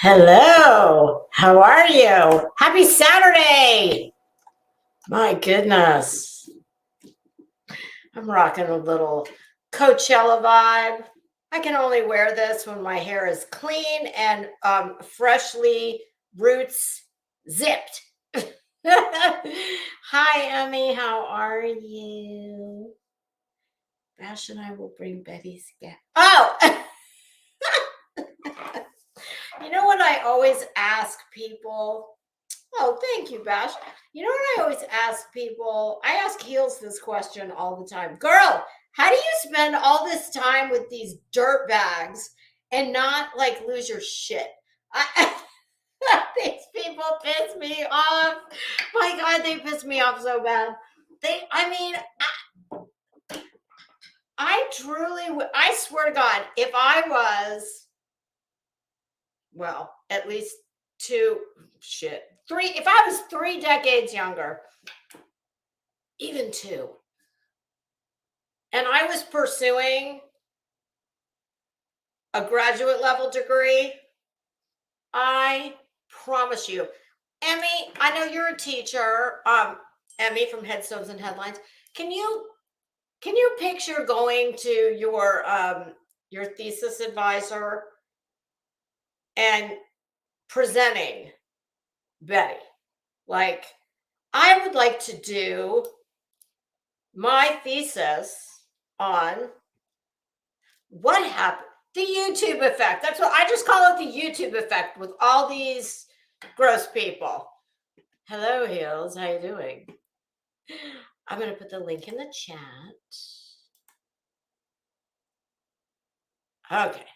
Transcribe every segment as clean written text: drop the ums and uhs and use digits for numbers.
Hello, how are you? Happy Saturday! My goodness. I'm rocking a little Coachella vibe. I can only wear this when my hair is clean and freshly roots zipped. Hi, Emmy, how are you? Bash and I will bring Betty's gift. Oh! You know what I always ask people? Oh, thank you, Bash. You know what I always ask people? I ask Heels this question all the time. Girl, how do you spend all this time with these dirt bags and not like lose your shit? These people piss me off. My God, they piss me off so bad. I truly, I swear to God, if I was, well, at least three, if I was 3 decades younger, even two, and I was pursuing a graduate level degree, I promise you, Emmy, I know you're a teacher, Emmy from Headstones and Headlines. Can you picture going to your thesis advisor and presenting Betty, like, I would like to do my thesis on what happened, the YouTube effect. That's what I just call it, the YouTube effect, with all these gross people. Hello, Heels. How you doing? I'm going to put the link in the chat. Okay.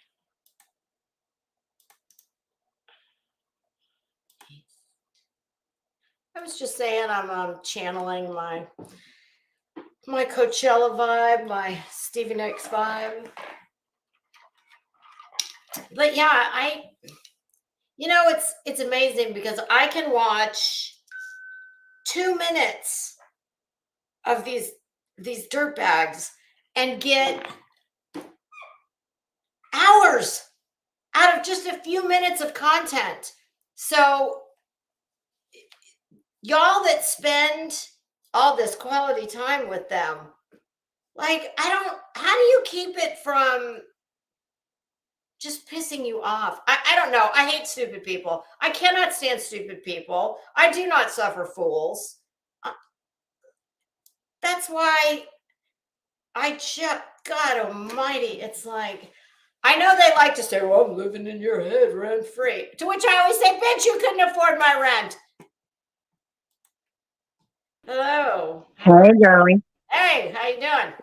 I was just saying I'm channeling my Coachella vibe, my Stevie Nicks vibe. But yeah, it's amazing because I can watch 2 minutes of these dirt bags and get hours out of just a few minutes of content. So y'all that spend all this quality time with them, like, how do you keep it from just pissing you off? I don't know. I hate stupid people. I cannot stand stupid people. I do not suffer fools. That's why God almighty, it's like, I know they like to say, well, I'm living in your head rent free. To which I always say, bitch, you couldn't afford my rent. Hello. Hey, girlie. Hey, how you doing?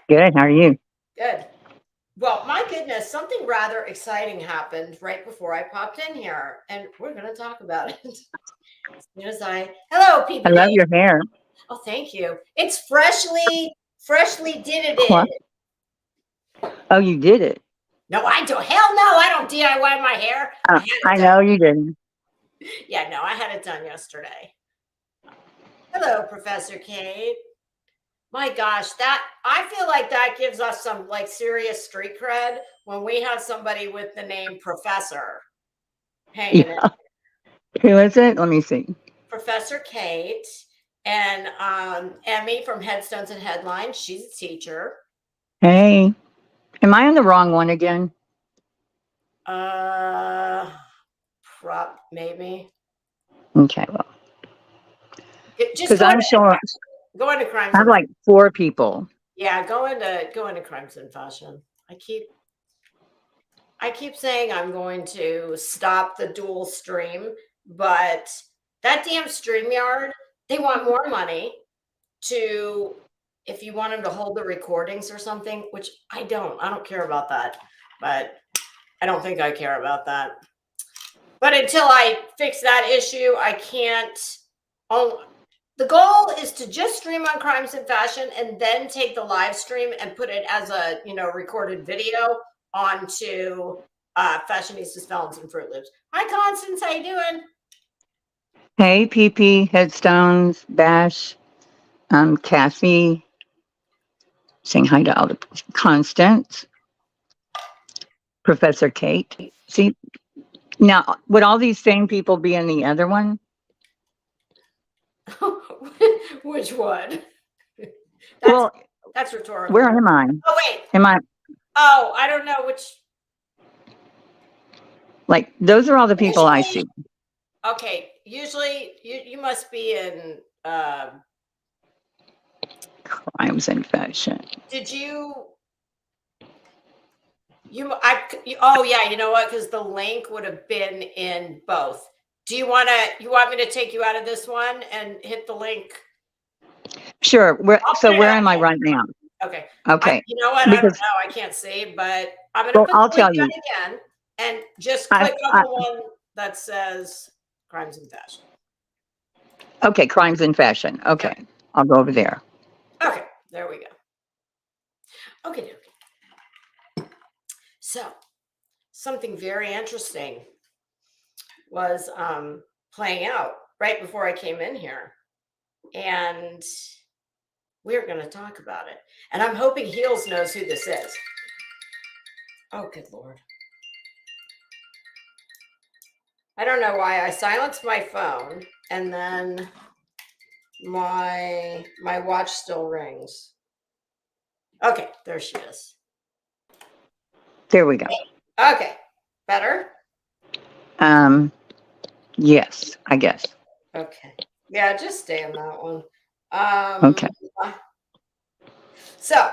Good. How are you? Good. Well, my goodness, something rather exciting happened right before I popped in here, and we're going to talk about it. As soon as hello, I PPD. love your hair. Oh, thank you. It's freshly did What? Oh, you did it. No, I don't. Hell no, I don't DIY my hair. I know you didn't. Yeah, no, I had it done yesterday. Hello, Professor Kate. My gosh, I feel like that gives us some like serious street cred when we have somebody with the name Professor hanging in. Who is it? Let me see. Professor Kate and Emmy from Headstones and Headlines. She's a teacher. Hey, am I on the wrong one again? Maybe. Okay, well, Just I'm showing. Go into crimes. I have like 4 people. Yeah, go into crimes and fashion. I keep saying I'm going to stop the dual stream, but that damn StreamYard, they want more money if you want them to hold the recordings or something, which I don't care about that, but I don't think I care about that. But until I fix that issue, I can't. The goal is to just stream on Crimes and Fashion and then take the live stream and put it as a recorded video onto Fashionistas, Felons, and Fruit Loops. Hi, Constance. How you doing? Hey, PP, Headstones, Bash, Cassie. Saying hi to all the Constance, Professor Kate. See, Now, would all these same people be in the other one? Which one? Well, That's rhetorical. where am I? Oh wait. Am I Oh, I don't know which. like those are all the people I see? Okay, usually you must be in. Crimes and fashion. Did you? Oh yeah, you know what? Because the link would have been in both. Do you want to? You want me to take you out of this one and hit the link? Sure. Where am I again. right now? Okay. Okay. You know what? I don't Because know. I can't see, but I'm going to put I'll the link tell you. out again and just I, click on the one that says crimes and fashion. okay, crimes and fashion. Okay, Yep. I'll go over there. Okay, there we go. Okay. So something very interesting was playing out right before I came in here, and we're going to talk about it. And I'm hoping Heels knows who this is. Oh, good Lord. I don't know why I silenced my phone and then my watch still rings. Okay, there she is. There we go. Okay, better? Yes, I guess. Okay. Yeah, just stay on that one. Okay. So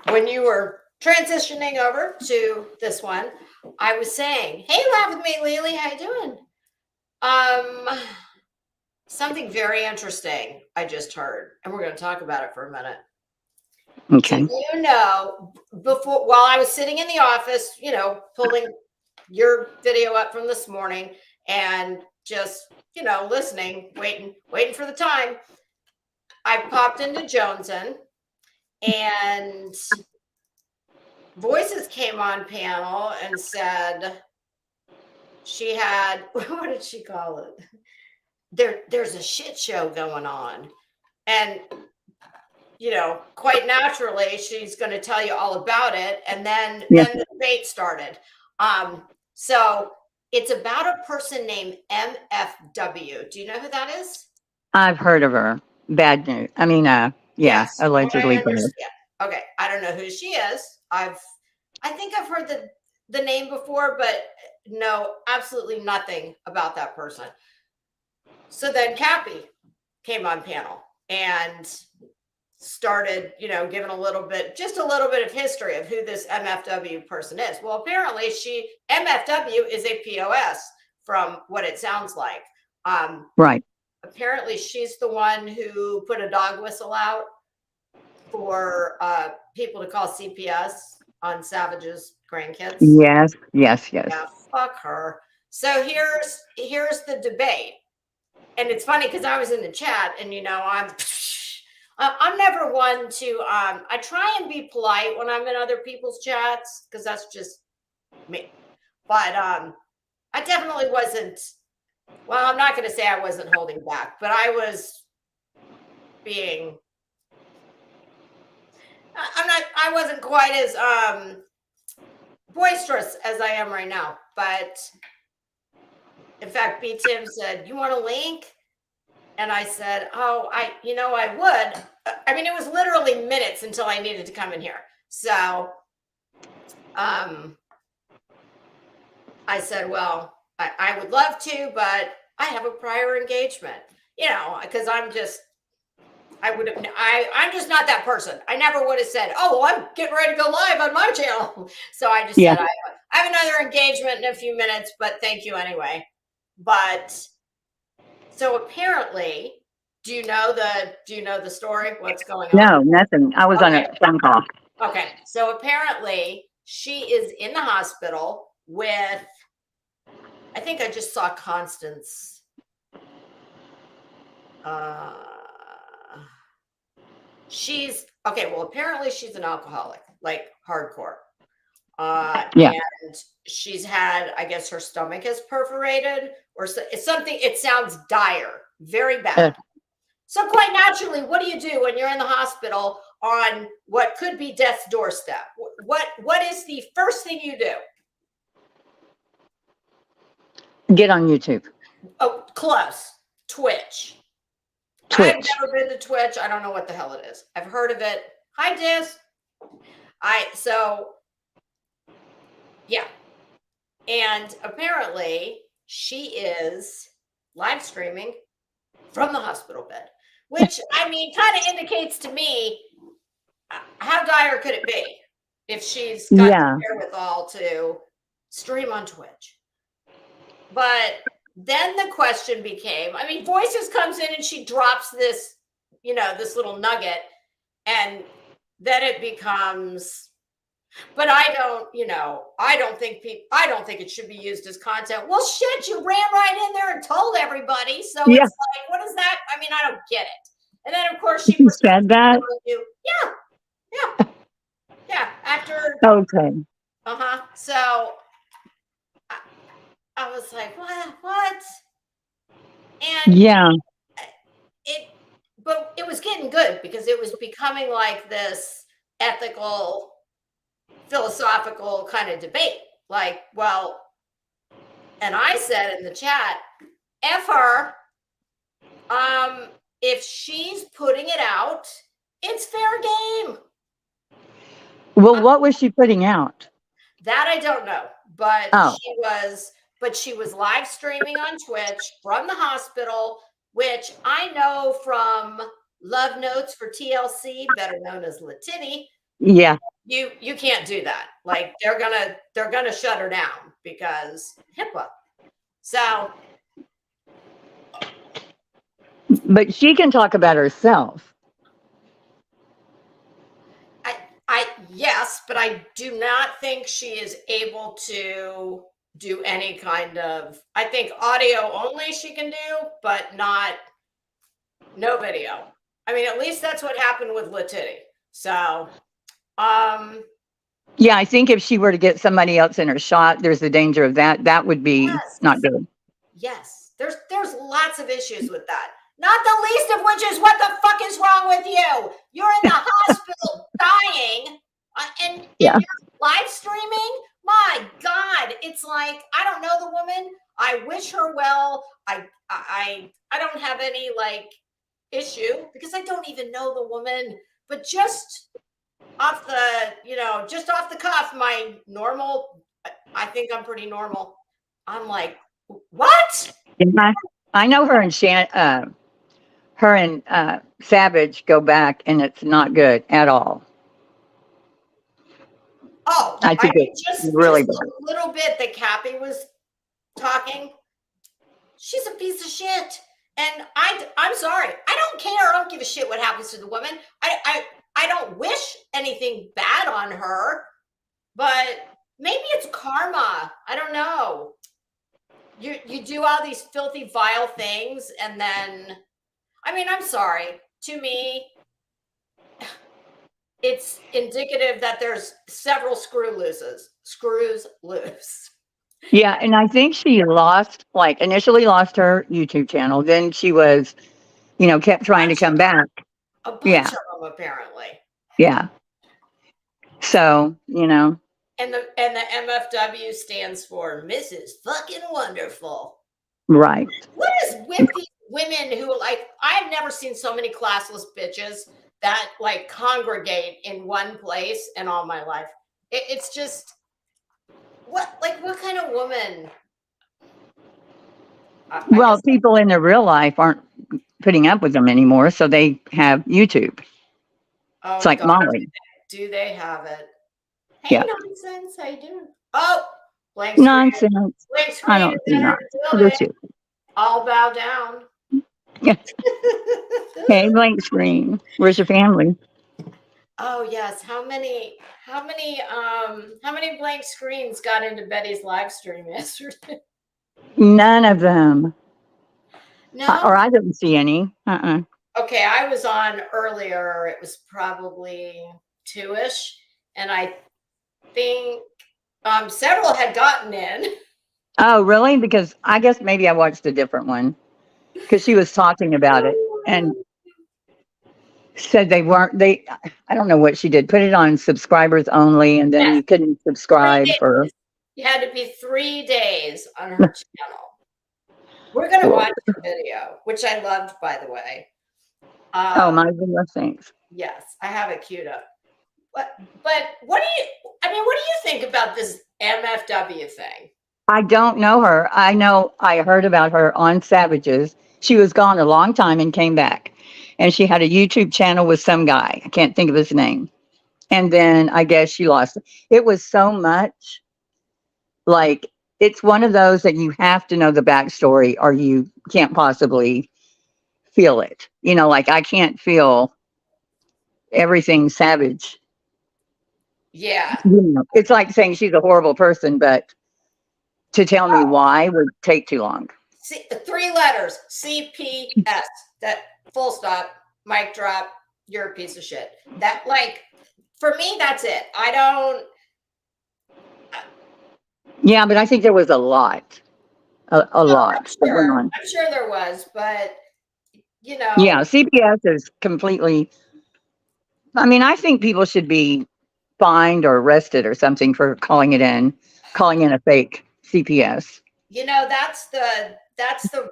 when you were transitioning over to this one, I was saying, hey, laugh with me, Lily, how you doing? Something very interesting I just heard, and we're going to talk about it for a minute. Okay. Did you know, while I was sitting in the office, pulling your video up from this morning and just, listening, waiting for the time, I popped into Joneson and Voices came on panel and said she had, what did she call it? There's a shit show going on. And quite naturally, she's going to tell you all about it. And then the debate started. So it's about a person named MFW. Do you know who that is? I've heard of her. Bad news. I mean, Yes, allegedly bad. Okay, I don't know who she is. I think I've heard the name before, but no, absolutely nothing about that person. So then Cappy came on panel and started, giving just a little bit of history of who this MFW person is. Well, apparently MFW is a POS from what it sounds like. Right. Apparently she's the one who put a dog whistle out for people to call CPS on Savage's grandkids. Yes. Yeah, fuck her. So here's the debate. And it's funny because I was in the chat and, I'm never one to, I try and be polite when I'm in other people's chats because that's just me. But I definitely wasn't, well, I'm not going to say I wasn't holding back, but I was being, I wasn't quite as boisterous as I am right now. But in fact, B. Tim said, you want a link? And I said, oh, I would. I mean, it was literally minutes until I needed to come in here. So I said, well, I would love to, but I have a prior engagement, because I'm just not that person. I never would have said, oh, well, I'm getting ready to go live on my channel. So I just said, I have another engagement in a few minutes, but thank you anyway. But so apparently, do you know the story? What's going on? No, nothing. I was on a phone call. Okay. So apparently she is in the hospital with, I think I just saw Constance. She's okay. Well, apparently she's an alcoholic, like hardcore. And she's had, I guess her stomach is perforated or something. It sounds dire, very bad. So quite naturally, what do you do when you're in the hospital on what could be death's doorstep? What is the first thing you do? Get on YouTube. Oh, close. Twitch. I've Twitch. never been to Twitch. I don't know what the hell it is. I've heard of it. Hi, Diz. Yeah. And apparently she is live streaming from the hospital bed, which I mean kind of indicates to me how dire could it be if she's got Yeah. the wherewithal to stream on Twitch. But then the question became, I mean, Voices comes in and she drops this, this little nugget, and then it becomes, but I don't think it should be used as content. Well, shit, you ran right in there and told everybody. So Yeah. it's like, what is that? I mean, I don't get it. And then of course she said that. Yeah. After Okay. So I was like, what? And yeah, but it was getting good because it was becoming like this ethical, philosophical kind of debate. Like, well, and I said in the chat, F her. If she's putting it out, it's fair game. Well, what was she putting out? That I don't know, but Oh. she was live streaming on Twitch from the hospital, which I know from Love Notes for TLC, better known as Latitty. Yeah. You can't do that. Like they're gonna shut her down because HIPAA. So, but she can talk about herself. Yes, but I do not think she is able to do any kind of, I think audio only she can do, but no video. I mean, at least that's what happened with Latitty. So, yeah, I think if she were to get somebody else in her shot, there's the danger of that. That would be not good. Yes, there's lots of issues with that. Not the least of which is what the fuck is wrong with you? You're in the hospital dying, and you're live streaming? My God, it's like, I don't know the woman. I wish her well. I don't have any like issue because I don't even know the woman, but just off the cuff, my normal, I think I'm pretty normal. I'm like, what? I know her and Savage go back, and it's not good at all. Oh, I think it's really just a little bit that Cappy was talking. She's a piece of shit. And I'm sorry. I don't care. I don't give a shit what happens to the woman. I don't wish anything bad on her, but maybe it's karma. I don't know. You do all these filthy, vile things, and then, I mean, I'm sorry. To me, it's indicative that there's several screws loose. Yeah, and I think she initially lost her YouTube channel. Then she was, kept trying to come back. A bunch of them, apparently. Yeah. So, And the MFW stands for Mrs. Fucking Wonderful. Right. What is with these women who, like, I've never seen so many classless bitches that like congregate in one place in all my life. It's just, what kind of woman? Well, people in their real life aren't putting up with them anymore, so they have YouTube. Oh, it's like God, Molly. Do they have it? Hey, Nonsense, how you doing? Oh, blank nonsense. Blank screen. I don't see that. I'll bow down. Yes. Hey, blank screen. Where's your family? Oh yes. How many blank screens got into Betty's live stream yesterday? None of them. No. Or I didn't see any. Okay, I was on earlier. It was probably 2-ish, and I think several had gotten in. Oh, really? Because I guess maybe I watched a different one because she was talking about it and said they weren't. I don't know what she did. Put it on subscribers only, and then you couldn't subscribe for. You had to be 3 days on her channel. We're gonna watch your video, which I loved, by the way. Oh Um, my goodness, thanks. yes, I have it queued up. But what do you? I mean, what do you think about this MFW thing? I don't know her. I know I heard about her on Savages. She was gone a long time and came back. And she had a YouTube channel with some guy. I can't think of his name. And then I guess she lost it. It was so much. Like, it's one of those that you have to know the backstory or you can't possibly feel it. Like I can't feel everything Savage. Yeah, It's like saying she's a horrible person, but to tell me why would take too long. three letters: CPS. That full stop, mic drop. You're a piece of shit. That like for me, that's it. I don't. Yeah, but I think there was a lot, a lot that went on. I'm sure there was, but Yeah, CPS is completely. I mean, I think people should be fined or arrested or something for calling in a fake CPS. That's the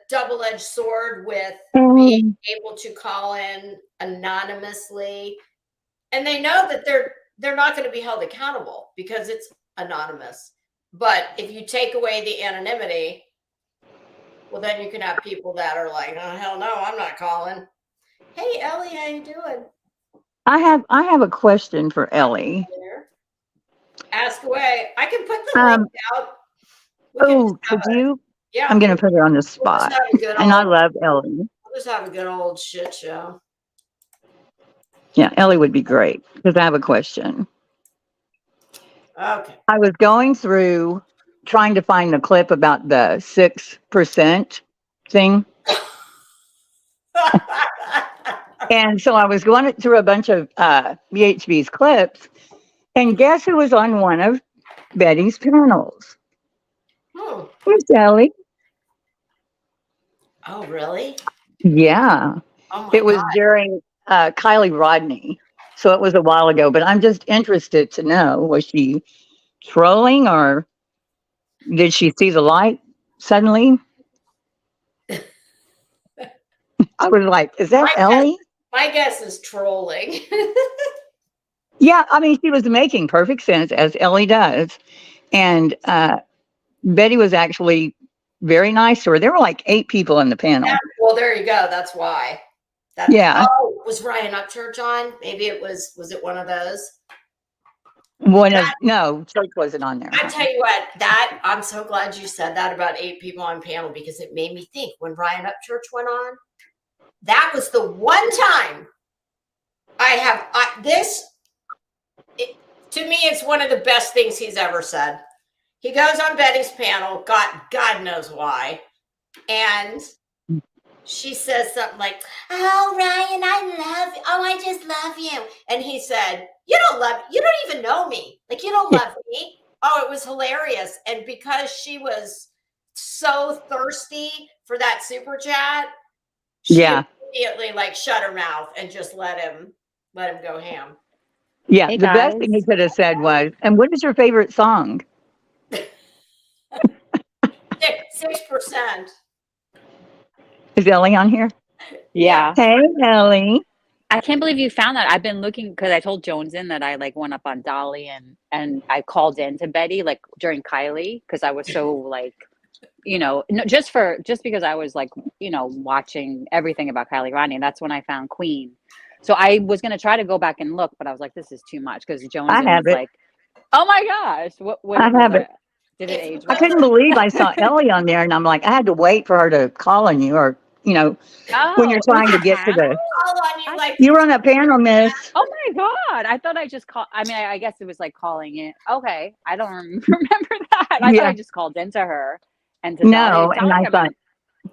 double-edged sword with being Um, able to call in anonymously, and they know that they're not going to be held accountable because it's anonymous. But if you take away the anonymity, well, then you can have people that are like, oh hell no, I'm not calling. Hey Ellie, how you doing? I have a question for Ellie. There. Ask away. I can put the link Um, out. We can just have could you? yeah, I'm going to put her on the we'll just spot, have a good and I old love Ellie. we'll just have a good old shit show. Yeah, Ellie would be great because I have a question. Okay. I was going through trying to find the clip about the 6% thing. And so I was going through a bunch of BHB's clips, and guess who was on one of Betty's panels? Hmm. It's Ellie. Oh, really? Yeah. Oh my It was God. during Kylie Rodney. So it was a while ago, but I'm just interested to know, was she trolling or did she see the light suddenly? I was like, is that My guess, Ellie? my guess is trolling. Yeah, I mean, she was making perfect sense as Ellie does. And Betty was actually very nice to her. There were like 8 people in the Yeah, panel. well, there you go. That's why. Yeah. Was Ryan Upchurch on? Maybe was it one of those? No, Church wasn't on there. I tell you what, that I'm so glad you said that about 8 people on panel because it made me think when Ryan Upchurch went on, that was the one time to me, it's one of the best things he's ever said. He goes on Betty's panel, God knows why. And she says something like, oh, Ryan, I love you. Oh, I just love you. And he said, you don't even know me. Like, you don't love me. Oh, it was hilarious. And because she was so thirsty for that super chat, she immediately like shut her mouth and just let him go ham. Yeah, Hey the best thing he guys. could have said was, and what is your favorite song? 6%. Is Ellie on here? Yeah. Hey, Ellie. I can't believe you found that. I've been looking because I told Jones in that I like went up on Dolly and I called in to Betty like during Kylie because I was so like, no, just because I was like, watching everything about Kylie Rodney. And that's when I found Queen. So I was gonna try to go back and look, but I was like, this is too much because Jones I in have was it. like, oh my gosh, what I was have it. it? Did it age I well? couldn't believe I saw Ellie on there, and I'm like, I had to wait for her to call on you, or when you're Oh, it was trying a to get to the. Call on you I like You were on a panel, Miss. Oh my God. I thought I just called. I mean, I guess it was like calling it. Okay. I don't remember that. I thought Yeah. I just called into her and to Dolly No, to and talk I thought, about.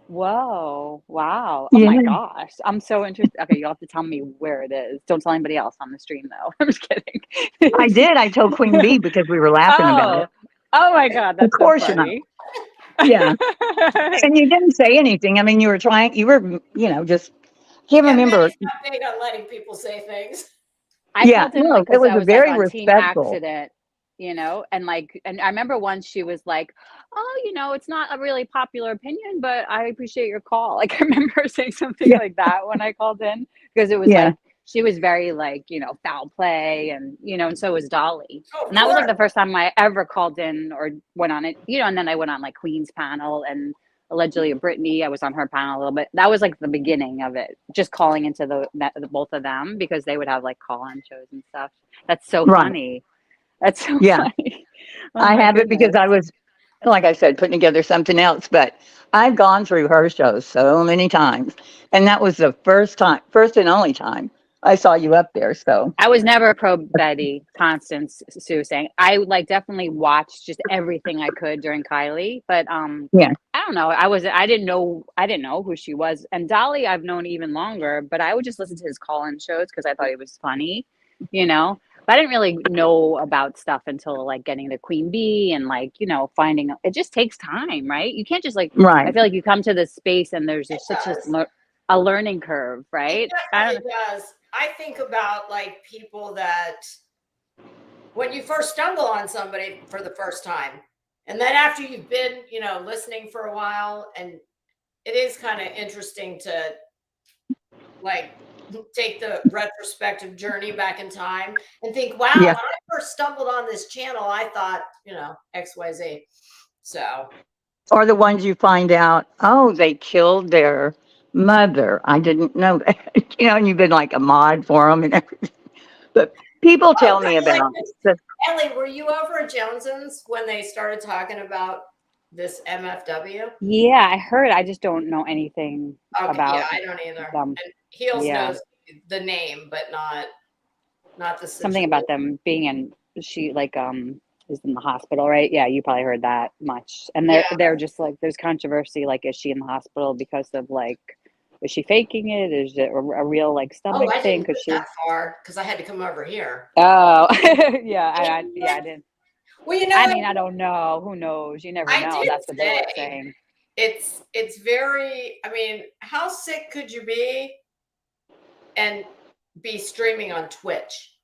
Whoa. Wow. Oh yeah, my gosh. I'm so interested. Okay. You'll have to tell me where it is. Don't tell anybody else on the stream though. I'm just I kidding. did. I told Queen Bee because we were laughing about Oh. it. Oh my God. Of That's so course you're not. funny. Yeah, and you didn't say anything. I mean, you were trying. You were, just can't yeah, remember. Betty's not big on letting people say things. I Yeah, called in like no, it because was I a was like very on Team respectful. Accident. you know, and like, and I remember once she was like, oh, you know, it's not a really popular opinion, but I appreciate your call. Like, I remember her saying something Yeah. like that when I called in, because it was Yeah. like, she was very like, you know, foul play, and, you know, and so was Dolly. Oh, of And that was like course. the first time I ever called in or went on it, you know, and then I went on like Queen's panel, and allegedly Brittany, I was on her panel a little bit. That was like the beginning of it, just calling into the both of them, because they would have like call-in shows and stuff. That's so Right. funny. That's so Yeah. funny. Oh I my have it because goodness. I was, like I said, putting together something else, but I've gone through her shows so many times. And that was the first and only time I saw you up there. So, I was never pro Betty Constance Sue saying. I like definitely watched just everything I could during Kylie, but yeah. I don't know. I didn't know who she was. And Dolly I've known even longer, but I would just listen to his call-in shows because I thought he was funny, you know. But I didn't really know about stuff until like getting to Queen Bee and like, you know, finding it just takes time, right? You can't just like I Right. feel like you come to this space and there's It just such does. a learning curve, It right? I don't definitely does. I think about like people that when you first stumble on somebody for the first time, and then after you've been, you know, listening for a while, and it is kind of interesting to like take the retrospective journey back in time and think, wow, Yeah. when I first stumbled on this channel, I thought, you know, XYZ. So, Or the ones you find out, oh, they killed their mother. I didn't know that. And you've been like a mod for them and everything. But people oh, tell me like about this. the, Ellie, were you over at Jones's when they started talking about this MFW? Yeah, I heard. I just don't know anything Okay, yeah, about I don't either. them. And Heels Yeah, knows the name, but not the something situation. about them being in. She like is in the hospital, right? Yeah, you probably heard that much. And they're Yeah. they're just like there's controversy. Like, is she in the hospital because of like, is she faking it? Is it a real like Oh, stomach I thing? didn't Because get she. that far because I had to come over here. Oh, yeah, I didn't. Well, you know I what? mean, I don't know. Who knows? You never I know. did That's what they were say saying it's very. I mean, how sick could you be and be streaming on Twitch?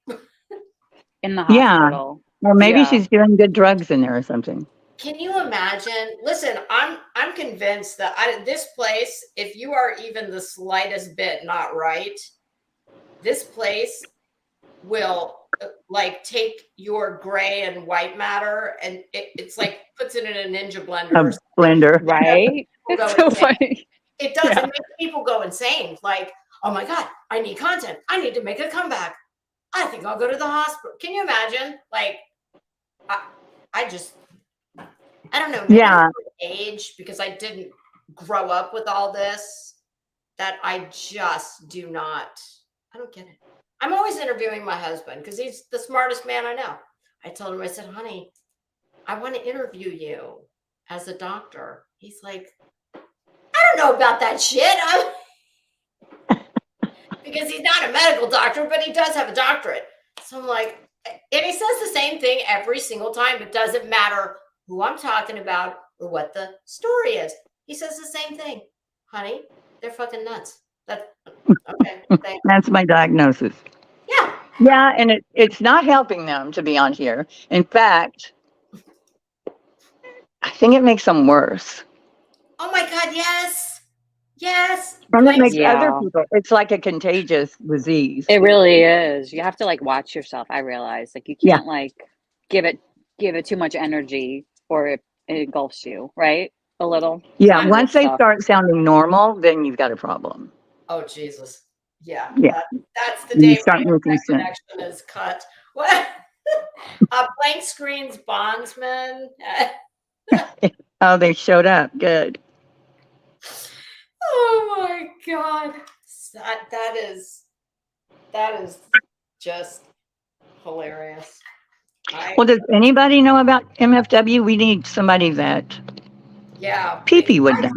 in the yeah. hospital. Or maybe Yeah. she's doing good drugs in there or something. Can you imagine? Listen, I'm convinced that this place, if you are even the slightest bit not right, this place will like take your gray and white matter and it's like puts it in a ninja blender A or something. blender. Right. People It's go so insane. funny. It does. It Yeah. makes people go insane. Like, oh my God, I need content. I need to make a comeback. I think I'll go to the hospital. Can you imagine? Like, I just, I don't know, maybe Yeah. age because I didn't grow up with all this that I just do not, I don't get it. I'm always interviewing my husband because he's the smartest man I know. I told him, I said, honey, I want to interview you as a doctor. He's like, I don't know about that shit. Because he's not a medical doctor, but he does have a doctorate. So I'm like, and he says the same thing every single time. It doesn't matter who I'm talking about or what the story is. He says the same thing. Honey, they're fucking nuts. That's okay. Thanks. That's my diagnosis. Yeah. Yeah. And it's not helping them to be on here. In fact, I think it makes them worse. Oh my God, yes. Yes. And it Blank. makes other Yeah. people, it's like a contagious disease. It really is. You have to like watch yourself. I realize like you Yeah. can't like give it too much energy or it engulfs you, right? A little. Yeah. Sometimes Once it's they tough. start sounding normal, then you've got a problem. Oh Jesus. Yeah. Yeah. That's the And you day start when making that sense. connection is cut. What? Blank screens bondsman. Oh, they showed up. Good. Oh my God. That is just hilarious. Well, does anybody know about MFW? We need somebody that Yeah. Pee would know.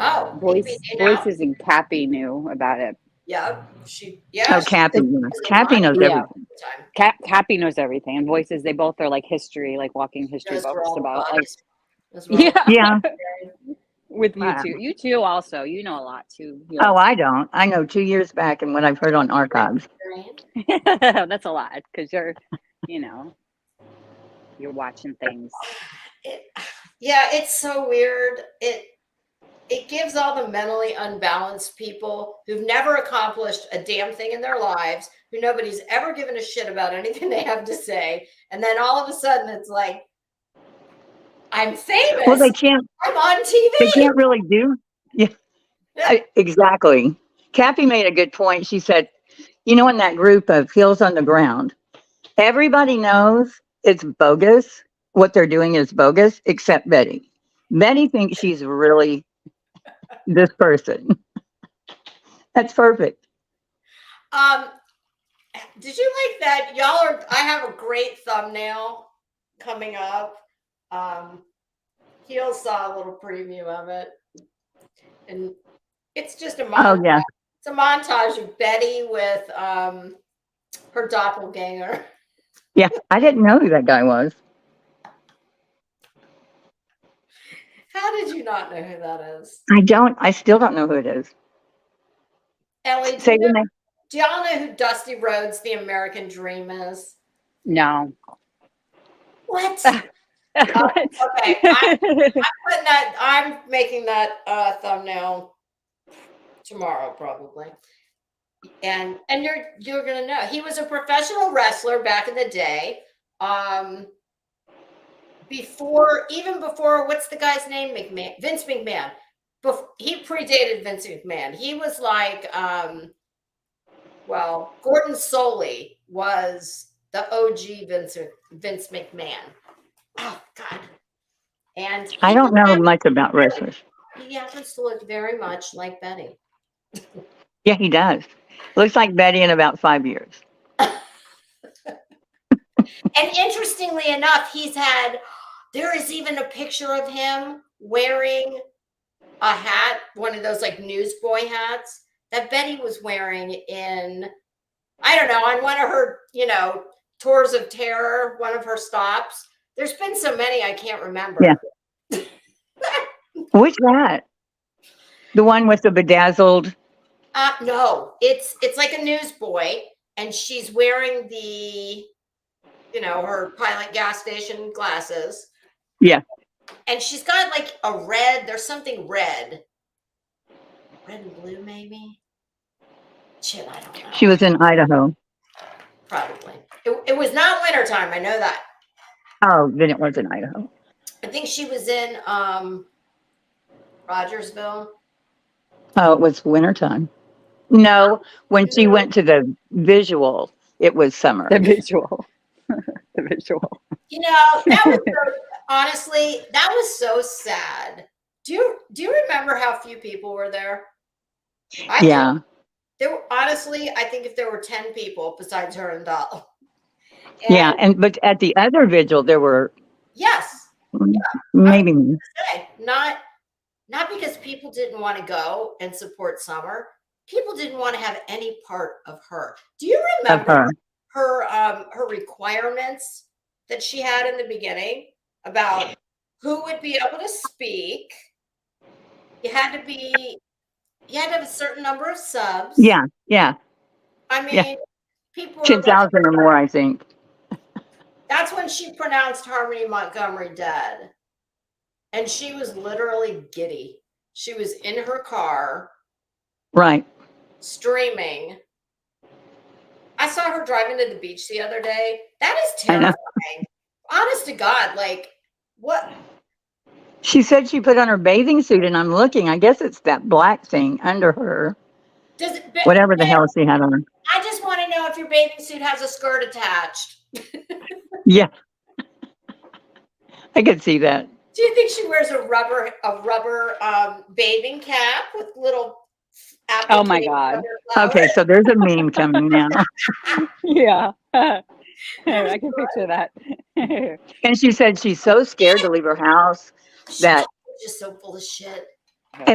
Oh, now? Voices and Cappy knew about it. Yeah. Oh, She Cappy. was Cappy knows Yeah. everything. Cappy knows everything, and Voices, they both are like history, like walking history Those were books all the about like bodies. Those were all the yeah. Yeah. With you Wow. too. You too also. You know a lot too. Oh, I don't. I know 2 years back and what I've heard on archives. That's a lot because you know, you're watching things. Yeah, it's so weird. It gives all the mentally unbalanced people who've never accomplished a damn thing in their lives, who nobody's ever given a shit about anything they have to say, and then all of a sudden it's like, I'm famous. Well, they can't. I'm on They TV. can't really do. Yeah, exactly. Kathy made a good point. She said, in that group of Heels on the Ground, everybody knows it's bogus. What they're doing is bogus, except Betty. Betty thinks she's really this person. That's perfect. Um, did you like that? I have a great thumbnail coming up. Heel saw a little preview of it. And it's just a montage. Oh, yeah. It's a montage of Betty with her doppelganger. Yeah. I didn't know who that guy was. How did you not know who that is? I still don't know who it is. Ellie, Say the name. do y'all know who Dusty Rhodes, the American Dream is? No. What? What? Okay. I'm making that thumbnail tomorrow probably. And you're gonna know. He was a professional wrestler back in the day. Before what's the guy's name? Vince McMahon. He predated Vince McMahon. He was like Gordon Soley was the OG Vince McMahon. Oh God. And I don't know much about wrestlers. he happens to look very much like Betty. Yeah, he does. Looks like Betty in about 5 years. And interestingly enough, there is even a picture of him wearing a hat, one of those like newsboy hats that Betty was wearing I don't know, on one of her, tours of terror, one of her stops. There's been so many, I can't remember. Yeah. Which hat? The one with the bedazzled. No, it's like a newsboy, and she's wearing the, her Pilot gas station glasses. Yeah. And she's got like there's something red and blue, maybe. Shit, I don't know. She was in Idaho. Probably. It was not wintertime, I know that. Oh, then it was in Idaho. I think she was in Rogersville. Oh, it was wintertime. No, when she went to the visual, it was summer. The visual. The visual. That was honestly, that was so sad. Do you remember how few people were there? Yeah. There were, honestly, I think if there were 10 people besides her and Doll. Yeah, but at the other vigil there were yes, maybe not because people didn't want to go and support Summer. People didn't want to have any part of her. Do you remember her requirements that she had in the beginning about who would be able to speak? You had to have a certain number of subs. Yeah. I mean, people 10,000 or more, I think. That's when she pronounced Harmony Montgomery dead. And she was literally giddy. She was in her car. Right. Streaming. I saw her driving to the beach the other day. That is terrifying. Honest to God, like, what? She said she put on her bathing suit, and I'm looking. I guess it's that black thing under her. Whatever the hell she had on. I just want to know if your bathing suit has a skirt attached. Yeah. I could see that. Do you think she wears a rubber bathing cap with little Oh my God. Okay, so there's a meme coming now. Yeah. I can picture that. And she said she's so scared to leave her house that she's just so full of shit.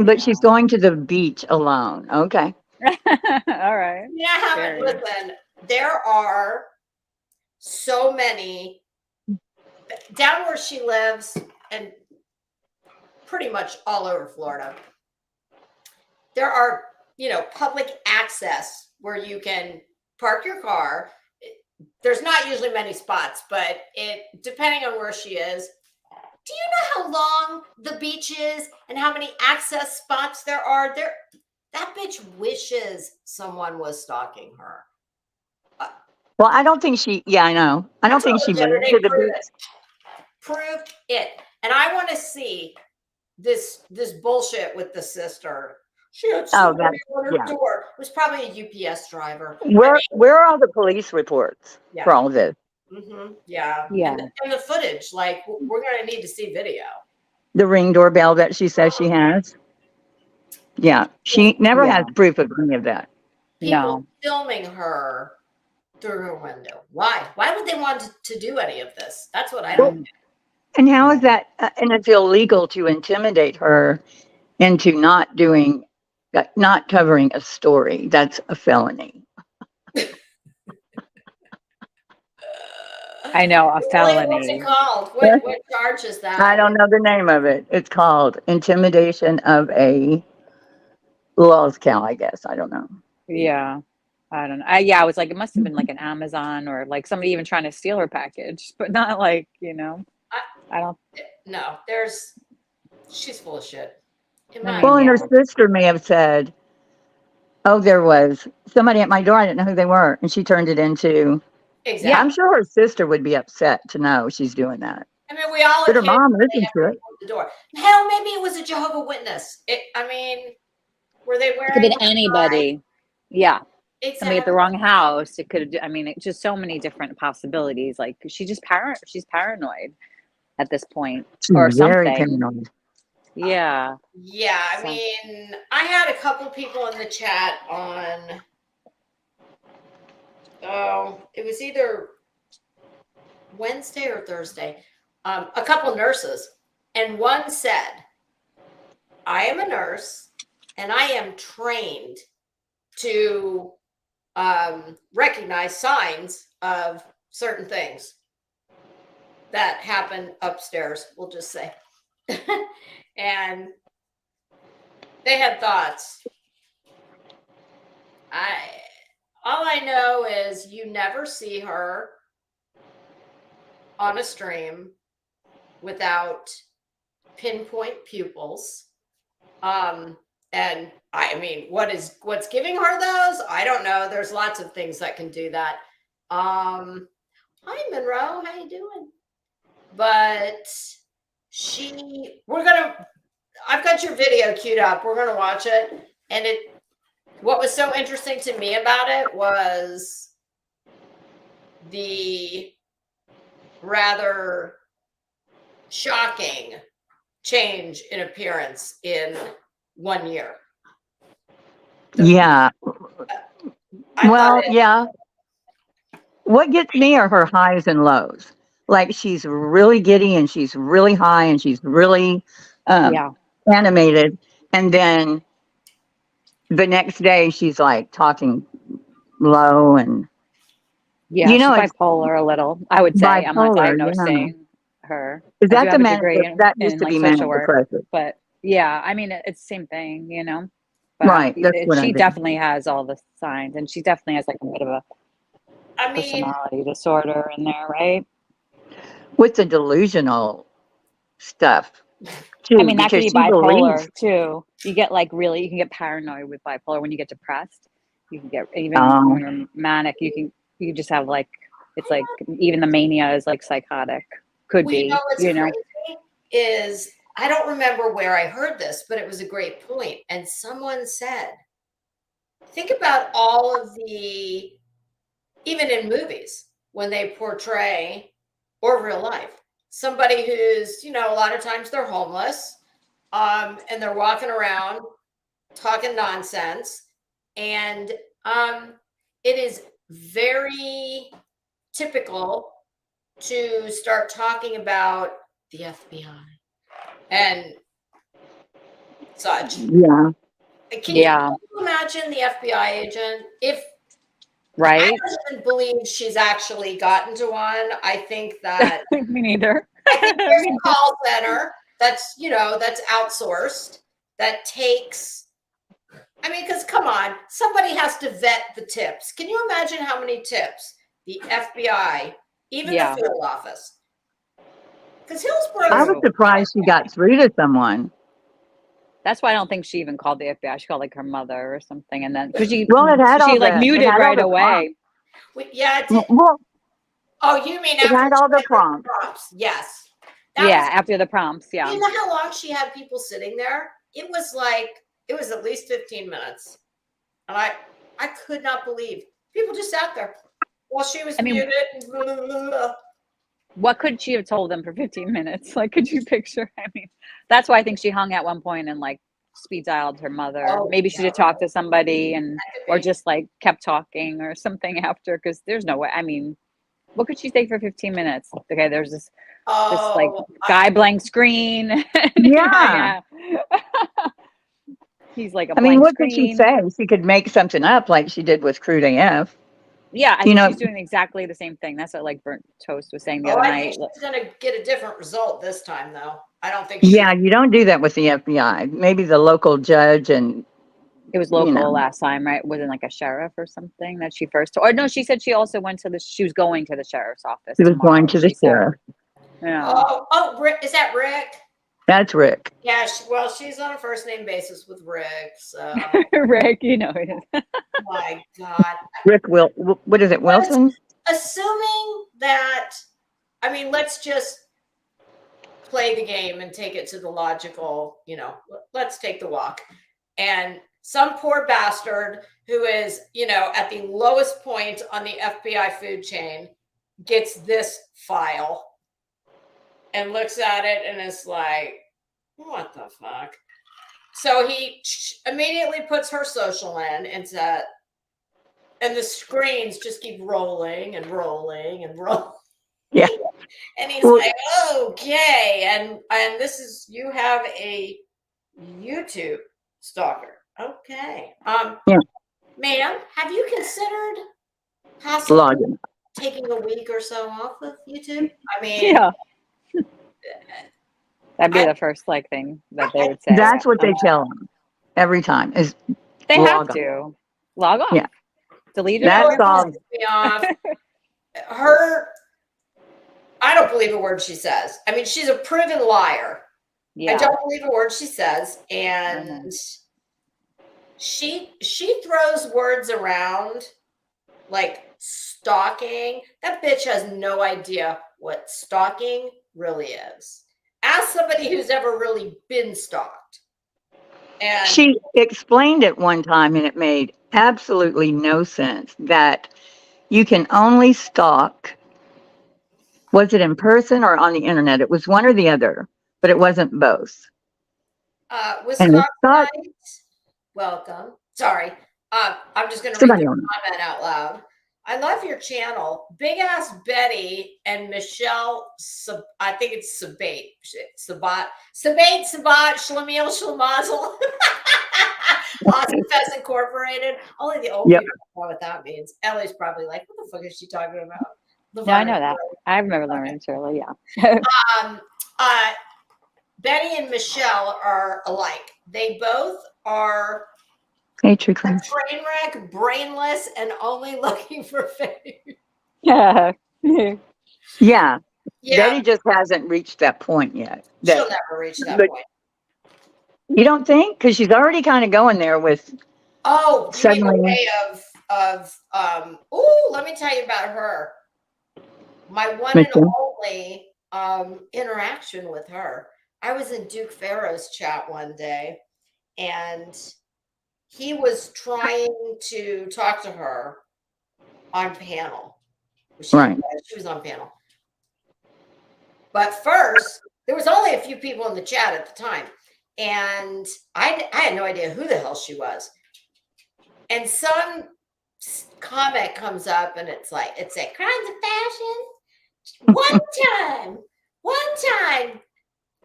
but she's going to the beach alone. Okay. All right. Yeah, listen, there are so many down where she lives and pretty much all over Florida. There are, public access where you can park your car. there's not usually many spots, but depending on where she is. Do you know how long the beach is and how many access spots there are? That bitch wishes someone was stalking her. Well, I don't think she. Yeah, I know. I don't think she moved to the beach. Prove it. And I want to see this bullshit with the sister. She had somebody on her door. It was probably a UPS driver. Where are all the police reports for all of this? Yeah. Yeah. And the footage, like we're going to need to see video. The Ring doorbell that she says she has. Yeah, she never has proof of any of that. People filming her through her window. Why? Why would they want to do any of this? That's what I don't get. And how is that? And it's illegal to intimidate her into not covering a story. That's a felony. I know, a felony. What's it called? What charge is that? I don't know the name of it. It's called intimidation of a lolcow, I guess. I don't know. Yeah. I don't know. I was like, it must have been like an Amazon or like somebody even trying to steal her package, but not like, I don't. No, she's full of shit. Well, and her sister may have said, oh, there was somebody at my door. I didn't know who they were. And she turned it into. Exactly. Yeah, I'm sure her sister would be upset to know she's doing that. I mean, we all. But her mom listened to it. The door. Hell, maybe it was a Jehovah Witness. Were they wearing? It could have been anybody. Yeah. Exactly. I mean, at the wrong house. It could have. I mean, it's just so many different possibilities. Like she's paranoid at this point, or very something. paranoid. Yeah. Yeah. I mean, I had a couple people in the chat on. Oh, it was either Wednesday or Thursday. A couple nurses, and one said, I am a nurse and I am trained to recognize signs of certain things that happen upstairs, we'll just say. And they had thoughts. All I know is you never see her on a stream without pinpoint pupils. And I mean, what's giving her those? I don't know. There's lots of things that can do that. Hi Monroe, how you doing? But I've got your video queued up. We're gonna watch it. And what was so interesting to me about it was the rather shocking change in appearance in 1 year. Yeah. Yeah. What gets me are her highs and lows. Like she's really giddy and she's really high and she's really animated. And then the next day she's like talking low and she's bipolar a little, I would say. I'm not diagnosing her. Is that the degree that used to be manic depressive? But yeah, I mean it's the same thing, But right. She definitely has all the signs, and she definitely has like a bit of a personality disorder in there, right? With the delusional stuff. Too, I mean, that could be bipolar too. You get you can get paranoid with bipolar when you get depressed. You can get even when you're manic. You just have it's like even the mania is like psychotic. Could be. What's crazy is I don't remember where I heard this, but it was a great point. And someone said, think about all of the, even in movies, when they portray, or real life, somebody who's, a lot of times they're homeless, and they're walking around talking nonsense. And it is very typical to start talking about the FBI and such. Yeah. Can you imagine the FBI agent? I don't believe she's actually gotten to one. I think that me neither. I think there's a call center that's outsourced that takes. I mean, because come on, somebody has to vet the tips. Can you imagine how many tips the FBI, even Yeah. the field office. Because I Hillsborough, was surprised she got through to someone. That's why I don't think she even called the FBI. She called like her mother or something, and then because Well, it had all she like the, it muted had all right the prompts. away. yeah, it did. Well, Oh, you mean it after had all the she had prompts. prompts? Yes. That Yeah, was, after the prompts. Yeah. you know how long she had people sitting there? It was at least 15 minutes. And I could not believe people just sat there while she was I mean, muted. And blah, blah, blah, blah. what could she have told them for 15 minutes? Like, could you picture? I mean, that's why I think she hung at one point and like speed dialed her mother. Oh, Maybe she yeah, had talked to somebody and that could or be. just like kept talking or something after. Because there's no way. I mean, what could she say for 15 minutes? Okay, there's this like Oh, guy blank screen. Yeah. Yeah. He's like a I mean, blank what could she screen. say? She could make something up like she did with Crude AF. Yeah, I You think know, she's doing exactly the same thing. That's what like Burnt Toast was saying the oh, other I think night. she's going to get a different result this time, though. I don't think she. yeah, you don't do that with the FBI. Maybe the local judge and, It was you local know, last time, right? Wasn't like a sheriff or something that she first or no, she said she also went to she was going to the sheriff's office she was going tomorrow, to the she said. sheriff. Yeah. Oh, Rick, is that Rick? That's Rick. Yeah, well, she's on a first name basis with Rick. So, Rick, you know it. my God. Rick what is it, Wilson? Assuming that, I mean, let's just play the game and take it to the logical, let's take the walk. And some poor bastard who is, at the lowest point on the FBI food chain gets this file and looks at it and is like, what the fuck? So he immediately puts her social in and the screens just keep rolling and rolling and rolling. Yeah. And he's like, okay. And this is, you have a YouTube stalker. Okay. Yeah. Ma'am, have you considered possibly Logging. taking a week or so off of YouTube? I mean, Yeah. That'd be the first like thing that they would say. That's what they tell them every time is They have log on. to log off. Yeah. Delete it. That's all. me off. I don't believe a word she says. I mean, she's a proven liar. Yeah. I don't believe a word she says. And she throws words around like stalking. That bitch has no idea what stalking really is. Ask somebody who's ever really been stalked. And she explained it one time and it made absolutely no sense that you can only stalk. Was it in person or on the internet? It was one or the other, but it wasn't both. Wisconsin, welcome. Sorry. I'm just going to read the comment out loud. I love your channel. Big ass Betty and Michelle, I think it's Sabat, Schlemiel, Schlemazel. Austin Fest Incorporated. Only the old people know what that means. Ellie's probably like, what the fuck is she talking about? Yeah, I know that. I remember learning Shirley, yeah. Betty and Michelle are alike. They both are a train wreck, brainless, and only looking for fame. Yeah. Yeah. Betty just hasn't reached that point yet. She'll never reach that point. You don't think? Because she's already kind of going there with. Oh, you mean the way of let me tell you about her. My one and only interaction with her. I was in Duke Farrow's chat one day, and he was trying to talk to her on panel. She was on panel. But first, there was only a few people in the chat at the time. And I had no idea who the hell she was. And some comment comes up and it's a Crimes of Fashion. One time,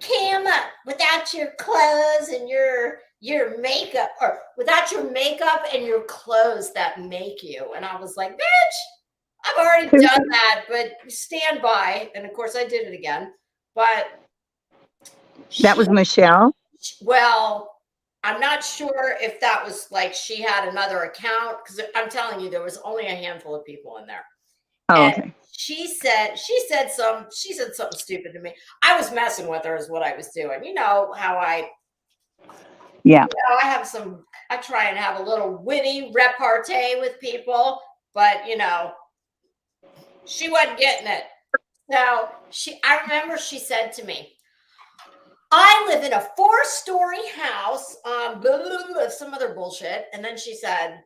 cam up without your clothes and your makeup, or without your makeup and your clothes that make you. And I was like, bitch, I've already done that, but stand by. And of course I did it again. But that was Michelle. Well, I'm not sure if that was like she had another account, because I'm telling you, there was only a handful of people in there. Oh, And okay. she said something stupid to me. I was messing with her is what I was doing. You know how Yeah. I have some, I try and have a little witty repartee with people, but she wasn't getting it. So I remember she said to me, I live in a 4-story house, blah, blah, blah, blah, some other bullshit. And then she said,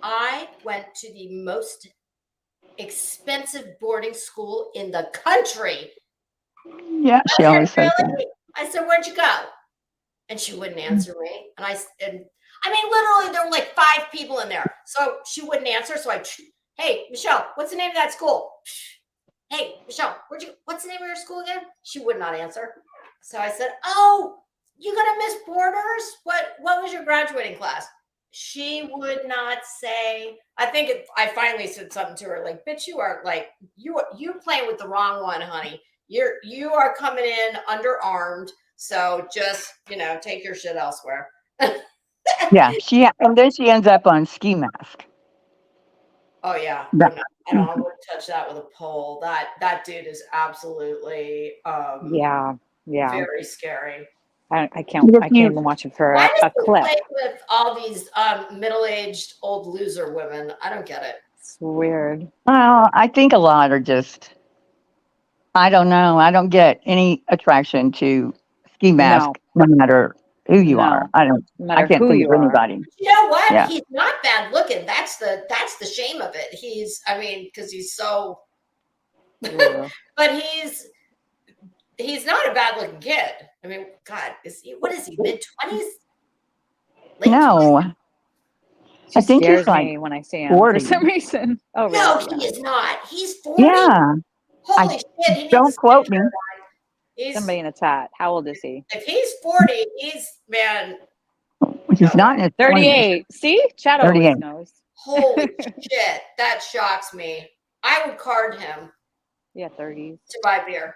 I went to the most expensive boarding school in the country. Yeah. She I said, always says that. really? I said, where'd you go? And she wouldn't answer me. And I mean, literally, there were like 5 people in there. So she wouldn't answer. So hey, Michelle, what's the name of that school? Hey, Michelle, what's the name of your school again? She would not answer. So I said, oh, you got to Miss Borders? What was your graduating class? She would not say. I finally said something to her like, bitch, you are like, you playing with the wrong one, honey. You are coming in underarmed. So just, take your shit elsewhere. Yeah. And then she ends up on Ski Mask. Oh yeah. That- I wouldn't touch that with a pole. That dude is absolutely Yeah. very scary. I can't even watch it for Why does a he clip. play with all these middle-aged old loser women? I don't get it. It's weird. Well, I think a lot are just, I don't know. I don't get any attraction to Ski Mask, no matter who you are. No. No I matter can't who think you of are. anybody. You know what? Yeah. He's not bad looking. That's the shame of it. Because he's so, Yeah. but he's not a bad looking kid. I mean, God, what is he, mid-20s? Late 20s? No, She I think he's scares like me when I see him 40. for some reason. Oh, really? No, Yeah. he is not. He's 40. Yeah. Holy shit, he needs Don't a quote me. Somebody in the chat. How old is he? If he's 40, man, He's no not way. in his 20s. 38. See? Chat 38. always knows. Holy shit, that shocks me. I would card him Yeah, 30s. to buy beer.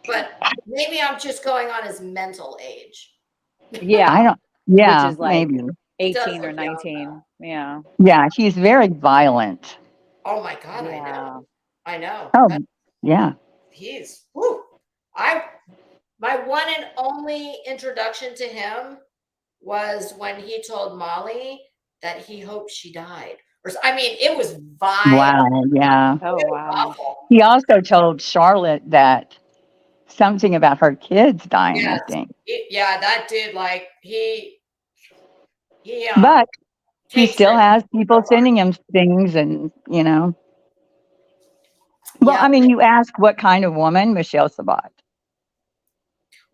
But maybe I'm just going on his mental age. Yeah. I don't. Yeah, Which is like maybe. 18 or look young, 19. Yeah. Yeah, he's very violent. Oh my God, Yeah. I know. Oh, yeah. My one and only introduction to him was when he told Molly that he hoped she died. It was vile. Wow. Yeah. Oh, It was wow. awful. He also told Charlotte that something about her kids dying, Yes. I think. That dude, like he But he takes still it has people so far. sending him things and, Well, Yeah. I mean, you ask what kind of woman, Michelle Sabat.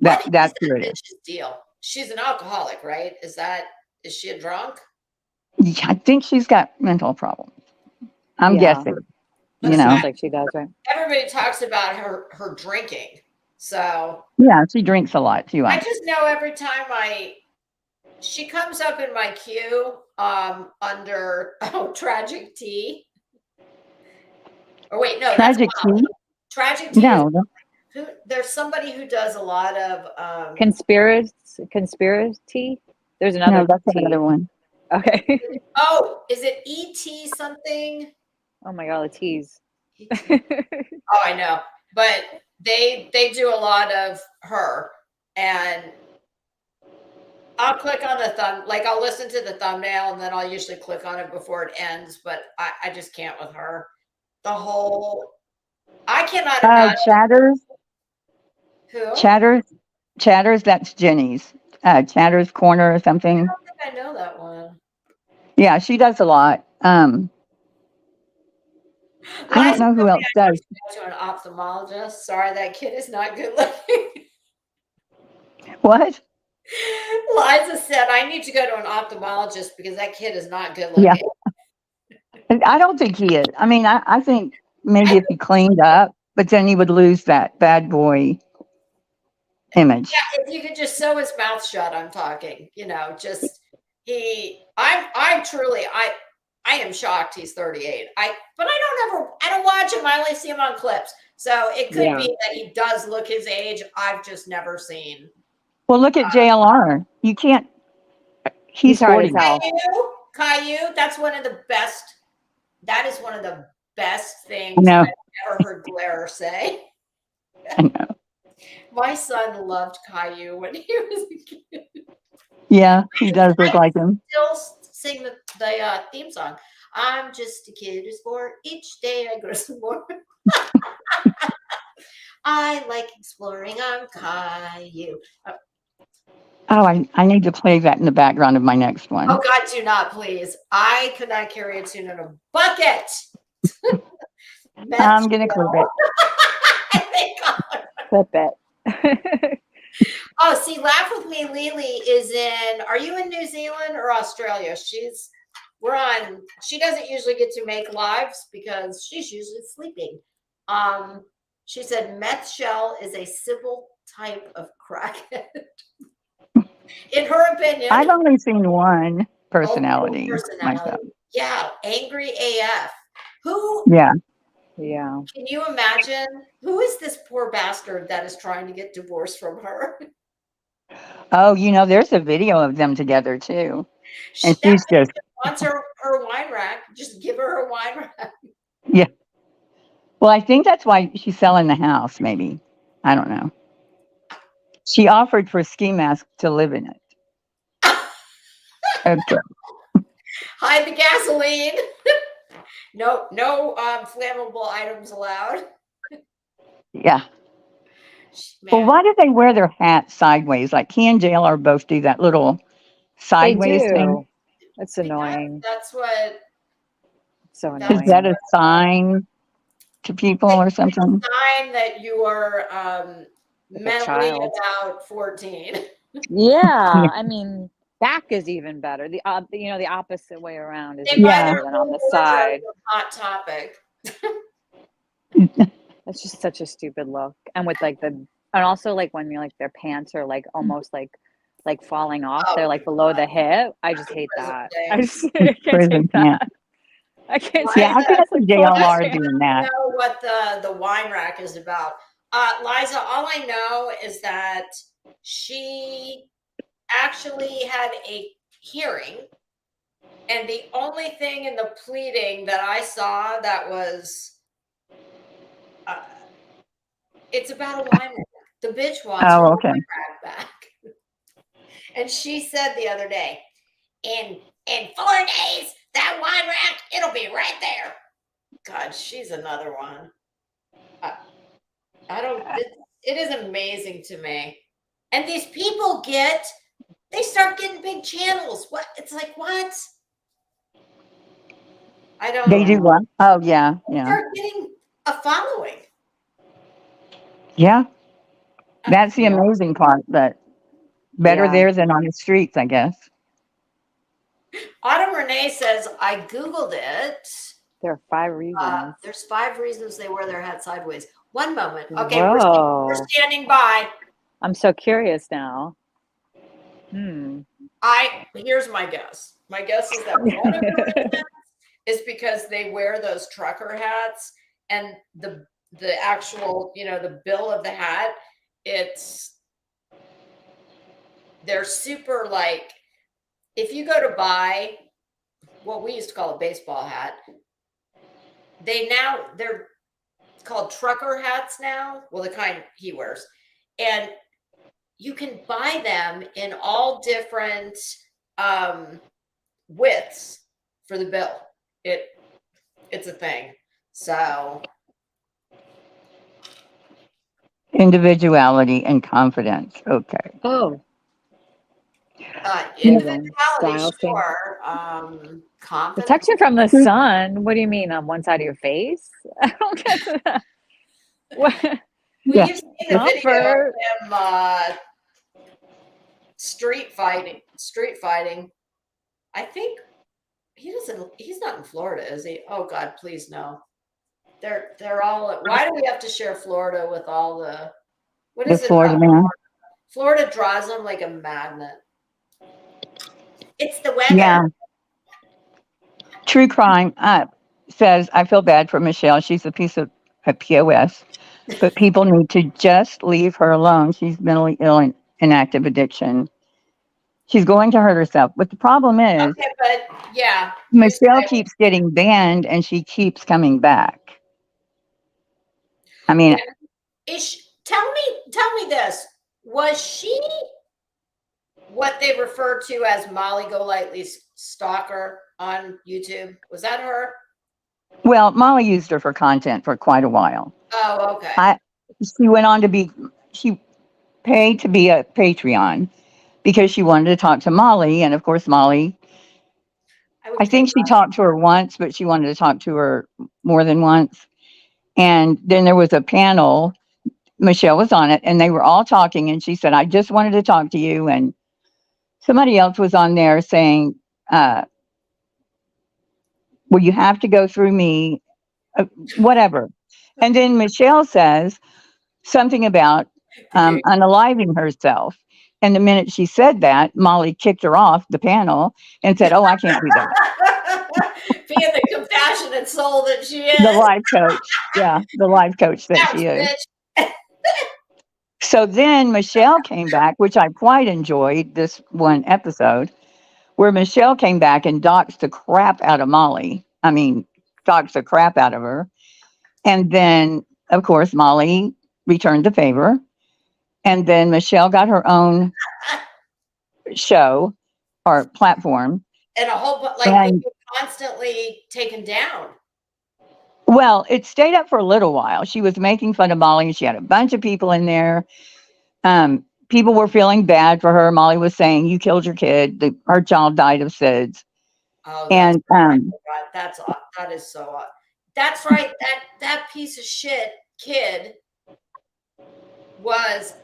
What is That's that who it is. bitch's deal? She's an alcoholic, right? Is she a drunk? Yeah, I think she's got mental problems. I'm Yeah. guessing. It sounds like she does, right? Everybody talks about her drinking. So Yeah, she drinks a lot too. I just know every time she comes up in my queue under Tragic Tea. Or wait, no, Tragic that's Molly. Tea? Tragic Tea No. there's somebody who does a lot of Conspiracy. There's another No, that's T. another one. Okay. oh, is it ET something? Oh my God, the T's. Oh, I know. But they do a lot of her, and I'll click on the I'll listen to the thumbnail and then I'll usually click on it before it ends, but I just can't with her. I cannot imagine. Chatters. Who? Chatters, that's Jenny's. Chatters Corner or something. I don't think I know that one. Yeah, she does a lot. I don't know who else does. To an ophthalmologist. Sorry, that kid is not good looking. What? Liza said, I need to go to an ophthalmologist because that kid is not good looking. Yeah. I don't think he is. I mean, I think maybe if he cleaned up, but then he would lose that bad boy image. Yeah, if you could just sew his mouth shut, I'm talking. I am shocked he's 38. But I don't watch him. I only see him on clips. So it could be that he does look his age. I've just never seen. Well, look at JLR. You can't. He's hard 40. as hell. Caillou, that's one of the best That is one of the best I things know. I've ever heard Blair say. I know. My son loved Caillou when he was a kid. Yeah, he does look like him. Still sing the theme song. I'm just a kid who's born. Each day I grow some more. I like exploring. I'm Caillou. Oh, I need to play that in the background of my next Oh one. God, do not, please. I could not carry a tune in a bucket. I'm gonna clip it. Thank God. Flip it. Oh, see, Laugh with Me, Lily is in. Are you in New Zealand or Australia? We're on. She doesn't usually get to make lives because she's usually sleeping. She said meth shell is a civil type of crackhead. In her opinion, I've only seen one personality. myself. Yeah, angry AF. Who Yeah. Yeah. can you imagine? Who is this poor bastard that is trying to get divorced from her? Oh, there's a video of them together too. And That she's just, wants her wine rack. Just give her a wine rack. yeah. Well, I think that's why she's selling the house, maybe. I don't know. She offered for ski mask to live in it. Okay. Hide the gasoline. No flammable items allowed. Yeah. Well, Man, why do they wear their hats sideways? Like he and JLR both do that little They sideways thing. do. That's annoying. that's what. So That's Is that annoying. a sign to people or something? sign that you are Like a mentally child. about 14. Yeah. I mean, back is even better. The the opposite way around is They even buy Yeah. better their than on whole the wardrobe side. from Hot Topic. That's just such a stupid look. And with like and also like when like their pants are like almost like falling off. Oh, They're like below the hip. I just fucking hate prison that. thing. I just I can't Prison take pants. that. I can't Liza, take Yeah, I can that. It's like see pulling my JLR pants. doing I that. don't know what the wine rack is about. Liza, all I know is that she actually had a hearing, and the only thing in the pleading that I saw that was it's about a wine rack. The bitch wants her Oh, wine okay. rack back. And she said the other day, in 4 days, that wine rack, it'll be right there. God, she's another one. I don't, it is amazing to me. And these people they start getting big channels. What? It's like, what? I don't They do know. what? Oh, yeah, They yeah, start getting a following. yeah. That's the Yeah. amazing part, but better Yeah. there than on the streets, I guess. Autumn Renee says, I Googled it. There are 5 reasons. There's 5 reasons they wear their hat sideways. One moment. Okay, we're Whoa. standing by. I'm so curious now. Here's my guess. My guess is that one of the reasons is because they wear those trucker hats, and the actual, the bill of the hat, they're super, like, if you go to buy what we used to call a baseball hat, they're called trucker hats now. Well, the kind he wears. And you can buy them in all different widths for the bill. It's a thing. So Individuality and confidence. Okay. Oh, individuality, style thing. sure. Confidence. Protection from the sun. What do you mean on one side of your face? I don't get that. What? Yeah. You've seen the video Comfort. of him street fighting. I think he's not in Florida, is he? Oh God, please no. They're all, why do we have to share Florida with all what The is it Florida about man. Florida draws them like a magnet. It's the weather. Yeah. True crime says, I feel bad for Michelle. She's a piece of a POS, but people need to just leave her alone. She's mentally ill and in active addiction. She's going to hurt herself. But the problem is, Okay, but but yeah. Michelle keeps getting banned and she keeps coming back. I mean, Tell me this. Was she what they refer to as Molly Golightly's stalker on YouTube? Was that her? well, Molly used her for content for quite a while. Oh, okay. She went on to she paid to be a Patreon because she wanted to talk to Molly. And of course, Molly, I would pay think she talked to her once, but she wanted to talk to her more than once. And then there was a panel, Michelle was on it, and they were all talking. And she said, I just wanted to talk to you. And somebody else was on there saying, well, you have to go through me, whatever. And then Michelle says something about unaliving herself. And the minute she said that, Molly kicked her off the panel and said, oh, I can't do that. Being the compassionate soul that she is. The life coach. Yeah, the life coach that she is. So then Michelle came back, which I quite enjoyed this one episode, where Michelle came back and doxed the crap out of Molly. I mean, doxed the crap out of her. And then, of course, Molly returned the favor. And then Michelle got her own show or platform. And a whole like they were constantly taken down. Well, it stayed up for a little while. She was making fun of Molly and she had a bunch of people in there. People were feeling bad for her. Molly was saying, you killed your kid. Her child died of SIDS. Oh, and that is so odd. That's right. That piece of shit kid was,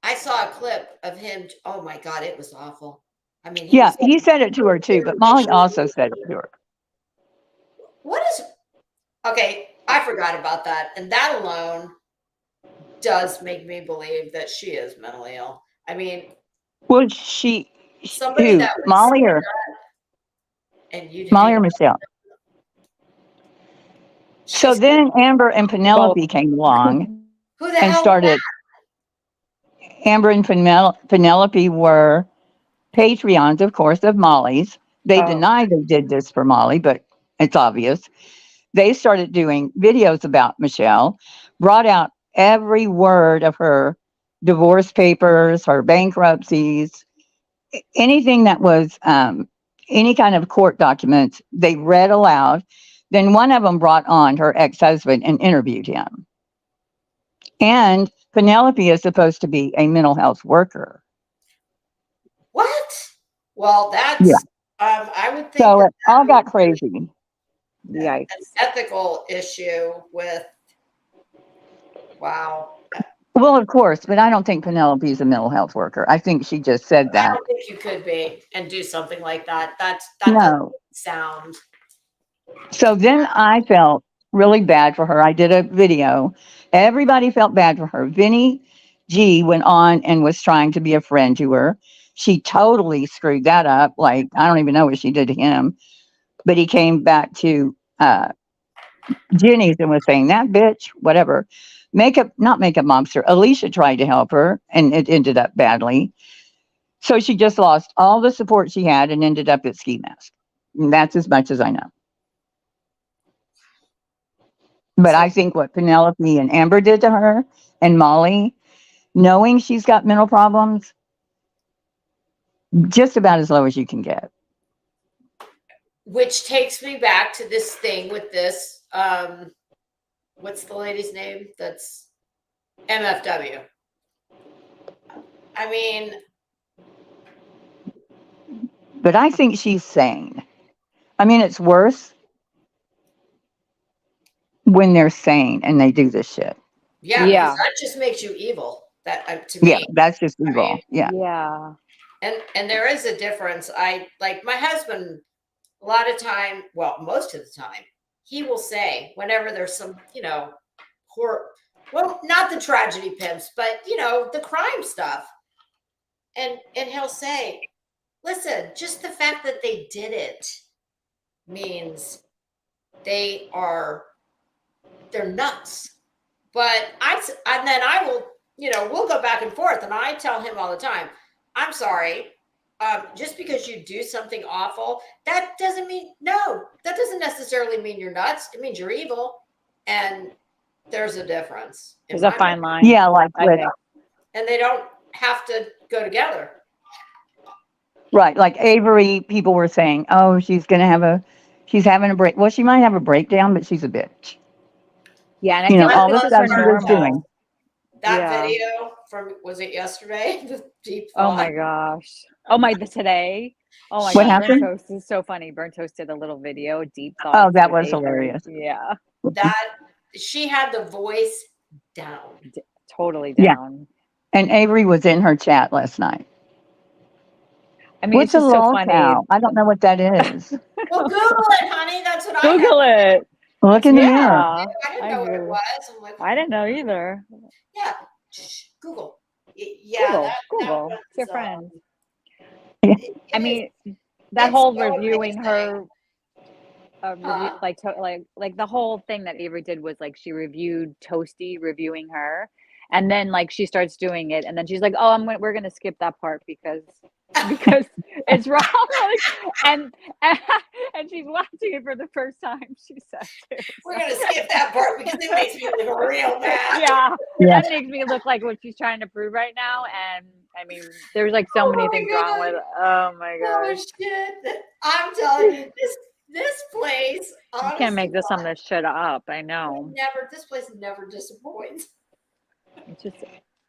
I saw a clip of him. Oh my God, it was awful. I mean, he said it to her too, but Molly also said it to her. Okay, I forgot about that. And that alone does make me believe that she is mentally ill. I mean, well, somebody that would Molly or Molly or Michelle. So then Amber and Penelope came along and started. Amber and Penelope were Patreons, of course, of Molly's. They denied they did this for Molly, but it's obvious. They started doing videos about Michelle, brought out every word of her divorce papers, her bankruptcies, anything that was any kind of court documents, they read aloud. Then one of them brought on her ex-husband and interviewed him. And Penelope is supposed to be a mental health worker. What? Well, that's, I would think. So it all got crazy. Yikes. An ethical issue with, wow. Well, of course, but I don't think Penelope is a mental health worker. I think she just said that. I don't think you could be and do something like that. That no. doesn't sound. So then I felt really bad for her. I did a video. Everybody felt bad for her. Vinny G went on and was trying to be a friend to her. She totally screwed that up. Like, I don't even know what she did to him. But he came back to Jenny's and was saying, that bitch, whatever. Not makeup monster. Alicia tried to help her and it ended up badly. So she just lost all the support she had and ended up at Ski Mask. And that's as much as I know. But I think what Penelope and Amber did to her and Molly, knowing she's got mental problems, just about as low as you can get. Which takes me back to this thing with this, what's the lady's name? That's MFW. I mean. But I think she's sane. I mean, it's worse when they're sane and they do this shit. Yeah. Because that just makes you evil. That to me. Yeah, that's just evil. I mean, yeah. And there is a difference. I like my husband. A lot of time, well, most of the time, he will say whenever there's some, horror, well, not the tragedy pimps, but the crime stuff, and he'll say, listen, just the fact that they did it means they're nuts. But and then I will, we'll go back and forth, and I tell him all the time, I'm sorry, just because you do something awful, that doesn't necessarily mean you're nuts. It means you're evil, and there's a difference. There's a fine line. Yeah, like I with, think. And they don't have to go together. right, like Avery, people were saying, oh, she's having a break. Well, she might have a breakdown, but she's a bitch. Yeah, and I You know, think all this the is stuff her she was normal. doing. That Yeah. video from, was it yesterday? The deep Oh thought. my gosh. Oh my, today. Oh my What God, Burnt happened? Toast is so funny. Burnt Toast did a little video, deep Oh, thoughts that with was Avery. hilarious. Yeah, That she had the voice down. totally Yeah. down. And Avery was in her chat last night. I mean, What's it's a just so lol funny. cow? I don't know what that is. Well, Google it, honey. That's what I had. Google it. Look in the mirror. Yeah, I didn't know what it agree. was. I'm like, I didn't know either. yeah, Google. Yeah, Google, that Google. was, It's your friend. it I is- mean, that it's whole so reviewing amazing. her, review, Huh? like the whole thing that Avery did was like she reviewed Toasty reviewing her, and then like she starts doing it, and then she's like, "Oh, we're gonna skip that part because it's wrong." Like, and and she's watching it for the first time. She says, too, We're gonna skip that part because it makes me look real mad. yeah, Yeah. that makes me look like what she's trying to prove right now. And I mean, there's like so Oh many my things wrong with. Oh my Oh gosh. shit! I'm telling you, this place. You Honestly, can't make some of this shit up. I know. This place never disappoints. It's just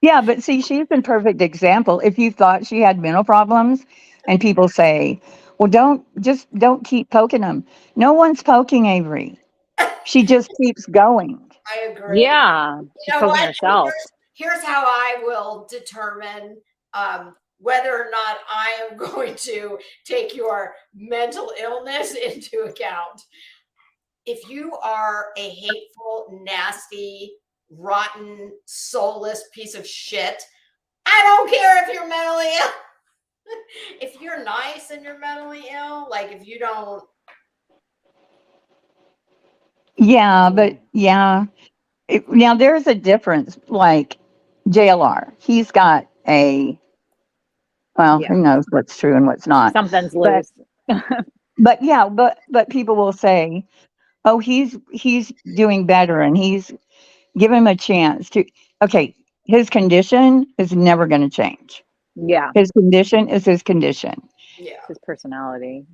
Yeah, but see, she's a perfect example. If you thought she had mental problems and people say, well, don't keep poking them. No one's poking Avery. She just keeps going. I agree. yeah. She's You know poking what? herself. Here's how I will determine whether or not I am going to take your mental illness into account. If you are a hateful, nasty, rotten, soulless piece of shit, I don't care if you're mentally ill. If you're nice and you're mentally ill, like if you don't. Yeah, but yeah. Now there's a difference. Like JLR, he's got well, Yeah. who knows what's true and what's not. Something's But loose. but yeah, but people will say, oh, he's doing better and give him a chance to. Okay, his condition is never going to change. Yeah. His condition is his condition. Yeah. It's his personality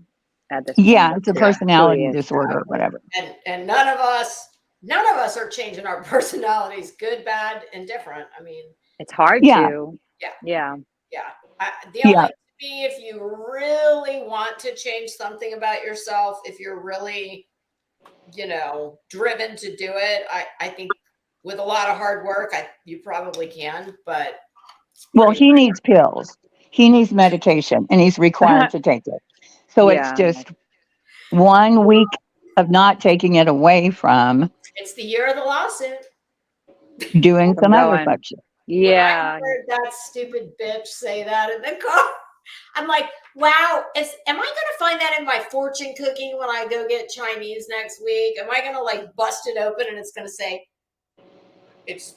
at this Yeah, point. it's a Who personality he is. disorder or whatever. And none of us are changing our personalities, good, bad, and different. I mean, It's hard Yeah. to. Yeah. Yeah. The Yeah. only to me, if you really want to change something about yourself, if you're really, driven to do it, I think with a lot of hard work, you probably can. But Well, he needs pills. He needs medication, and he's required to take it. So it's Yeah. just 1 week of not taking it away from it's the year of the lawsuit. doing From some other going. fuck shit. Yeah. When I heard that stupid bitch say that in the car, I'm like, wow, am I going to find that in my fortune cookie when I go get Chinese next week? Am I going to like bust it open and it's going to say, it's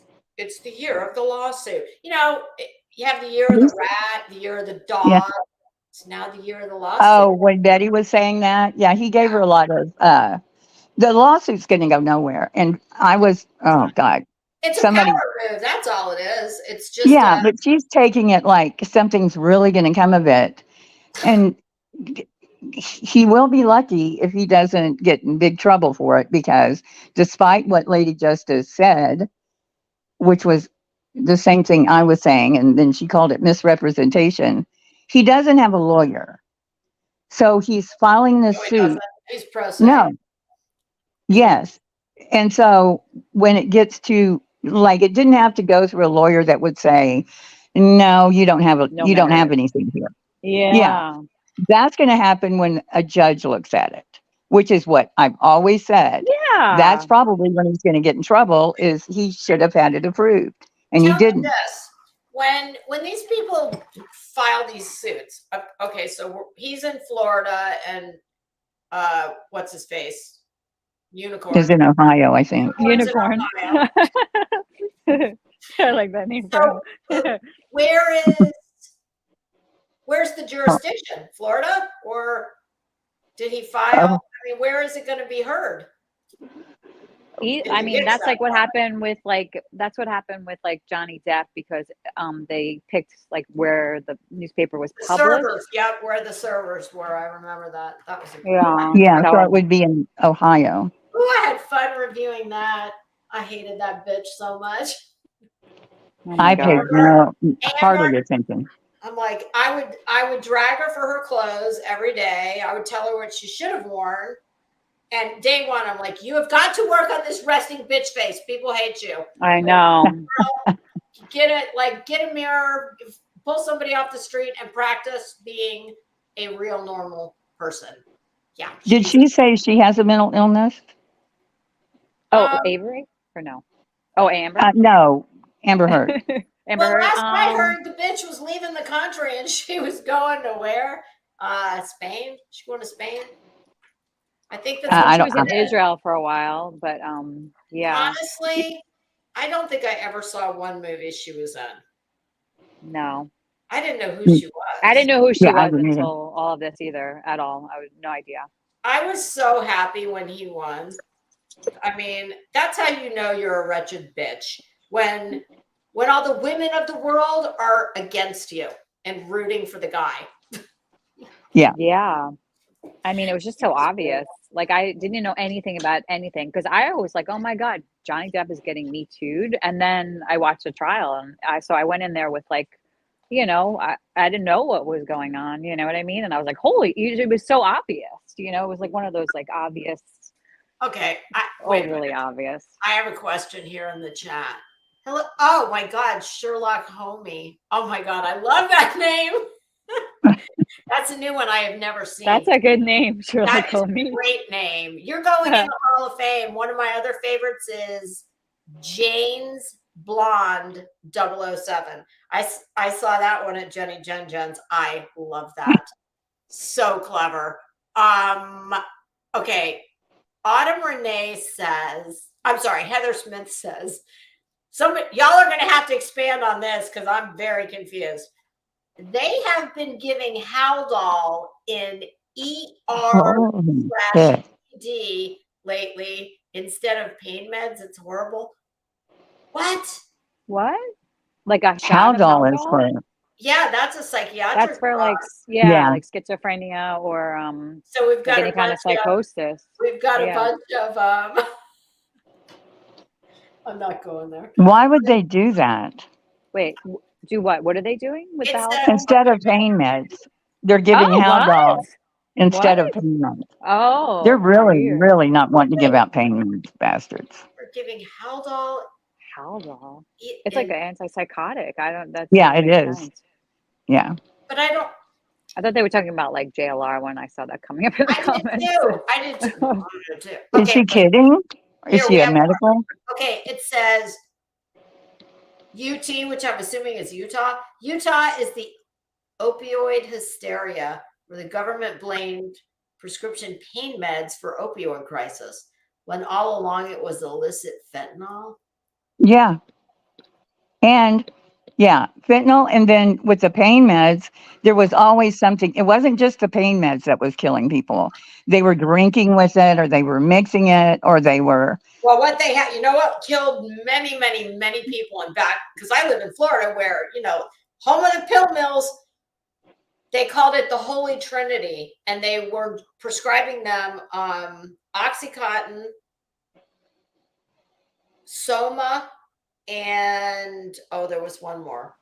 the year of the lawsuit? You have the year of the rat, the year of the dog. Yeah. It's now the year of the lawsuit. Oh, when Betty was saying that, yeah, he gave her a lot of. The lawsuit's going to go nowhere, and I was, oh God, It's somebody. a power move. That's all it is. It's just Yeah, but she's taking it like something's really going to come of it, and he will be lucky if he doesn't get in big trouble for it, because despite what Lady Justice said, which was the same thing I was saying, and then she called it misrepresentation, he doesn't have a lawyer. So he's filing this suit. He's pro se. No. Yes. And so when it gets to, like, it didn't have to go through a lawyer that would say, no, you don't have No you don't have merit. anything here. Yeah. That's going to happen when a judge looks at it, which is what I've always said. Yeah. That's probably when he's going to get in trouble, is he should have had it approved, and Tell he didn't. me this. When these people file these suits, okay, so he's in Florida, and what's his face? Unicorn. Is in Ohio, I think. Unicorn. I like that name. So, where is Where's the jurisdiction? Florida? Or did he file? Oh. I mean, where is it going to be heard? I mean, that's like what happened with like Johnny Depp, because they picked like where the newspaper was The published. servers, yep, where the servers were. I remember that. That was a good Yeah. Yeah, that so it one. would be in Ohio. Ooh, I had fun reviewing that. I hated that bitch so much. Oh my I paid God. hardly attention. I'm like, I would drag her for her clothes every day. I would tell her what she should have worn. And day one, I'm like, you have got to work on this resting bitch face. People hate you. I know. Get a mirror, pull somebody off the street and practice being a real normal person. Yeah. Did she say she has a mental illness? Oh, Avery? Or no? Oh, Amber? No, Amber Heard. Amber Well, Heard? last I heard, the bitch was leaving the country and she was going to where? Spain? She going to Spain? I think that's she was in Israel for a while, but yeah. Honestly, I don't think I ever saw one movie she was in. No. I didn't know who she was. I didn't know who she was either. until all of this either at all. I had no idea. I was so happy when he won. I mean, that's how you know you're a wretched bitch. When all the women of the world are against you and rooting for the guy. Yeah. Yeah. I mean, it was just so obvious. Like, I didn't know anything about anything, because I was like, oh my God, Johnny Depp is getting Me Too'd. And then I watched the trial, and I went in there with like, you know, I didn't know what was going on, you know what I mean? And I was like, holy, it was so obvious, you know, it was like one of those like obvious. Okay. Really obvious. I have a question here in the chat. Hello. Oh my God, Sherlock Homie. Oh my God, I love that name. That's a new one I have never seen. That's a good name, Sherlock That is Homie. a great name. You're going in the Hall of Fame. One of my other favorites is Jane's Blonde 007. I saw that one at Jenny Jen's. I love that. So clever. Okay. Autumn Renee says, I'm sorry, Heather Smith says, y'all are going to have to expand on this because I'm very confused. They have been giving Haldol in ER/ED lately instead of pain meds. It's horrible. What? Like a shot Haldol of is for. Yeah, that's a psychiatric. That's for drug. like like schizophrenia or so we've got like any kind of psychosis. We've got a bunch of I'm not going there. Why would they do that? Wait, do what? What are they doing with the Haldol? Instead of pain meds, they're giving Haldol instead of pain meds. Oh, They're really, weird. really not wanting to give out pain meds, bastards. We're giving Haldol. Haldol. It's like an antipsychotic. That it is. Sense. Yeah. But I thought they were talking about like JLR when I saw that coming up in the comments. I did too. Okay, is she but kidding? Is she a medical? Okay, it says UT, which I'm assuming is Utah. Utah is the opioid hysteria where the government blamed prescription pain meds for opioid crisis when all along it was illicit fentanyl. Yeah. And fentanyl. And then with the pain meds, there was always something. It wasn't just the pain meds that was killing people. They were drinking with it, or they were mixing it, or they were. Well, what they had, you know what killed many, many, many people in back, because I live in Florida where, you know, home of the pill mills, they called it the Holy Trinity, and they were prescribing them Oxycontin, Soma, and there was one more.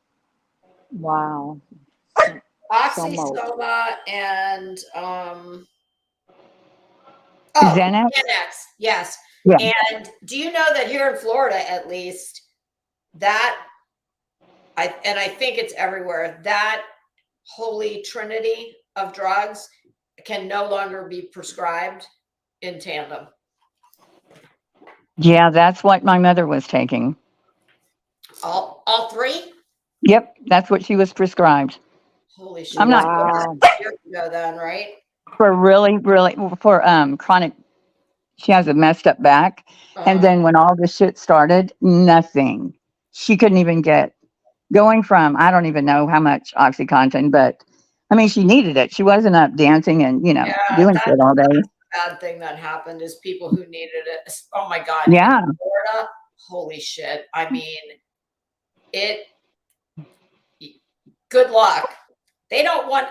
Wow. Oxysoma and Xanax? Xanax, yes. Yeah. And do you know that here in Florida, at least, that I think it's everywhere, that holy trinity of drugs can no longer be prescribed in tandem. Yeah, that's what my mother was taking. All three? Yep, that's what she was prescribed. Holy shit. I'm not years ago then, right? For really, really for chronic. She has a messed up back. And then when all this shit started, nothing. She couldn't even get going from, I don't even know how much Oxycontin, but I mean, she needed it. She wasn't up dancing and, Yeah, doing shit all day. bad thing that happened is people who needed it. Oh my God. In Yeah. Florida, holy shit. I mean, it, good luck. They don't want,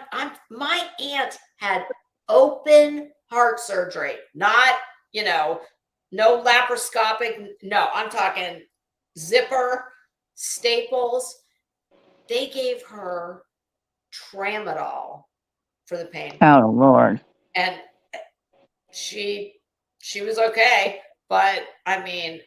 my aunt had open heart surgery, not, no laparoscopic. No, I'm talking zipper, staples. They gave her tramadol for the pain. Oh, Lord. And she was okay, but I mean,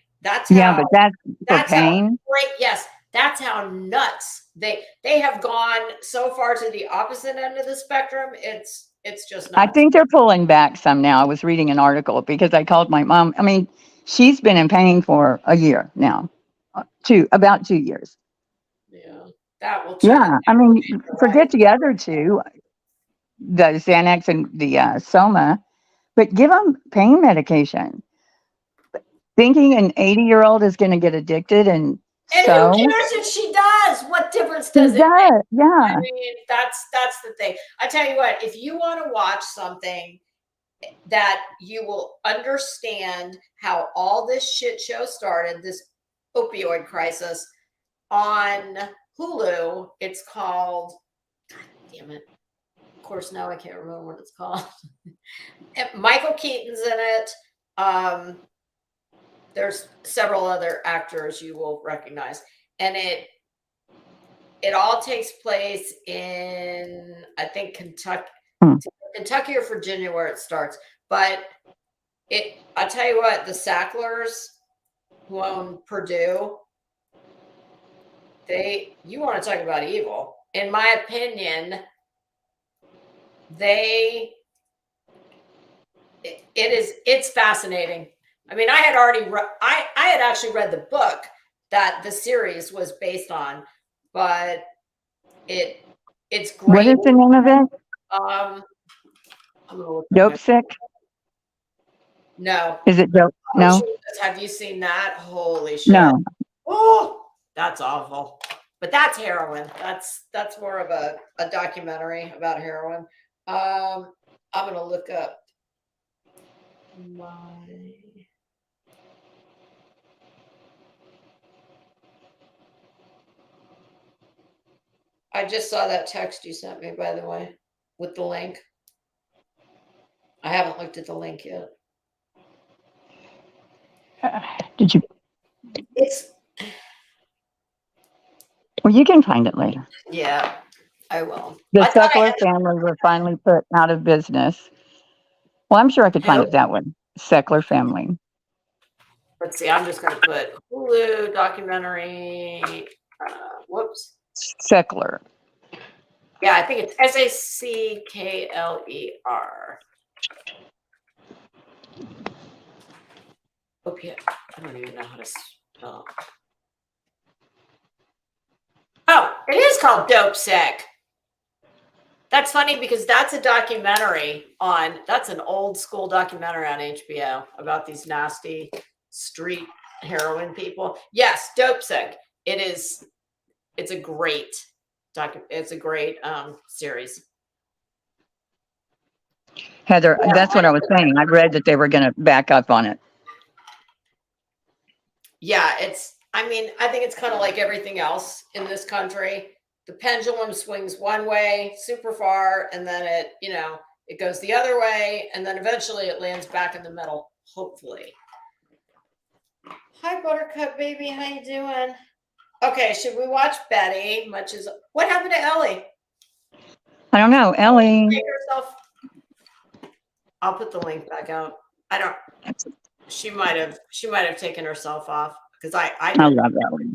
Yeah, but that's for that's how pain. great. Yes, that's how nuts they have gone so far to the opposite end of the spectrum. It's just I nuts. think they're pulling back some now. I was reading an article because I called my mom. I mean, she's been in pain for a year now, about 2 years. Yeah, that will turn Yeah, I mean, into life. forget the other two, the Xanax and the Soma, but give them pain medication. Thinking an 80-year-old is going to get addicted, and And who so cares if she does? What difference she does it make? does. Yeah, I mean, that's the thing. I tell you what, if you want to watch something that you will understand how all this shit show started, this opioid crisis, on Hulu, it's called, God damn it. Of course, now I can't remember what it's called. Michael Keaton's in it. There's several other actors you will recognize. And it all takes place in, I think, Kentucky or Virginia, where it starts. But I tell you what, the Sacklers who own Purdue, you want to talk about evil. In my opinion, it's fascinating. I mean, I had actually read the book that the series was based on, but it's great. what is the name of it? I'm gonna look Dope Sick? No. Is it dope? Oh, No, Jesus, have you seen that? Holy shit. no. Oh, that's awful. But that's heroin. That's more of a documentary about heroin. I'm gonna look up I just saw that text you sent me, by the way, with the link. I haven't looked at the link yet. Did you? It's Well, you can find it later. Yeah, I will. The I thought I Seckler had family were finally put out of business. Well, I'm sure I could find Who? it that way. Seckler family. Let's see. I'm just going to put Hulu documentary. Whoops. Seckler. Yeah, I think it's Sackler. Opiate. I don't even know how to spell. Oh, it is called Dope Sick. That's funny because that's a documentary that's an old school documentary on HBO about these nasty street heroin people. Yes, Dope Sick. It's a great series. Heather, that's what I was saying. I read that they were going to back up on it. Yeah, I think it's kind of like everything else in this country. The pendulum swings one way super far, and then it goes the other way, and then eventually it lands back in the middle, hopefully. Hi, Buttercup baby, how you doing? Okay, should we watch Betty? What happened to Ellie? I don't know. Ellie. I'll put the link back out. I don't. She might have taken herself off because I love Ellie.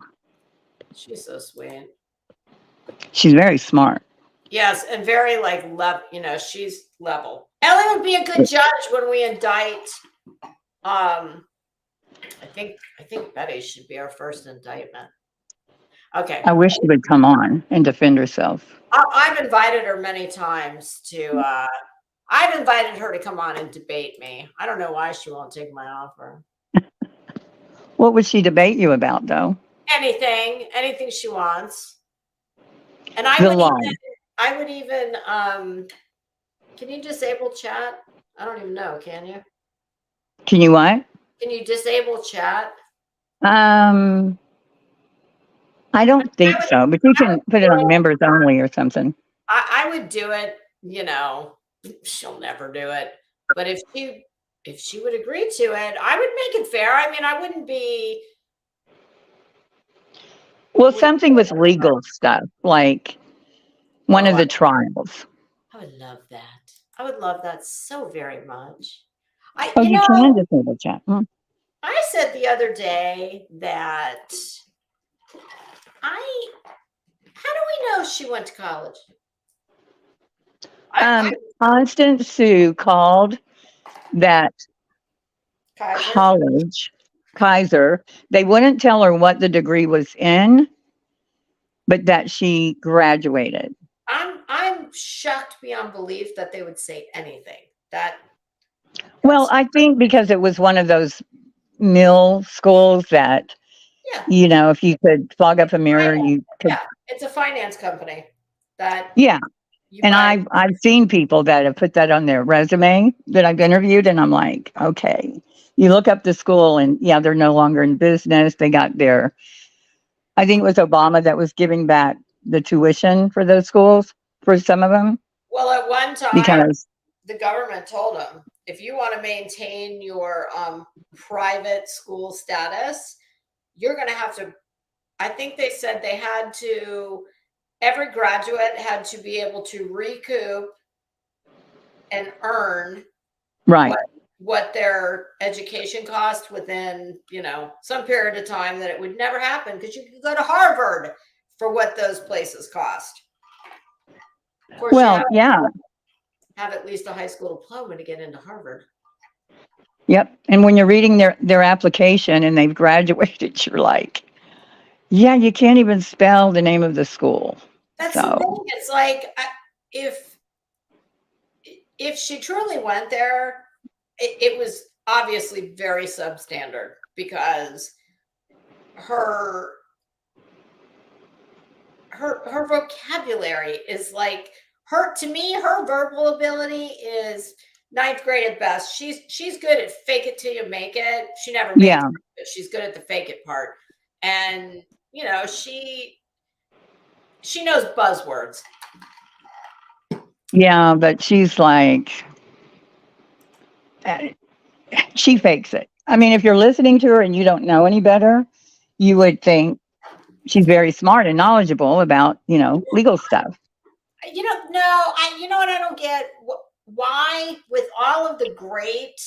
She's so sweet. She's very smart. Yes, and very she's level. Ellie would be a good judge when we indict. I think Betty should be our first indictment. Okay. I wish she would come on and defend herself. I've invited her many times to. I've invited her to come on and debate me. I don't know why she won't take my offer. What would she debate you about, though? Anything she wants. And I would even, can you disable chat? I don't even know, can you? Can you what? Can you disable chat? I don't think would- so, but you I would can put it do on it. members only or something. I would do it, she'll never do it. But if she would agree to it, I would make it fair. I mean, I wouldn't be Well, something with legal stuff, like one oh, of the trials. I would love that. I would love that so very much. Oh, you can disable chat. I said the other day that I how do we know she went to college? Constance Sue called that Kaiser. college, Kaiser. They wouldn't tell her what the degree was in, but that she graduated. I'm shocked beyond belief that they would say anything. Well, I think because it was one of those mill schools that, Yeah, if you could fog up a mirror, you could. yeah, it's a finance company that Yeah. you And buy. I've seen people that have put that on their resume that I've interviewed, and I'm like, okay. You look up the school, and yeah, they're no longer in business. They got their, I think it was Obama that was giving back the tuition for those schools for some of them Well, at one time, because the government told them if you want to maintain your private school status, you're going to have to. I think they said they had to. Every graduate had to be able to recoup and earn right. what their education cost within, some period of time, that it would never happen because you could go to Harvard for what those places cost. Of course, Well, yeah. have at least a high school diploma to get into Harvard. Yep. And when you're reading their application and they've graduated, you're like, yeah, you can't even spell the name of the school. That's So the thing. It's like if she truly went there, it was obviously very substandard because her vocabulary is like to me, her verbal ability is ninth grade at best. She's good at fake it till you make it. She never makes yeah. it, but she's good at the fake it part. And she knows buzzwords. Yeah, but she's like, she fakes it. I mean, if you're listening to her and you don't know any better, you would think she's very smart and knowledgeable about, legal stuff. No, you know what I don't get? Why, with all of the great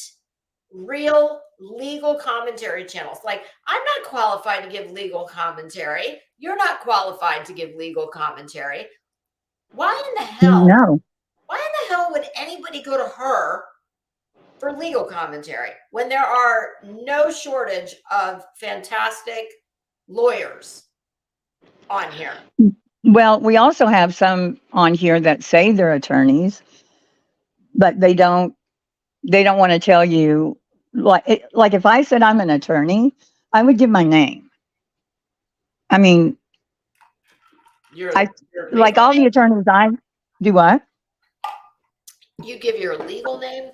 real legal commentary channels, like, I'm not qualified to give legal commentary. You're not qualified to give legal commentary. Why in the hell? No. Why in the hell would anybody go to her for legal commentary when there are no shortage of fantastic lawyers on here? Well, we also have some on here that say they're attorneys, but they don't want to tell you, like if I said I'm an attorney, I would give my name. I mean, Your like all the attorneys I do what? You give your legal name?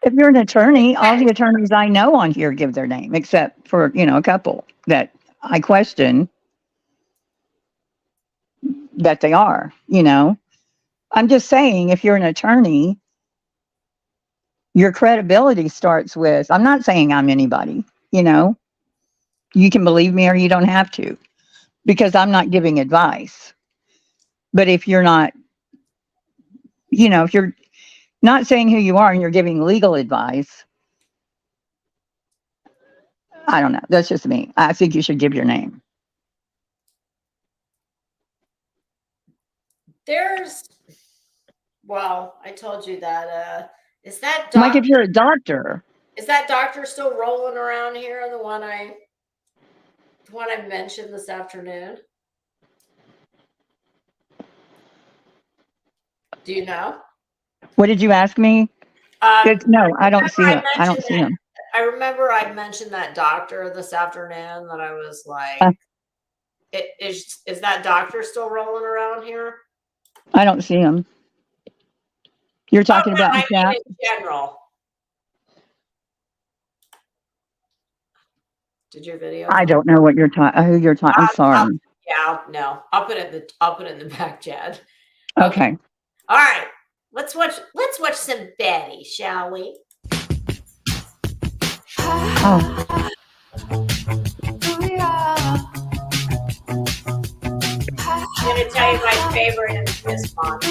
If you're an attorney, all the attorneys I know on here give their name, except for, a couple that I question that they are, I'm just saying, if you're an attorney, your credibility starts with, I'm not saying I'm anybody, you can believe me or you don't have to, because I'm not giving advice. But if you're not, if you're not saying who you are and you're giving legal advice, I don't know. That's just me. I think you should give your name. I told you that, is that Like doctor, if you're a doctor. is that doctor still rolling around here? The one I mentioned this afternoon. Do you know? What did you ask me? No, I don't see him. I don't see him. I remember I mentioned that doctor this afternoon that I was like, is that doctor still rolling around here? I don't see them. You're Oh, talking no, about in I mean chat? in general. Did your video I come? don't know what you're talking. Who you're talking? I'm I'll, sorry. yeah, no. I'll put it in the back chat. Okay. Okay. All right. Let's watch some Betty, shall we? Oh, I'm gonna tell you my favorite is this montage.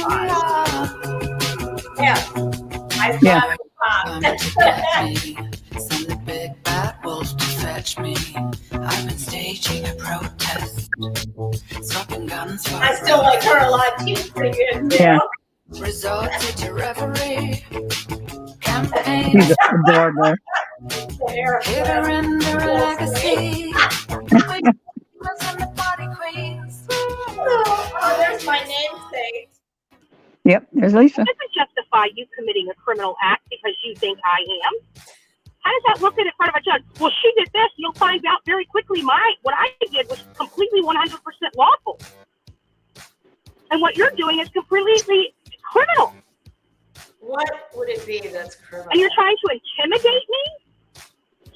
Yeah, I yeah. love Send the big bad wolf to fetch me. I've been staging a protest, swapping guns for I still like her a lot. She's pretty good too. Yeah. resorted to reverie. He's Campaigns, adorable. The hair hither and their flip. legacy. Queens and the party queens. Oh, there's my namesake. Yep. There's Lisa. Doesn't justify you committing a criminal act because you think I am. How does that look at in front of a judge? Well, she did this. You'll find out very quickly. What I did was completely 100% lawful, and what you're doing is completely criminal. What would it be that's criminal? And you're trying to intimidate me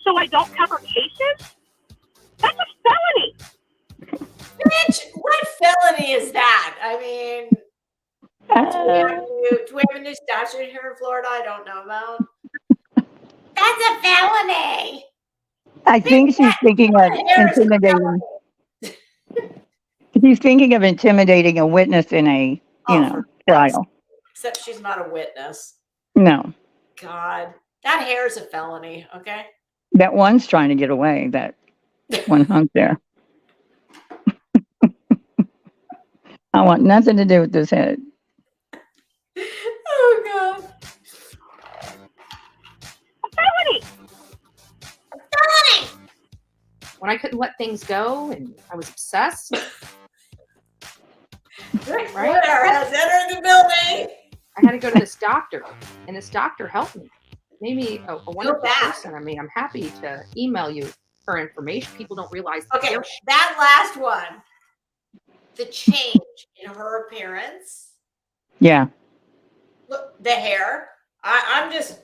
so I don't cover cases. That's a felony. Bitch, what felony is that? I mean, do we have a new statute here in Florida I don't know about? That's a felony. I think she's thinking of Here's a intimidating. She's thinking of intimidating a witness in a, trial. Except she's not a witness. No, God, that hair is a felony. Okay. that one's trying to get away. That one hung there. I want nothing to do with this head. Oh God. A felony. Felony. When I couldn't let things go and I was obsessed, Rick Right? Flair has entered the building. I had to go to this doctor, and this doctor helped me. Made me a wonderful back. person. I mean, I'm happy to email you her information. People don't realize the Okay, hair that last one, the change in her appearance, Yeah. look, the hair. I'm just,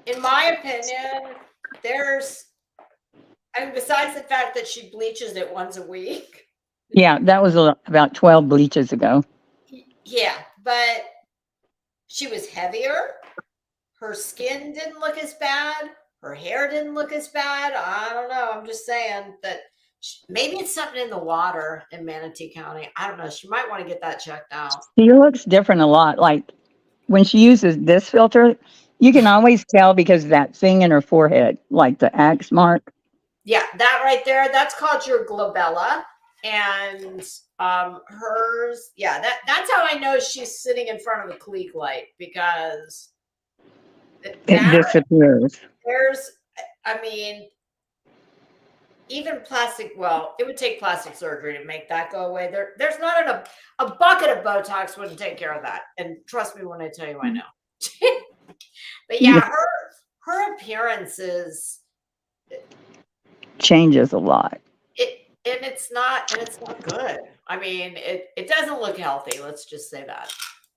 in my opinion, besides the fact that she bleaches it once a week. Yeah. That was about 12 bleaches ago. Yeah, but she was heavier. Her skin didn't look as bad. Her hair didn't look as bad. I don't know. I'm just saying that maybe it's something in the water in Manatee County. I don't know. She might want to get that checked out. She looks different a lot. Like when she uses this filter, you can always tell because of that thing in her forehead, like the axe mark. Yeah, that right there, that's called your glabella. And hers, yeah, that's how I know she's sitting in front of a Klieg light, because It that, disappears. I mean, even plastic, well, it would take plastic surgery to make that go away. There's not a bucket of Botox wouldn't take care of that. And trust me when I tell you, I know. But yeah, her appearance is Changes a lot. and it's not good. I mean, it doesn't look healthy. Let's just say that.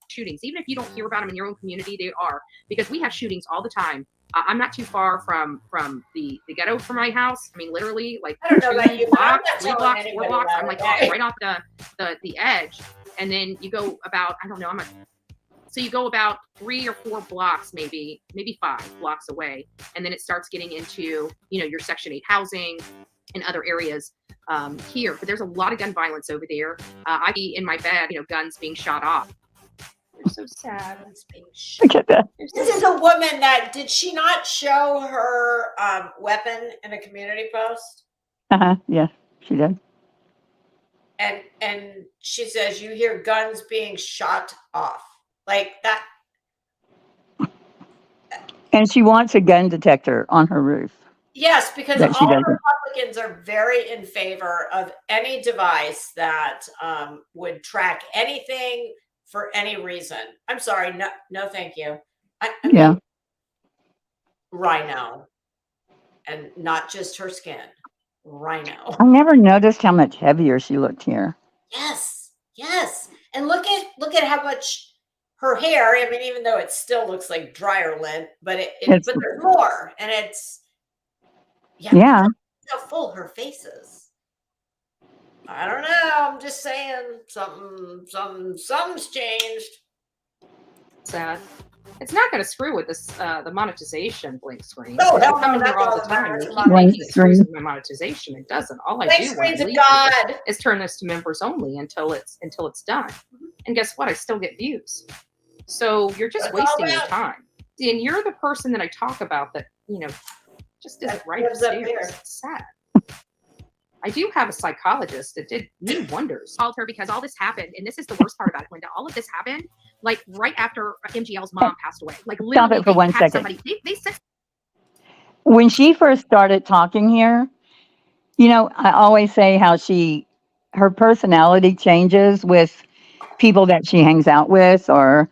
shootings. Even if you don't hear about them in your own community, they are, because we have shootings all the time. I'm not too far from the ghetto from my house. I mean, literally, like I don't know about you, but I'm blocks, not 3 telling blocks, 4 anybody blocks. that, I'm like okay? right off the edge, and then you go about, I don't know, so you go about 3 or 4 blocks, maybe 5 blocks away, and then it starts getting into your Section 8 housing and other areas here. But there's a lot of gun violence over there. I be in my bed, guns being shot off. They're so sad. Look at that. This is a woman that, did she not show her weapon in a community post? Yeah, she did. And she says you hear guns being shot off like that. And she wants a gun detector on her roof. Yes, because That she all doesn't. Republicans are very in favor of any device that would track anything for any reason. I'm sorry, no, thank you. I Yeah. mean, rhino, and not just her skin. Rhino. I never noticed how much heavier she looked here. Yes. And look at how much her hair. I mean, even though it still looks like dryer lint, but It's, but there's more, and it's yeah. how full her face is. I don't know. I'm just saying something's changed. Sad. It's not going to screw with this the monetization blink screen. No, hell I come no, in here that's all all the that time. matters. You My keep Blink making it screws screen. with my monetization. It doesn't. All I Blank do when screen's I a leave god. is turn this to members only until it's done. And guess what? I still get views. So you're just That's all wasting your about- time. See, and you're the person that I talk about that, just isn't That right lives up upstairs. here. It's sad. I do have a psychologist that did me wonders. Called her because all this happened, and this is the worst part about it, Linda. All of this happened like right after MGL's mom passed away. Like literally, Stop it for they 1 had second. somebody. They said When she first started talking here, I always say how her personality changes with people that she hangs out with, or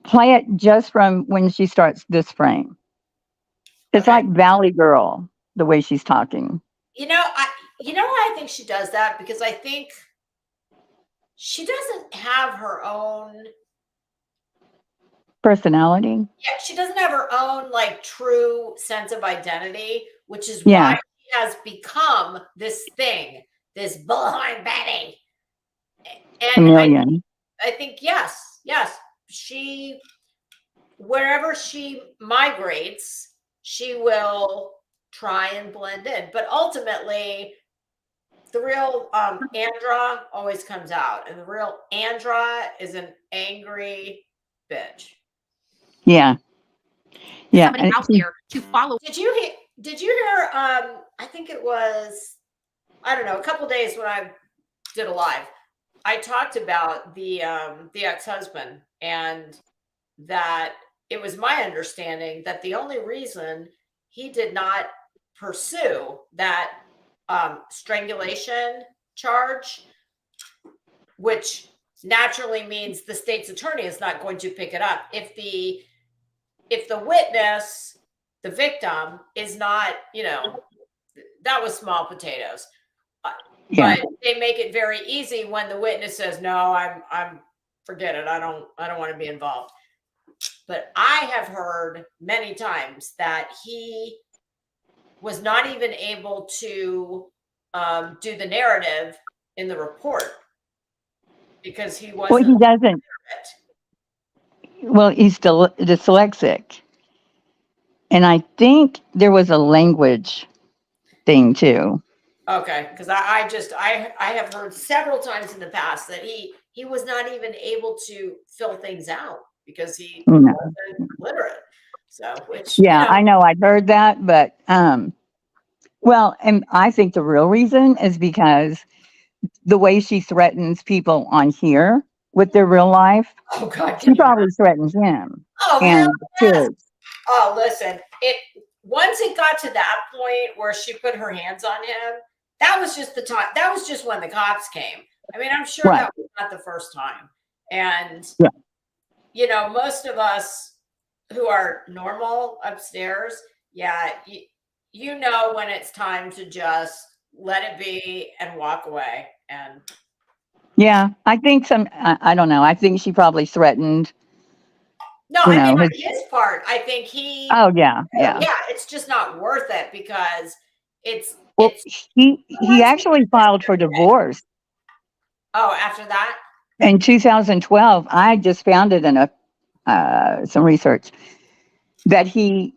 play it just from when she starts this frame. It's Okay. like Valley Girl, the way she's talking. You know why I think she does that? Because I think she doesn't have her own. Personality. Yeah, she doesn't have her own like true sense of identity, which is Yeah. why she has become this thing, this bullhorn Betty. And Chameleon. I think yes, she wherever she migrates, she will try and blend in. But ultimately, the real Andra always comes out, and the real Andra is an angry bitch. Yeah. Yeah. somebody And out there to follow. Did you hear? I think it was, I don't know, a couple days when I did a live. I talked about the ex-husband, and that it was my understanding that the only reason he did not pursue that strangulation charge, which naturally means the state's attorney is not going to pick it up if the witness, the victim, is not, that was small potatoes. yeah. But they make it very easy when the witness says, no, I'm forget it. I don't want to be involved. But I have heard many times that he was not even able to do the narrative in the report because he Well, wasn't. he doesn't. Well, he's still dyslexic. And I think there was a language thing too. Okay, because I have heard several times in the past that he was not even able to fill things out because he No. wasn't literate. So, which Yeah, I know I'd heard that, but well, and I think the real reason is because the way she threatens people on here with their real life, oh God, she can you probably imagine? threatens him Oh, and hell the yes. kids. Oh, listen, once it got to that point where she put her hands on him, that was just the time. That was just when the cops came. I mean, I'm sure Right. that was not the first time. And Yeah. most of us who are normal upstairs, yeah, you know when it's time to just let it be and walk away. And Yeah, I think I don't know. I think she probably threatened, no, you I mean know, on his part, I think oh yeah, yeah. it's just not worth it because it's Well, it's he actually filed for divorce oh, after that. in 2012. I just found it in some research that he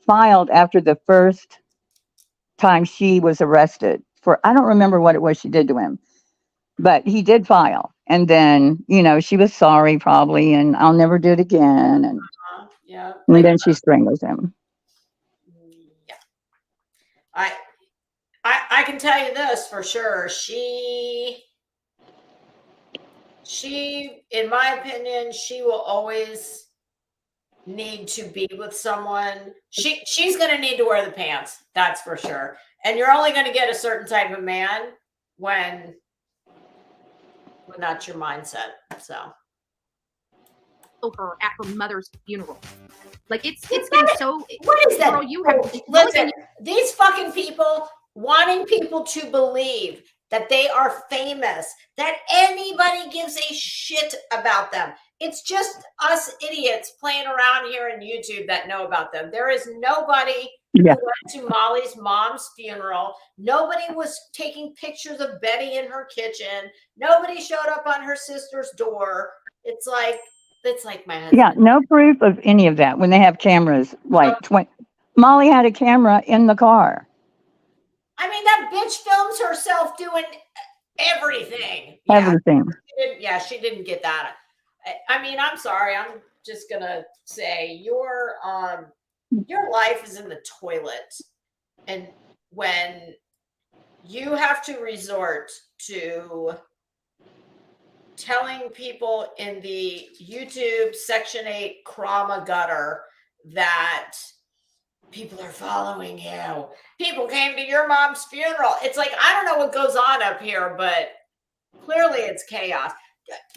filed after the first time she was arrested for, I don't remember what it was she did to him, but he did file. And then, she was sorry probably, and I'll never do it again. And, Yeah. and then she strangles him. Yeah. I can tell you this for sure. She, in my opinion, she will always need to be with someone. She's going to need to wear the pants. That's for sure. And you're only going to get a certain type of man when that's your mindset. So Her at her mother's funeral. Like it's getting so. what is that? Girl, you have Listen, these fucking people wanting people to believe that they are famous, that anybody gives a shit about them. It's just us idiots playing around here in YouTube that know about them. There is nobody Yeah. who went to Molly's mom's funeral. Nobody was taking pictures of Betty in her kitchen. Nobody showed up on her sister's door. It's like my husband. Yeah, no proof of any of that when they have cameras. Like, Molly had a camera in the car. I mean, that bitch films herself doing everything. Everything. She didn't get that. I mean, I'm sorry. I'm just gonna say your life is in the toilet, and when you have to resort to telling people in the YouTube Section 8 trauma gutter that people are following you. People came to your mom's funeral. It's like, I don't know what goes on up here, but clearly it's chaos.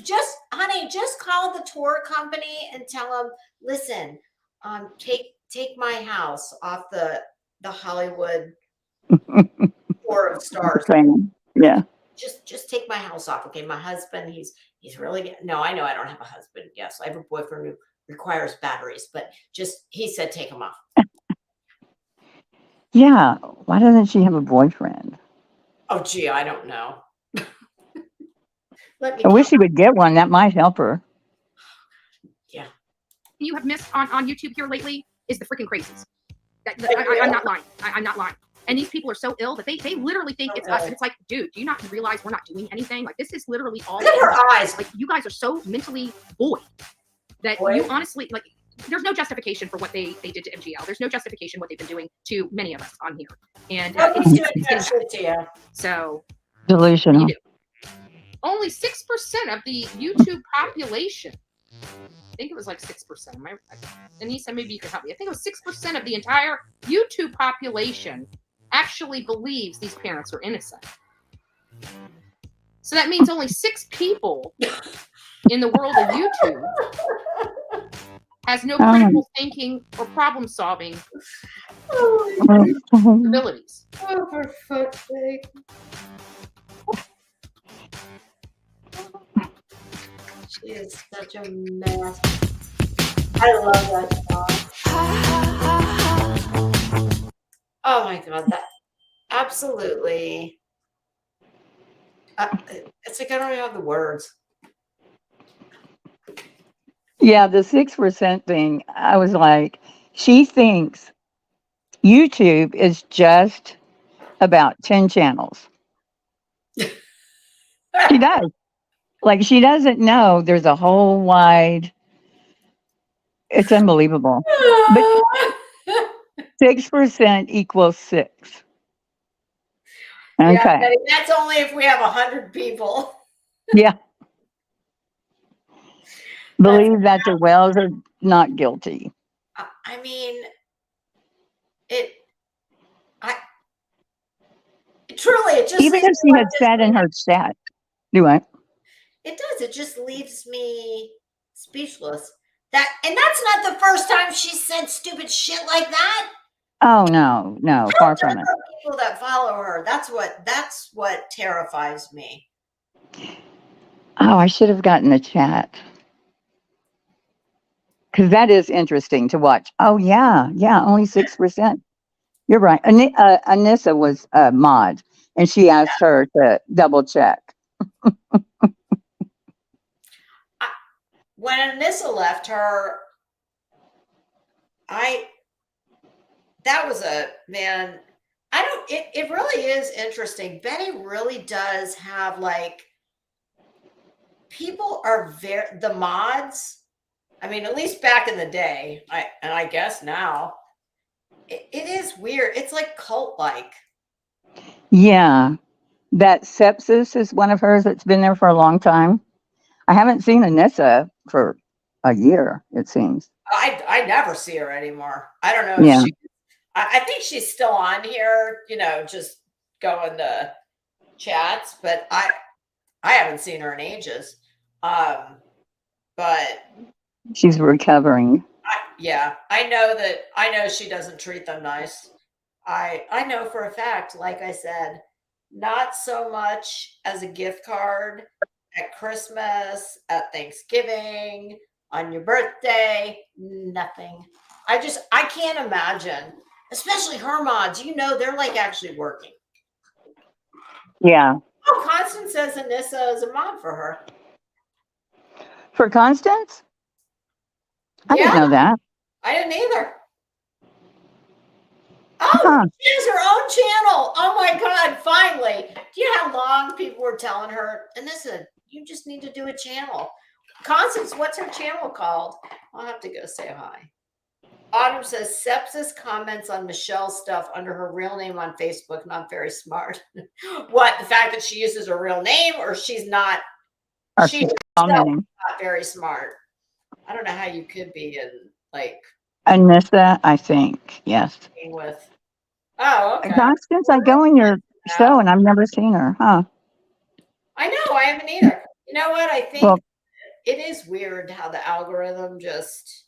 Just, honey, just call the tour company and tell them, listen, take my house off the Hollywood Tour of Stars. Yeah. Just take my house off. Okay. My husband, he's really, no, I know I don't have a husband. Yes. I have a boyfriend who requires batteries, but he said, take them off. Yeah. Why doesn't she have a boyfriend? Oh, gee, I don't know. I wish she would get one. That might help her. Yeah. You have missed on YouTube here lately is the freaking crazies. I'm not lying. I'm not lying. And these people are so ill that they literally think it's us. And it's like, dude, do you not realize we're not doing anything? Like, this is literally all. Look at her eyes. Like, you guys are so mentally void that you honestly, like, there's no justification for what they did to MGL. There's no justification what they've been doing to many of us on here. And it's getting bad. So Delusional. Only 6% of the YouTube population. I think it was like 6%. Anissa, maybe you can help me. I think it was 6% of the entire YouTube population actually believes these parents are innocent. So that means only 6 people in the world of YouTube has no critical thinking or problem solving abilities. Oh, for fuck's sake. She is such a mess. I love that song. Oh my God, that absolutely. It's like I don't even have the words. Yeah, the 6% thing, I was like, she thinks YouTube is just about 10 channels. She does. Like, she doesn't know there's a whole wide, it's unbelievable. But 6% equals 6. Okay. Yeah, that's only if we have 100 people. Yeah. Believe that the Wells are not guilty. I mean, truly, it just even if she had said in her chat, do what? It does. It just leaves me speechless. And that's not the first time she said stupid shit like that. Oh no, far from it. People that follow her. That's what terrifies me. Oh, I should have gotten the chat. Because that is interesting to watch. Oh, yeah, only 6%. You're right. Anissa was a mod, and she asked her to double check. When Anissa left her, that was it really is interesting. Betty really does have, like, people are the mods. I mean, at least back in the day, I guess now, it is weird. It's like cult-like. Yeah, that sepsis is one of hers that's been there for a long time. I haven't seen Anissa for a year, it seems. I never see her anymore. I don't know. Yeah. I think she's still on here, just going to chats, but I haven't seen her in ages. But she's recovering. I know she doesn't treat them nice. I know for a fact, like I said, not so much as a gift card at Christmas, at Thanksgiving, on your birthday, nothing. I can't imagine, especially her mods, they're like actually working. Yeah. Oh, Constance says Anissa is a mod for her. For Constance? I didn't Yeah, know that. I didn't either. Oh, Huh. she has her own channel. Oh my God, finally. Do you know how long people were telling her, Anissa, you just need to do a channel? Constance, what's her channel called? I'll have to go say hi. Autumn says sepsis comments on Michelle's stuff under her real name on Facebook, not very smart. What, the fact that she uses her real name, or she's not, Or she's commenting. not very smart. I don't know how you could be in like Anissa, I think. Yes. with. Oh, okay. Constance, I go in your show and I've never seen her. Huh. I know, I haven't either. You know what? I think Well, it is weird how the algorithm just,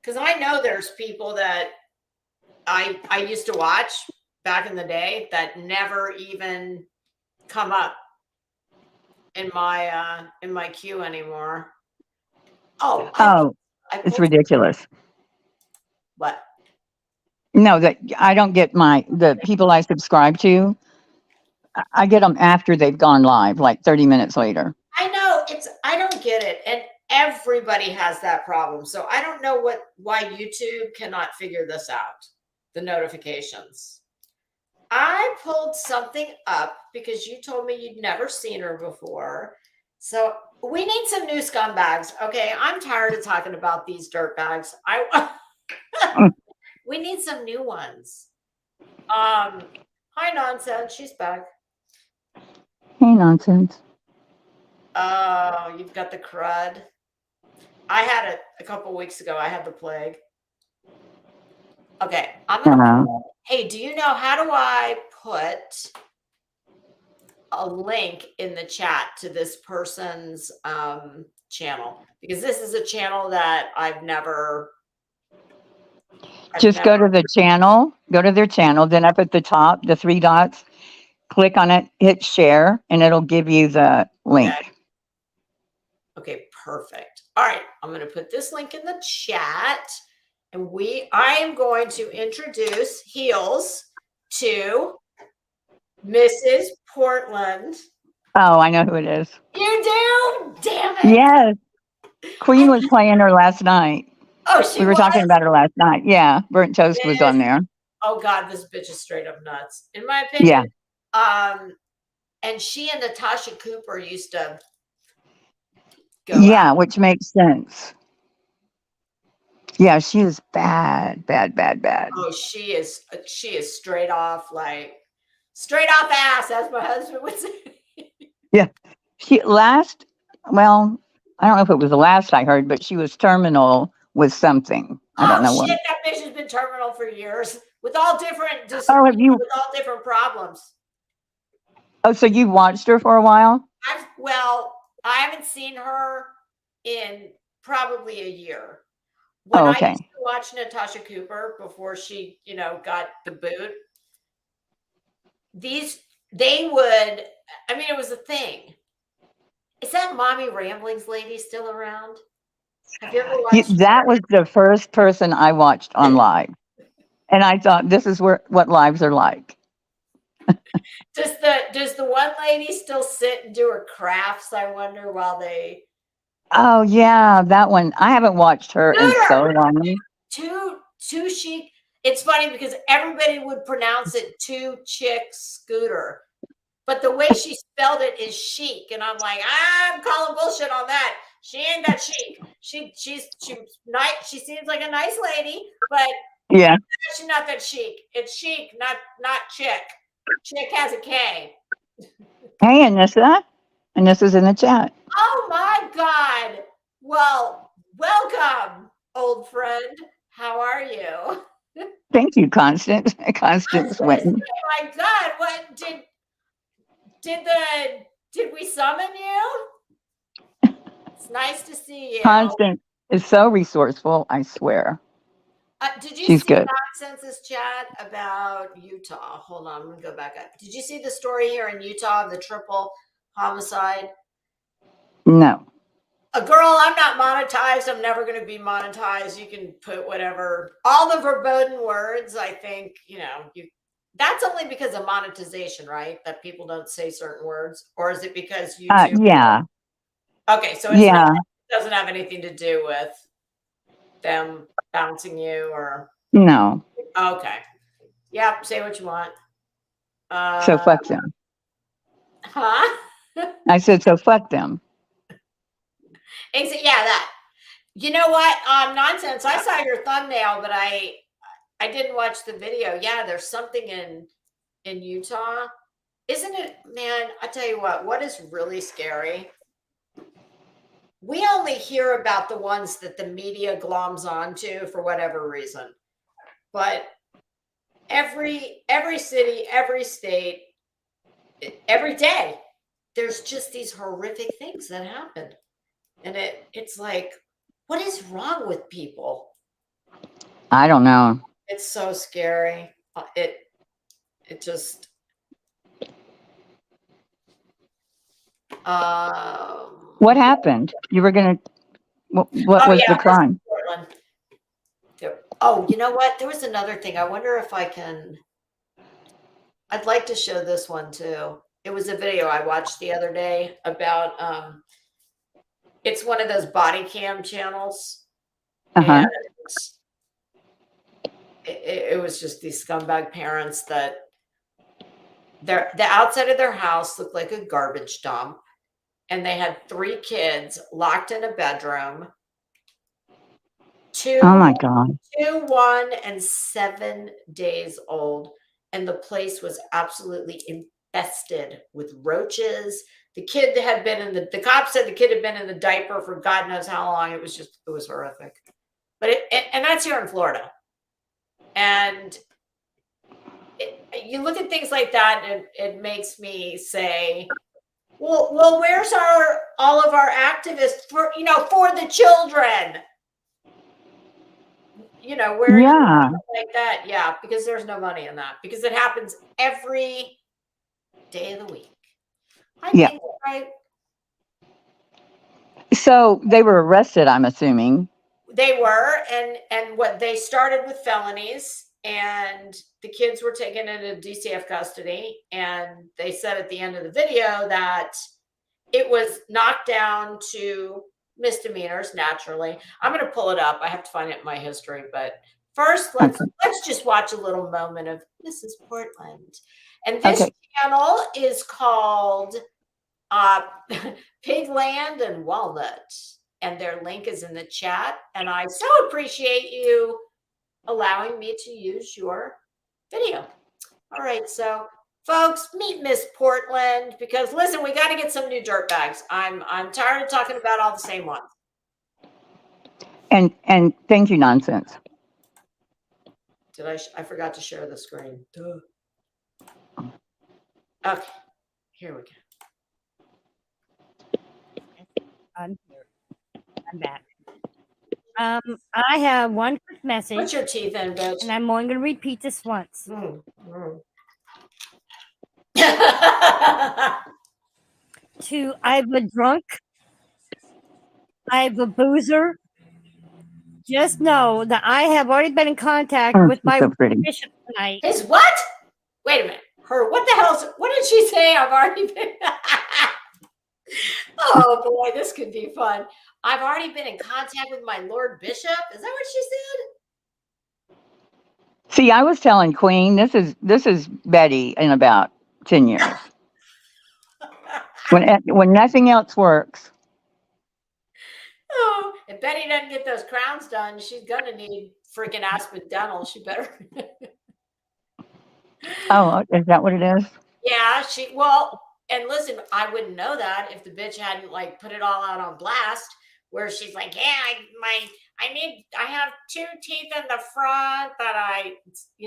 because I know there's people that I used to watch back in the day that never even come up in my queue anymore. Oh, it's ridiculous. What? No, that I don't get the people I subscribe to. I get them after they've gone live, like 30 minutes later. I know, I don't get it, and everybody has that problem. So I don't know why YouTube cannot figure this out. The notifications. I pulled something up because you told me you'd never seen her before. So we need some new scumbags. Okay, I'm tired of talking about these dirt bags. We need some new ones. Hi Nonsense, she's back. Hey, Nonsense. Oh, you've got the crud. I had it a couple weeks ago. I had the plague. Okay, I'm gonna. Hey, do you know how do I put a link in the chat to this person's channel? Because this is a channel that I've never. Just go to the channel, go to their channel, then up at the top, the 3 dots, click on it, hit share, and it'll give you the link. Okay, perfect. All right, I'm going to put this link in the chat, and I am going to introduce Heels to Mrs. Portland. Oh, I know who it is. You do? Damn it. Yes. Queen was playing her last night. Oh, we were talking about her last night. Yeah, Burnt Toast was on there. Oh God, this bitch is straight up nuts, in my opinion. Yeah. And she and Natasha Cooper used to go out. Which makes sense. Yeah, she is bad. Oh, she is straight off ass, as my husband would say. Yeah. Well, I don't know if it was the last I heard, but she was terminal with something. I don't know what. That bitch has been terminal for years with all different with all different problems. Oh, so you watched her for a while? I haven't seen her in probably a year. When I used to watch Natasha Cooper before she, got the boot, it was a thing. Is that Mommy Ramblings lady still around? Have you ever watched that? Was the first person I watched on live. And I thought, this is what lives are like. Does the one lady still sit and do her crafts, I wonder, while they... Oh, yeah, that one. I haven't watched her in so long. Too chic. It's funny because everybody would pronounce it Too Chick Scooter. But the way she spelled it is chic. And I'm like, I'm calling bullshit on that. She ain't that chic. She's nice. She seems like a nice lady, but yeah, she's not that chic. It's chic, not chick. Chick has a K. Hey, Anissa. Anissa's in the chat. Oh my God. Well, welcome, old friend. How are you? Thank you, Constance. Constance Witten. Oh my God, what did we summon you? It's nice to see you. Constance is so resourceful, I swear. Did you She's see good. nonsense chat about Utah. Hold on, I'm gonna go back up. Did you see the story here in Utah of the triple homicide? No. A girl, I'm not monetized. I'm never going to be monetized. You can put whatever, all the verboten words. I think, that's only because of monetization, right? That people don't say certain words, or is it because YouTube? Yeah. Okay, so it's Yeah. not, it doesn't have anything to do with them bouncing you or No. okay. Yep, say what you want. So fuck them. Huh? I said, so fuck them. Yeah, that. You know what? Nonsense. I saw your thumbnail, but I didn't watch the video. Yeah, there's something in Utah. Isn't it, man? I tell you what is really scary? We only hear about the ones that the media gloms onto for whatever reason. But every city, every state, every day, there's just these horrific things that happen. And it's like, what is wrong with people? I don't know. It's so scary. It just What happened? You were going to, what oh was yeah, the crime? Portland. Oh, you know what? There was another thing. I wonder if I can. I'd like to show this one too. It was a video I watched the other day about it's one of those body cam channels. Uh-huh. And it was just these scumbag parents that the outside of their house looked like a garbage dump. And they had 3 kids locked in a bedroom. Oh my God. 2, 1, and 7 days old. And the place was absolutely infested with roaches. The kid had been the cop said the kid had been in the diaper for God knows how long. It was horrific. But and that's here in Florida. And you look at things like that, and it makes me say, well, where's all of our activists for the children? Where Yeah. like that, yeah, because there's no money in that, because it happens every day of the week. I think, right? So they were arrested, I'm assuming. They were, and what they started with felonies, and the kids were taken into DCF custody, and they said at the end of the video that it was knocked down to misdemeanors. Naturally, I'm going to pull it up. I have to find it in my history, but first let's just watch a little moment of Mrs. Portland. And this channel is called Pigland and Walnut, and their link is in the chat. And I so appreciate you allowing me to use your video. All right, so folks, meet Miss Portland, because listen, we got to get some new dirt bags. I'm tired of talking about all the same ones. And thank you, nonsense. Did I forgot to share the screen. Duh. Okay, here we go. I'm here. I'm back. I have one quick message. Put your teeth in, bitch. And I'm only going to repeat this once. To I've a drunk, I've a boozer. Just know that I have already been in contact with my bishop tonight. His what? Wait a minute. What the hell? What did she say? I've already been. Oh boy, this could be fun. I've already been in contact with my Lord Bishop. Is that what she said? See, I was telling Queen, this is Betty in about 10 years. when nothing else works. Oh, if Betty doesn't get those crowns done, she's gonna need freaking Aspen Dental. She better. Oh, is that what it is? Yeah, well, and listen, I wouldn't know that if the bitch hadn't like put it all out on blast, where she's like, yeah, I have 2 teeth in the front that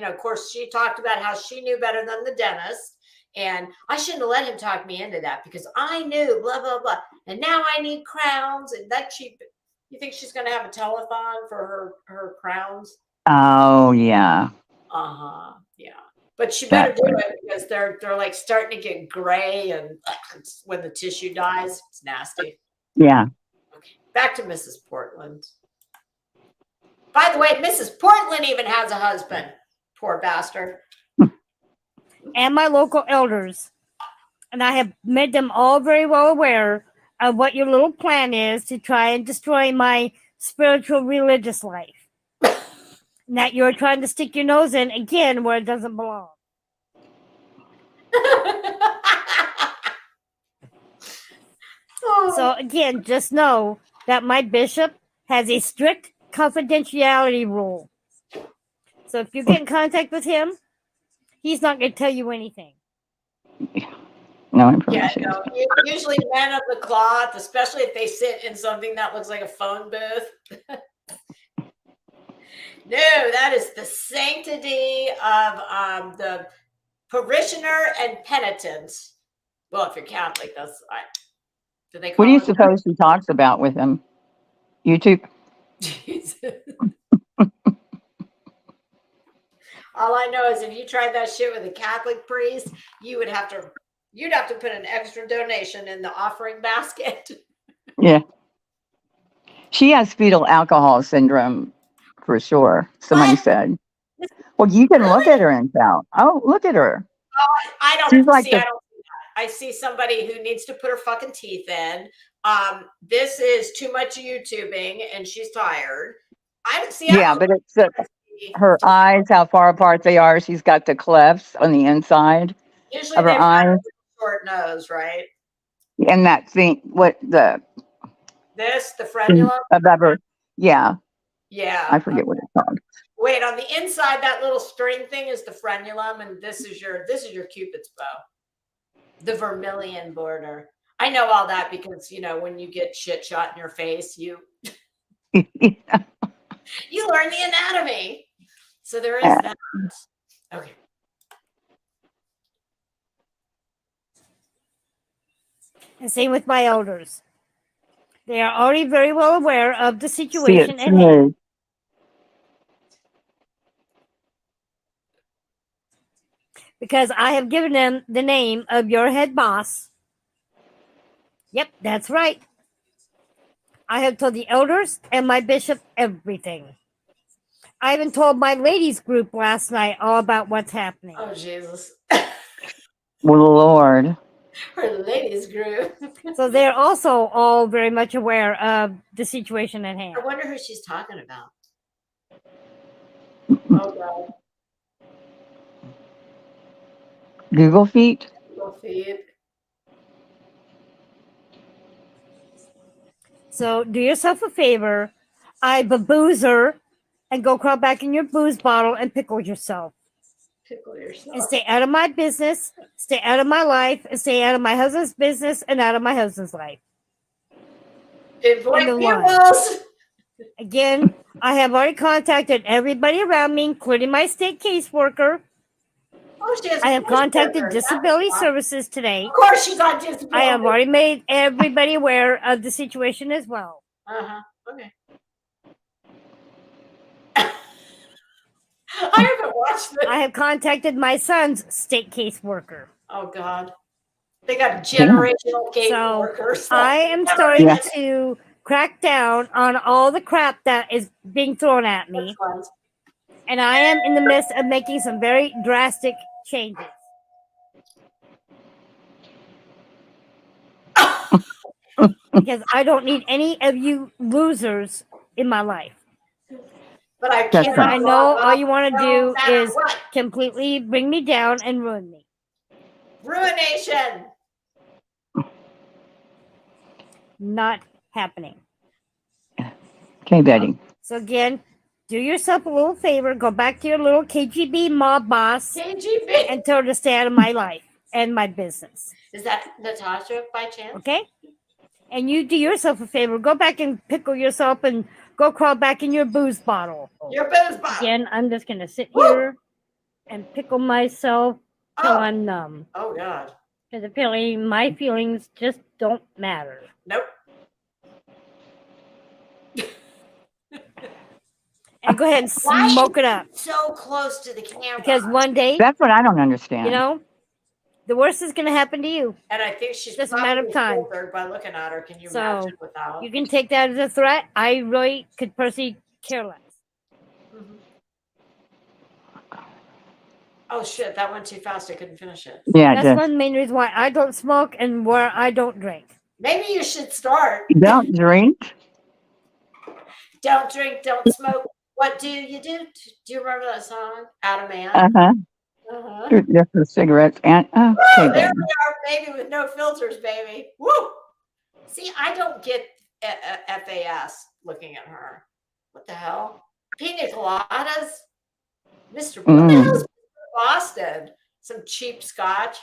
of course she talked about how she knew better than the dentist, and I shouldn't have let him talk me into that because I knew blah, blah, blah. And now I need crowns, and you think she's going to have a telethon for her crowns? Oh yeah, Yeah. But she better that's do right. it because they're like starting to get gray, and when the tissue dies, it's nasty. Yeah. Okay, back to Mrs. Portland. By the way, Mrs. Portland even has a husband. Poor bastard. And my local elders. And I have made them all very well aware of what your little plan is to try and destroy my spiritual religious life. And that you're trying to stick your nose in again where it doesn't belong. So again, just know that my bishop has a strict confidentiality rule. So if you get in contact with him, he's not going to tell you anything. No Yeah, information. no. Usually men of the cloth, especially if they sit in something that looks like a phone booth. No, that is the sanctity of the parishioner and penitent. Well, if you're Catholic, that's do they What call do you it? suppose she talks about with him? YouTube? Jesus. All I know is if you tried that shit with a Catholic priest, you'd have to put an extra donation in the offering basket. Yeah. She has fetal alcohol syndrome for sure. Somebody What? said. Well, you can look Really? at her and tell. Oh, look at her. I She's don't like see. the I don't see that. I see somebody who needs to put her fucking teeth in. This is too much YouTubing, and she's tired. I don't see. I yeah, don't but it's see. her eyes, how far apart they are. She's got the clefts on the inside Usually of her they've got eyes, a short nose, right? and that thing, what the The frenulum. above her. Yeah, I Yeah. forget what it's called. Wait, on the inside, that little string thing is the frenulum, and this is your Cupid's bow, the vermilion border. I know all that because when you get shit shot in your face, you learn the anatomy. So there is that. Okay. And same with my elders. They are already very well aware of the See, situation it's at hand. Because I have given them the name of your head boss. Yep, that's right. I have told the elders and my bishop everything. I even told my ladies group last night all about what's happening. Oh, Jesus. Well, Lord. Her ladies group. So they're also all very much aware of the situation at hand. I wonder who she's talking about. Oh, God. Google feet. Google feed. So do yourself a favor. I baboozer and go crawl back in your booze bottle and pickle yourself. Pickle yourself. And stay out of my business, stay out of my life, and stay out of my husband's business and out of my husband's life. Avoid End of line. pupils. Again, I have already contacted everybody around me, including my state caseworker. Oh, she has I have a contacted caseworker. disability That's fine. services today. Of course, she's on disability. I have already made everybody aware of the situation as well. Okay. I haven't watched this. I have contacted my son's state caseworker. Oh, God. They got generational gate So workers. I am starting to crack down on all the crap that is being thrown at me. And I am in the midst of making some very drastic changes. Because I don't need any of you losers in my life. But I Because can't. I know all you want to do matter is what. completely bring me down and ruin me. Ruination. Not happening. Okay, Betty. So again, do yourself a little favor. Go back to your little KGB mob boss KGB. and tell her to stay out of my life and my business. Is that Natasha by chance? Okay? And you do yourself a favor. Go back and pickle yourself and go crawl back in your booze bottle. Your booze bottle. Again, I'm just going to sit here and pickle myself till I'm numb. Oh, God. Because apparently my feelings just don't matter. and go ahead and Why smoke it up. so close to the camera? Because one day, That's what I don't understand. you know, the worst is going to happen to you. And I think she's Just a matter of probably time. filtered by looking at her. Can you So, imagine without? You can take that as a threat. I really could personally care less. Mhm. Oh shit, that went too fast. I couldn't finish it. Yeah, That's just one main reason why I don't smoke and where I don't drink. Maybe you should start. don't drink. Don't drink, don't smoke. What do you do? Do you remember that song? Adam Man. Uh-huh. Uh-huh. Just the cigarettes and Woo, okay, there baby. we are, baby, with no filters, baby. Woo! See, I don't get FAS looking at her. What the hell? Pina coladas? What the hell is Mr. Boston? Some cheap scotch.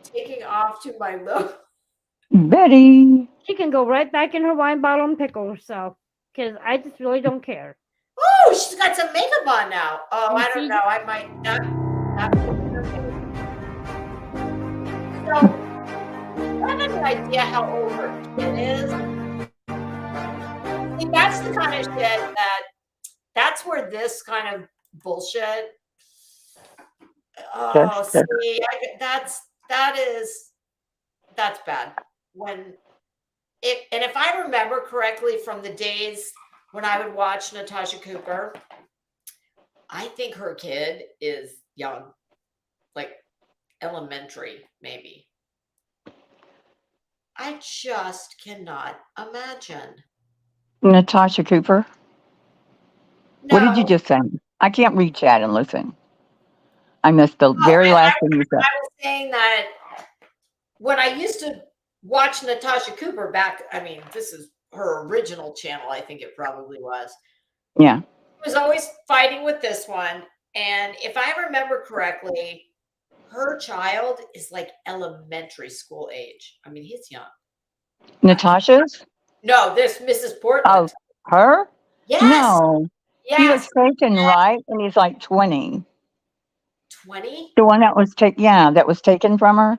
Taking off to my lip. Betty. She can go right back in her wine bottle and pickle herself. Because I just really don't care. Oh, she's got some makeup on now. Oh, You I don't see? know. I might not. So, I have any idea how old her kid is. See, that's the kind of shit that's where this kind of bullshit. Oh, see, that's bad. And if I remember correctly from the days when I would watch Natasha Cooper, I think her kid is young, like elementary, maybe. I just cannot imagine. Natasha Cooper. What did you No. just say? I can't read chat and listen. I missed the very last thing you said. I was saying that when I used to watch Natasha Cooper back, I mean, this is her original channel, I think it probably was. Yeah. She was always fighting with this one. And if I remember correctly, her child is like elementary school age. I mean, he's young. Natasha's? No, this Mrs. Oh, Portland. her? Yes. No. He was Yes. taken, right? And he's like 20. 20? The one that was that was taken from her.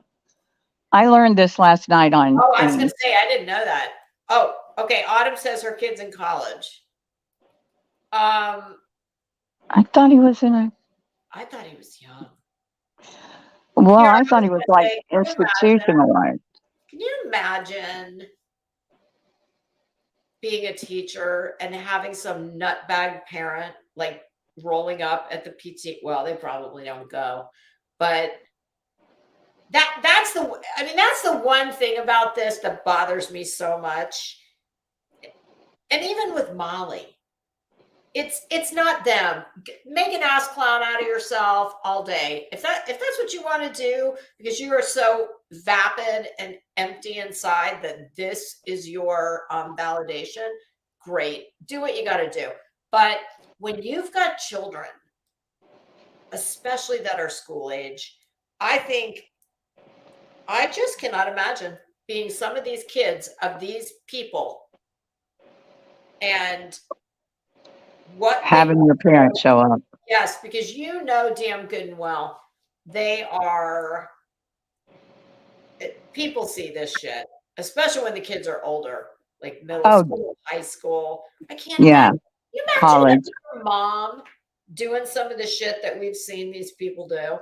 I learned this last night on Oh, I was thing. going to say, I didn't know that. Oh, okay. Autumn says her kid's in college. I thought he was in a I thought he was young. well, Here, I I thought was he was gonna like say, can you imagine? institutionalized. Can you imagine being a teacher and having some nutbag parent like rolling up at the PT? Well, they probably don't go, but that's the one thing about this that bothers me so much. And even with Molly, it's not them. Make an ass clown out of yourself all day. If that's what you want to do, because you are so vapid and empty inside that this is your validation, great. Do what you got to do. But when you've got children, especially that are school age, I just cannot imagine being some of these kids of these people and what Having your parents show up. Yes, because you know damn good and well they are. People see this shit, especially when the kids are older, like middle school, high school. I can't imagine. Can you imagine college. your mom doing some of the shit that we've seen these people do?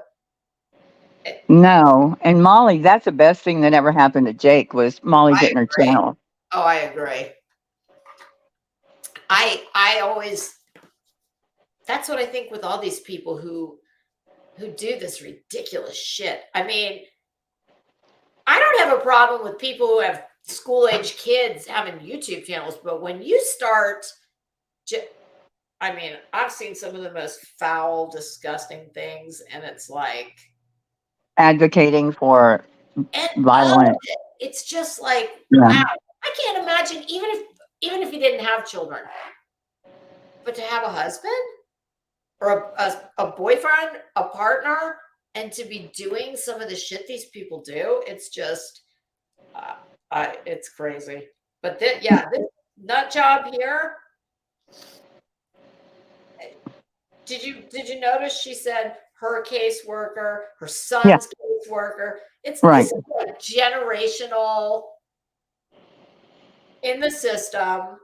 No, and Molly, that's the best thing that ever happened to Jake was Molly getting her channel. Oh, I agree. I always, that's what I think with all these people who do this ridiculous shit. I mean, I don't have a problem with people who have school age kids having YouTube channels, but when you start, I mean, I've seen some of the most foul, disgusting things, and it's like advocating for violence. It's just like, wow, I can't imagine even if you didn't have children, but to have a husband or a boyfriend, a partner, and to be doing some of the shit these people do, it's just, it's crazy. But this nut job here. Did you notice she said her caseworker, her son's caseworker? It's like generational in the system.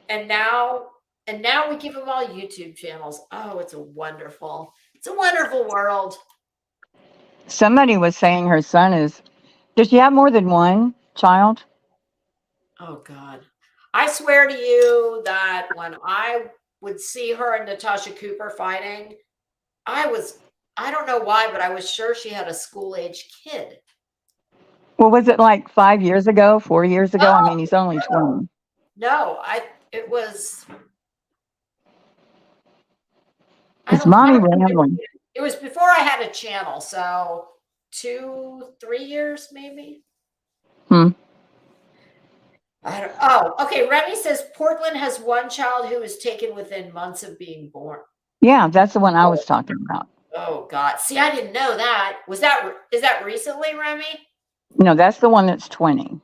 And now And now we give them all YouTube channels. Oh, it's a wonderful world. Somebody was saying her son is. Does she have more than one child? Oh God. I swear to you that when I would see her and Natasha Cooper fighting, I don't know why, but I was sure she had a school age kid. Well, was it like 5 years ago, 4 years ago? I No, mean, he's only 20. no, it was, It's I mommy don't know. rambling. It was before I had a channel. So 2, 3 years maybe. Hmm. Oh, okay. Remy says Portland has one child who was taken within months of being born. Yeah, that's the one I was talking about. Oh God. See, I didn't know that. Is that recently, Remy? No, that's the one that's 20.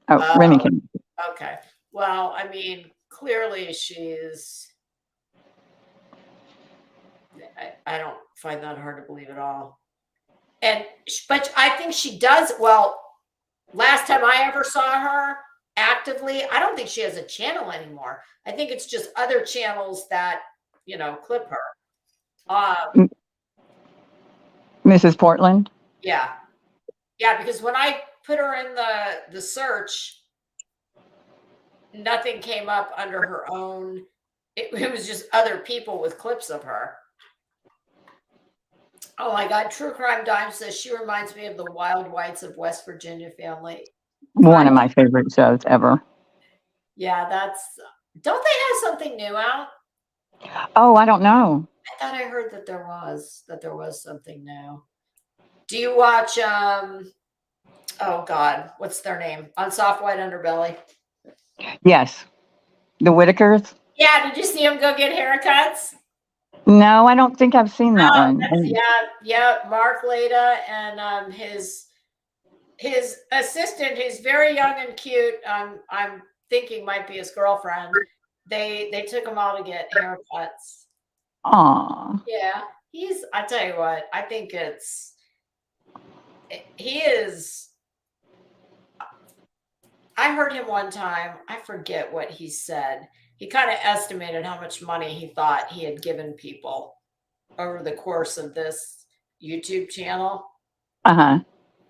Oh, Oh, Remington. okay. Well, I mean, clearly I don't find that hard to believe at all. But I think she does. Well, last time I ever saw her actively, I don't think she has a channel anymore. I think it's just other channels that, clip her. Mrs. Portland. Yeah. Yeah, because when I put her in the search, nothing came up under her own. It was just other people with clips of her. Oh my God. True Crime Dime says she reminds me of the Wild Whites of West Virginia family. One of my favorite shows ever. Yeah, don't they have something new out? Oh, I don't know. I thought I heard that there was something new. Do you watch oh God, what's their name? On Soft White Underbelly? Yes. The Whitakers? Yeah, did you see them go get haircuts? No, I don't think I've seen that one. Yeah. Mark Leda and his assistant, who's very young and cute. I'm thinking might be his girlfriend. They took them all to get haircuts. Aw. Yeah, I tell you what, I think he is. I heard him one time. I forget what he said. He kind of estimated how much money he thought he had given people over the course of this YouTube channel. Uh-huh.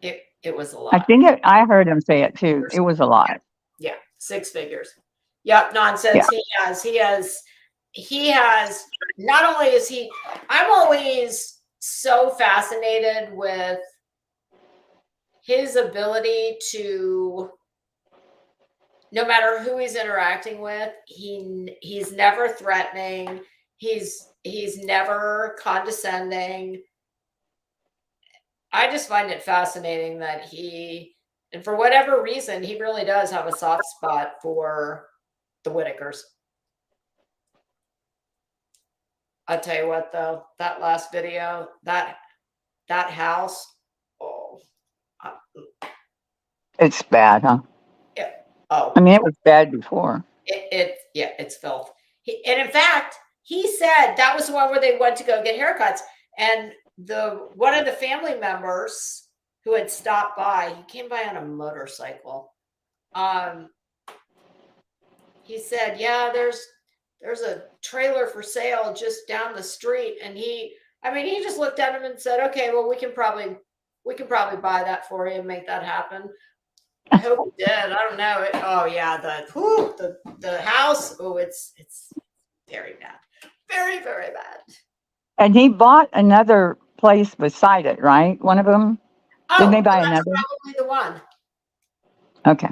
It was a lot. I heard him say it too. It was a lot. Yeah, 6 figures. Yep, nonsense. Yeah. He has, not only is he, I'm always so fascinated with his ability to, no matter who he's interacting with, he's never threatening. He's never condescending. I just find it fascinating that and for whatever reason, he really does have a soft spot for the Whitakers. I'll tell you what, though, that last video, that house, oh, It's bad, huh? yeah, oh, I mean, it was bad before. it's filth. And in fact, he said that was the one where they went to go get haircuts, and one of the family members who had stopped by, he came by on a motorcycle. He said, "Yeah, there's a trailer for sale just down the street," and he just looked at him and said, "Okay, well, we can probably buy that for you and make that happen." I hope he did. I don't know. Oh yeah, the house. Oh, it's very bad, very very bad. And he bought another place beside it, right? One of them. Oh, Didn't they buy that's another? probably the one. Okay.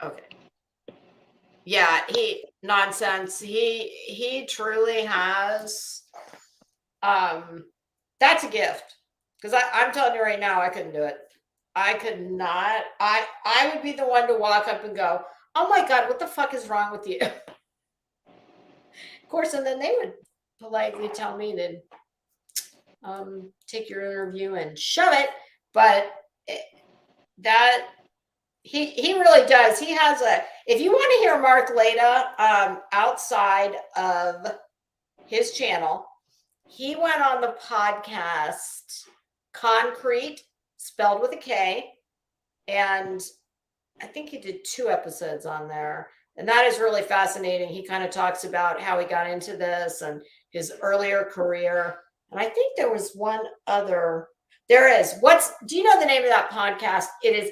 Okay. Yeah, nonsense. He truly has. That's a gift, because I'm telling you right now, I couldn't do it. I could not. I would be the one to walk up and go, "Oh my God, what the fuck is wrong with you?" Of course, and then they would politely tell me to take your interview and shove it. But he really does. He has if you want to hear Mark Leda outside of his channel, he went on the podcast Concrete, spelled with a K, and I think he did 2 episodes on there. And that is really fascinating. He kind of talks about how he got into this and his earlier career. And I think there was one other. There is. Do you know the name of that podcast? It is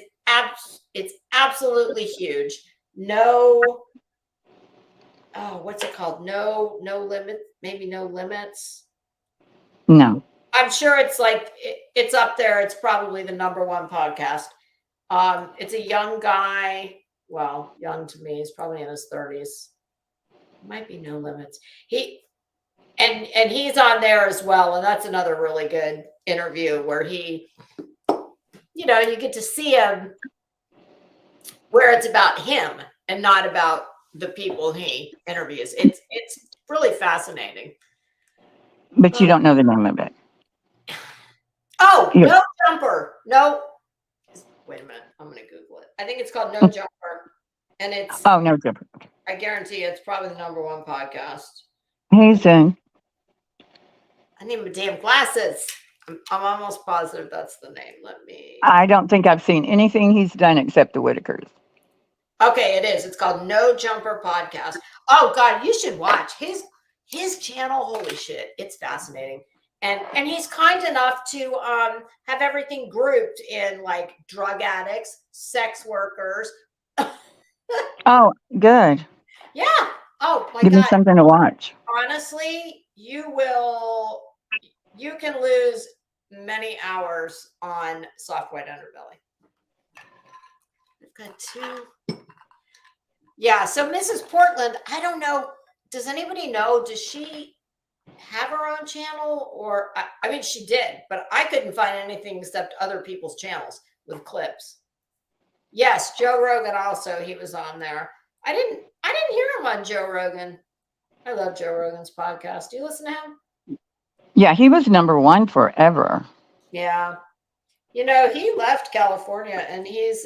it's absolutely huge. No, oh, what's it called? No limit, maybe No Limits. No. I'm sure it's like it's up there. It's probably the #1 podcast. It's a young guy. Well, young to me, he's probably in his 30s. Might be No Limits. And he's on there as well, and that's another really good interview where he, you get to see him where it's about him and not about the people he interviews. It's really fascinating. But you don't know the name of it. Oh, Yeah. No Jumper. No. Wait a minute. I'm going to Google it. I think it's called No Jumper. And it's, Oh, no different. I guarantee you, it's probably the #1 podcast. He's in. I need my damn glasses. I'm almost positive that's the name. Let me. I don't think I've seen anything he's done except the Whitakers. Okay, it is. It's called No Jumper Podcast. Oh God, you should watch his channel. Holy shit, it's fascinating. And he's kind enough to have everything grouped in like drug addicts, sex workers. Oh, good. Yeah. Oh my Give me God. something to watch. Honestly, you can lose many hours on soft white underbelly. I've got 2. Yeah, so Mrs. Portland, I don't know. Does anybody know? Does she have her own channel? Or I mean, she did, but I couldn't find anything except other people's channels with clips. Yes, Joe Rogan also, he was on there. I didn't hear him on Joe Rogan. I love Joe Rogan's podcast. Do you listen to him? Yeah, he was #1 forever. Yeah. He left California and is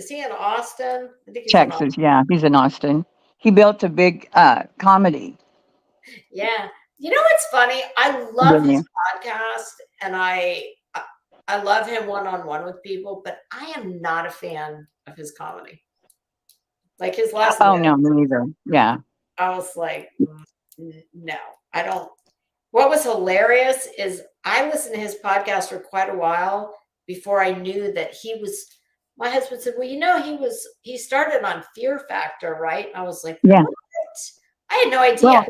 he in Austin? I think he's in Texas, yeah, he's in Austin. He built a big comedy. Yeah. What's funny? I love Didn't his you? podcast and I love him one-on-one with people, but I am not a fan of his comedy. Like his last Oh, one, no, me neither. Yeah. I was like, no, I don't. What was hilarious is I listened to his podcast for quite a while before I knew that my husband said, well, he started on Fear Factor, right? And I was like, Yeah. what? I had no idea. Well,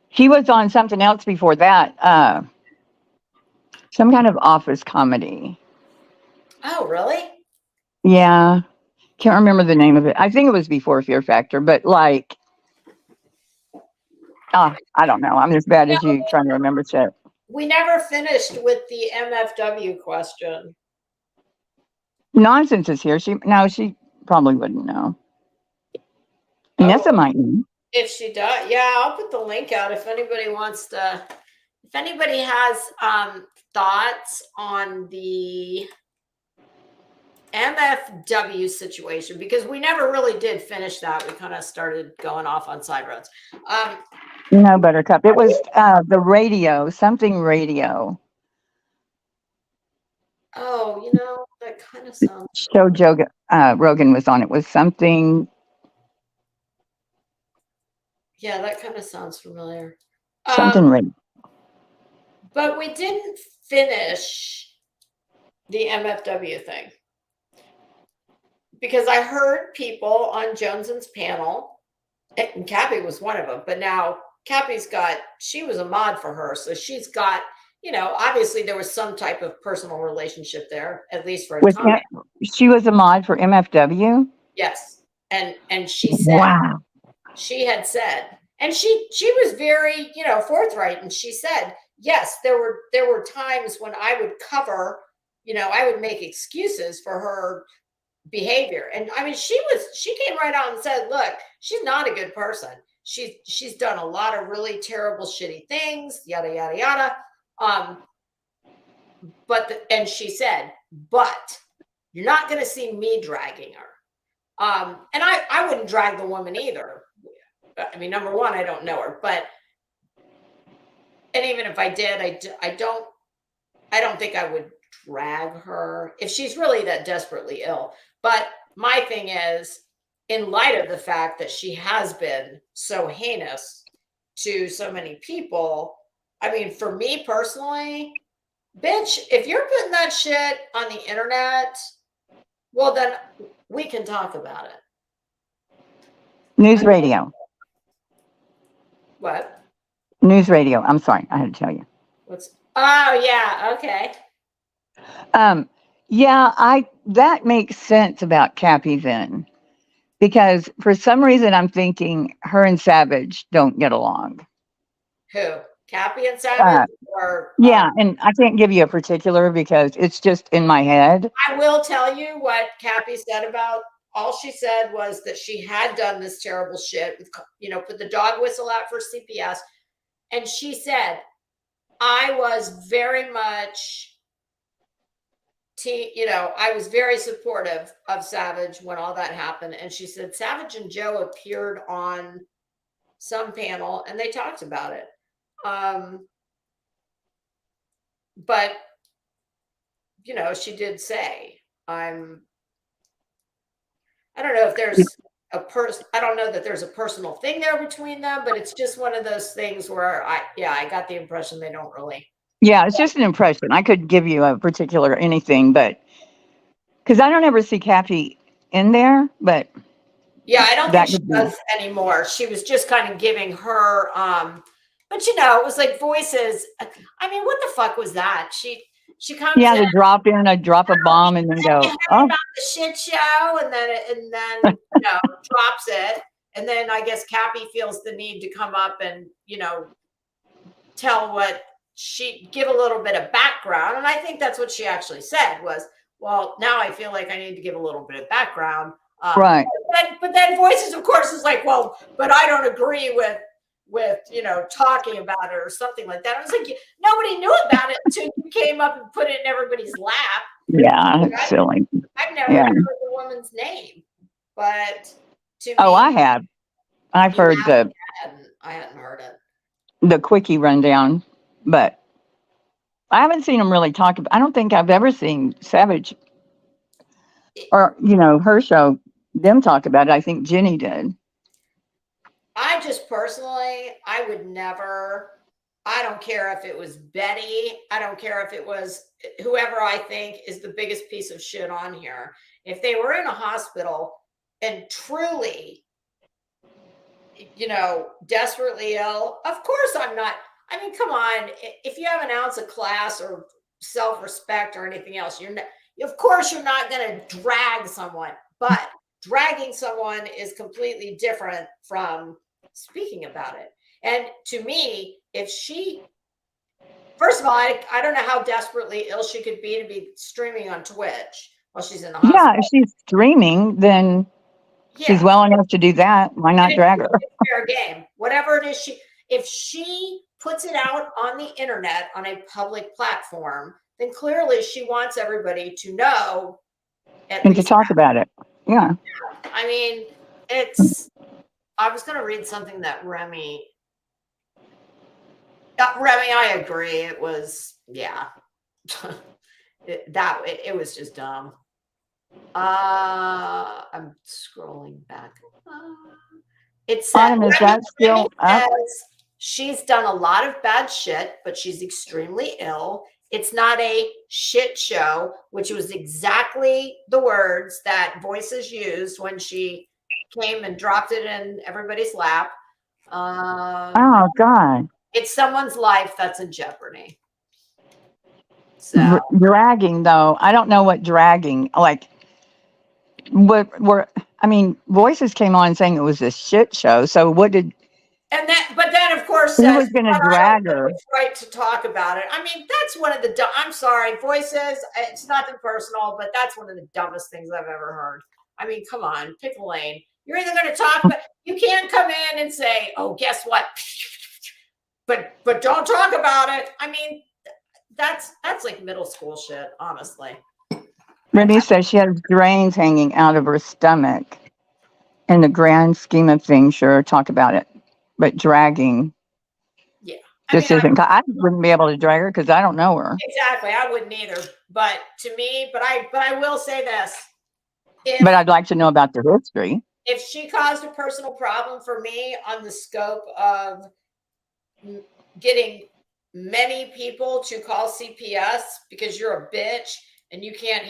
he was on something else before that. Some kind of office comedy. Oh, really? Yeah. Can't remember the name of it. I think it was before Fear Factor, but like, I don't know. I'm as bad as you trying to remember shit. We never finished with the MFW question. Nonsense is here. She probably wouldn't know. Nessa might know. If she does, yeah, I'll put the link out if anybody wants to. If anybody has thoughts on the MFW situation, because we never really did finish that. We kind of started going off on side roads. No, Buttercup. It was the radio, something radio. Oh, that kind of sounds. Show Rogan was on. It was something. Yeah, that kind of sounds familiar. Something radio. But we didn't finish the MFW thing because I heard people on Jones's panel, and Cappy was one of them, but now she was a mod for her. So she's got, obviously there was some type of personal relationship there, at least for a time. She was a mod for MFW? Yes. And she said, wow. She had said, and she was very, forthright. And she said, yes, there were times when I would cover, I would make excuses for her behavior. And I mean, she came right out and said, look, she's not a good person. She's done a lot of really terrible, shitty things, yada, yada, yada. And she said, but you're not going to see me dragging her. And I wouldn't drag the woman either. I mean, number one, I don't know her, and even if I did, I don't think I would drag her if she's really that desperately ill. But my thing is, in light of the fact that she has been so heinous to so many people. I mean, for me personally, bitch, if you're putting that shit on the internet, well, then we can talk about it. News radio. What? News radio. I'm sorry, I had to tell you. What's? Oh yeah, okay. Yeah, that makes sense about Cappy then, because for some reason I'm thinking her and Savage don't get along. Who? Cappy and Savage, or Yeah, and I can't give you a particular because it's just in my head. I will tell you what Cappy said about. All she said was that she had done this terrible shit with, put the dog whistle out for CPS, and she said, "I was very much." I was very supportive of Savage when all that happened. And she said Savage and Joe appeared on some panel and they talked about it. But, she did say, I don't know if there's I don't know that there's a personal thing there between them, but it's just one of those things where I got the impression they don't really. Yeah, it's just an impression. I could give you a particular anything, but because I don't ever see Cappy in there, but yeah, I don't think that she could be. does anymore. She was just kind of giving her, but it was like voices. I mean, what the fuck was that? She comes Yeah, in, to drop a bomb and then go, about oh, the shit show, and then drops it, and then I guess Cappy feels the need to come up and tell give a little bit of background, and I think that's what she actually said was, well, now I feel like I need to give a little bit of background. right. But then voices, of course, is like, well, but I don't agree with talking about it or something like that. I was like, nobody knew about it until you came up and put it in everybody's lap. Yeah, it's silly. I've never heard the woman's name, but to me, I have. I've heard I hadn't heard it. The quickie rundown, but I haven't seen them really talk about. I don't think I've ever seen Savage or her show them talk about it. I think Jenny did. I just personally, I would never. I don't care if it was Betty. I don't care if it was whoever I think is the biggest piece of shit on here. If they were in a hospital and truly, desperately ill, of course I'm not. I mean, come on. If you have an ounce of class or self-respect or anything else, of course you're not going to drag someone. But dragging someone is completely different from speaking about it. And to me, if first of all, I don't know how desperately ill she could be to be streaming on Twitch while she's in the hospital. Yeah, if she's streaming, then she's well enough to do that. Why not drag her? Fair game. Whatever it is, if she puts it out on the internet on a public platform, then clearly she wants everybody to know and to talk about it. Yeah. I mean, I was going to read something that Remy, I agree. It was, it was just dumb. I'm scrolling back. It says, Is that still up? She's done a lot of bad shit, but she's extremely ill. It's not a shit show, which was exactly the words that Voices used when she came and dropped it in everybody's lap. Oh, God. It's someone's life that's in jeopardy. So dragging, though, I don't know what dragging, like, Voices came on saying it was a shit show. So what did... But then, of course, who was going to drag her? Right to talk about it. I mean, that's one of the. I'm sorry, Voices. It's nothing personal, but that's one of the dumbest things I've ever heard. I mean, come on, pick a lane. You're either going to talk, but you can't come in and say, "Oh, guess what?" But don't talk about it. I mean, that's like middle school shit, honestly. Brittany says she has drains hanging out of her stomach. In the grand scheme of things, sure, talk about it. But dragging, isn't. I wouldn't be able to drag her because I don't know her. Exactly, I wouldn't either. But to me, but I will say this. But I'd like to know about the history. if she caused a personal problem for me on the scope of getting many people to call CPS because you're a bitch and you can't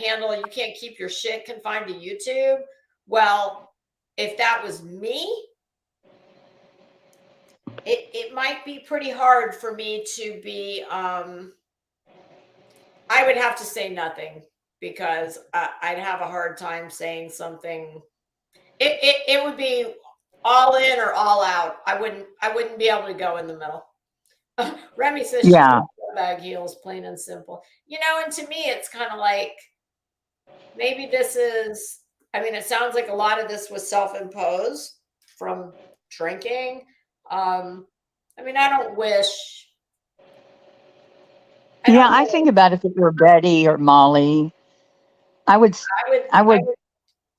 keep your shit confined to YouTube. Well, if that was me, it might be pretty hard for me to be, I would have to say nothing because I'd have a hard time saying something. It would be all in or all out. I wouldn't be able to go in the middle. Remy says she's Yeah. bag heels, plain and simple. And to me, it's kind of like maybe this is. I mean, it sounds like a lot of this was self-imposed from drinking. I mean, I don't wish. Yeah, don't I know. think about if it were Betty or Molly, I would, I I would, would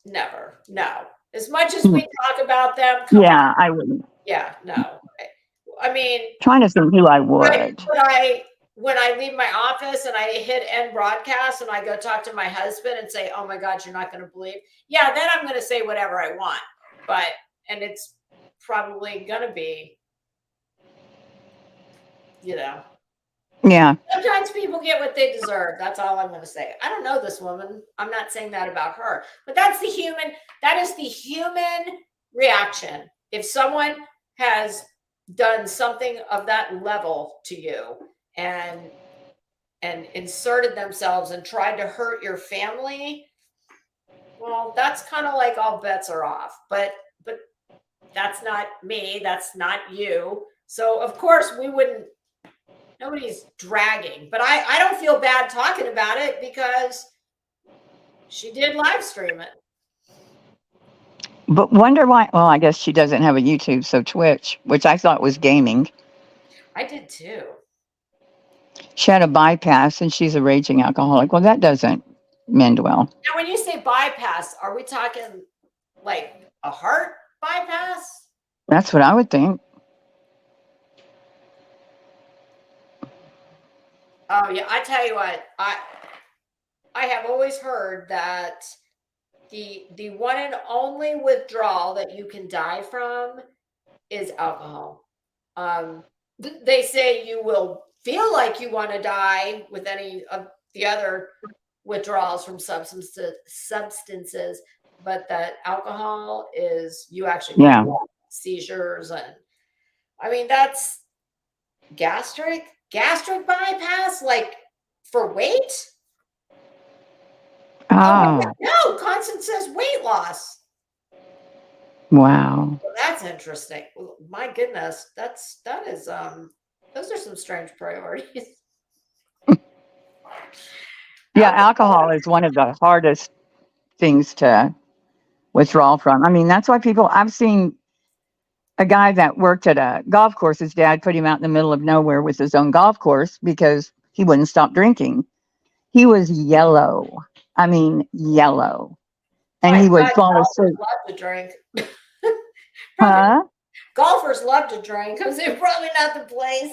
never. No. As much as we talk about them, come on. yeah, I would. Yeah, no. I mean, Trying to think who I When would. when I leave my office and I hit end broadcast and I go talk to my husband and say, "Oh my God, you're not going to believe," yeah, then I'm going to say whatever I want. And it's probably going to be, Yeah. sometimes people get what they deserve. That's all I'm going to say. I don't know this woman. I'm not saying that about her, but that is the human reaction. If someone has done something of that level to you and inserted themselves and tried to hurt your family, well, that's kind of like all bets are off. But that's not me, that's not you. So of course nobody's dragging, but I don't feel bad talking about it because she did live stream it. But wonder why. Well, I guess she doesn't have a YouTube, so Twitch, which I thought was gaming. I did too. She had a bypass and she's a raging alcoholic. Well, that doesn't mend well. Now, when you say bypass, are we talking like a heart bypass? That's what I would think. Oh yeah, I tell you what, I have always heard that the one and only withdrawal that you can die from is alcohol. They say you will feel like you want to die with any of the other withdrawals from substances, but that alcohol is you actually Yeah. get seizures, and I mean that's gastric bypass, like for weight. Oh, No, Constance says weight loss. wow. Well, that's interesting. Well, my goodness, that is those are some strange priorities. Yeah, alcohol is one of the hardest things to withdraw from. I mean, that's why I've seen a guy that worked at a golf course. His dad put him out in the middle of nowhere with his own golf course because he wouldn't stop drinking. He was yellow. I mean, yellow. And My he would God, fall golfers asleep. love to drink. Huh? Golfers love to drink because they're probably not the place.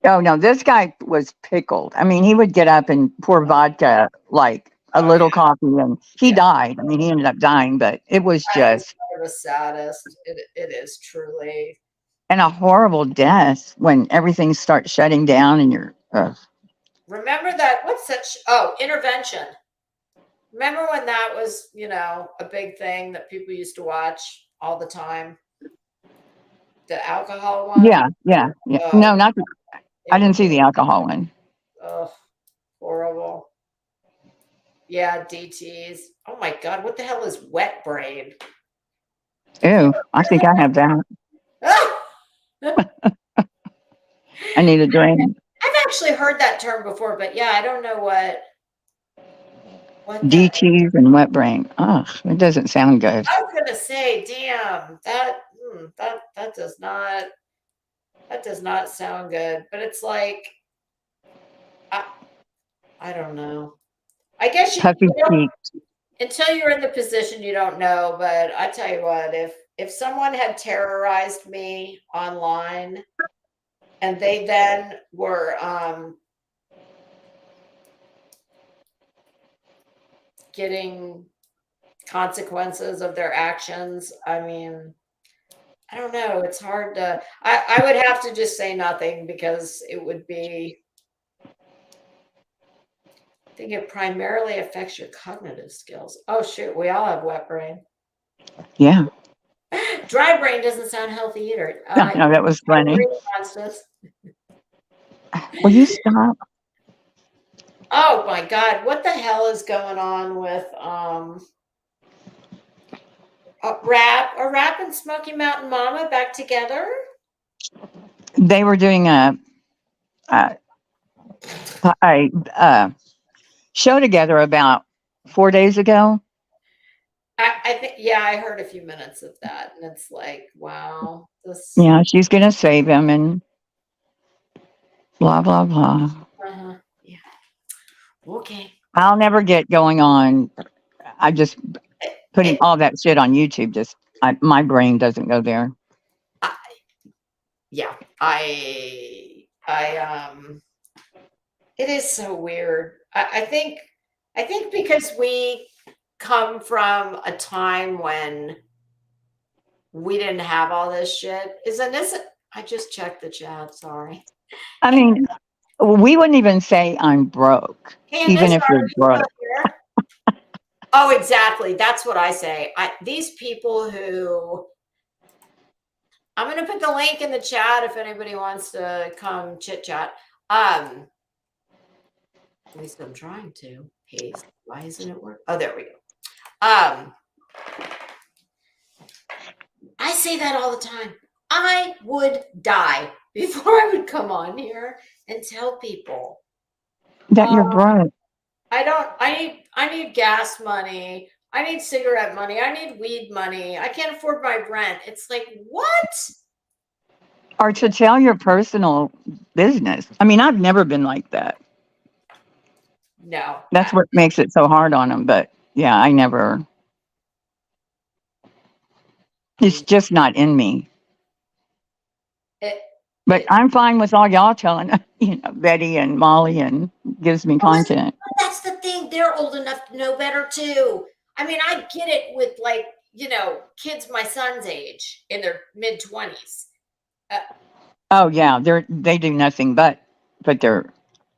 Oh, no, this guy was pickled. I mean, he would get up and pour vodka, like a little coffee, and he died. I mean, he ended up dying, but it was That is just, one of the saddest. It is truly. and a horrible death when everything starts shutting down and you're, Remember that? What's such? Oh, intervention. Remember when that was, a big thing that people used to watch all the time? The alcohol one? yeah. Oh, No, not, I it didn't was, see the alcohol one. oh, horrible. Yeah, DTs. Oh my God, what the hell is wet brain? Ew, I think I have that. Ah! I need a drink. I've actually heard that term before, but yeah, I don't know what that. DTs and wet brain. Ugh, it doesn't sound good. I was gonna say, damn, that does not sound good. But it's like, I don't know. I guess Puffy cheeks. until you're in the position, you don't know. But I tell you what, if someone had terrorized me online and they then were getting consequences of their actions. I mean, I don't know. It's hard to, I would have to just say nothing because it would be, I think it primarily affects your cognitive skills. Oh, shoot. We all have wet brain. Yeah. Dry brain doesn't sound healthy either. No, that was funny. Constance. Will you stop? Oh my God, what the hell is going on with Rap and Smoky Mountain Mama back together? They were doing a, a show together about 4 days ago. I think, yeah, I heard a few minutes of that, and it's like, wow, this. Yeah, she's gonna save him and blah blah blah. Yeah. Okay. I'll never get going on. I just putting all that shit on YouTube. Just my brain doesn't go there. Yeah, it is so weird. I think because we come from a time when we didn't have all this shit. Isn't this? I just checked the chat. Sorry. I mean, we wouldn't even say I'm broke, even if you're broke. Oh, exactly. That's what I say. These people who, I'm going to put the link in the chat if anybody wants to come chit chat. At least I'm trying to. Paste. Why isn't it working? Oh, there we go. I say that all the time. I would die before I would come on here and tell people that you're broke. I need gas money. I need cigarette money. I need weed money. I can't afford my rent. It's like, what? Or to tell your personal business. I mean, I've never been like that. No. That's what makes it so hard on them. But yeah, I never. It's just not in me. But I'm fine with all y'all telling, Betty and Molly, and gives me content. That's the thing. They're old enough to know better too. I mean, I get it with kids my son's age in their mid-20s. Oh yeah, they do nothing but put their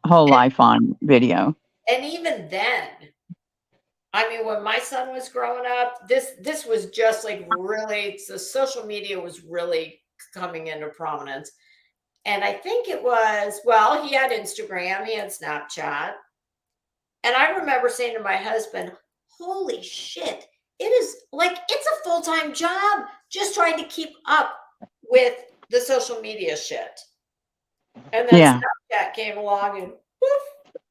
whole life on video. And even then, I mean, when my son was growing up, this was just like really, the social media was really coming into prominence. And I think it was, well, he had Instagram, he had Snapchat. And I remember saying to my husband, holy shit, it's a full-time job just trying to keep up with the social media shit. And then Snapchat came along and poof,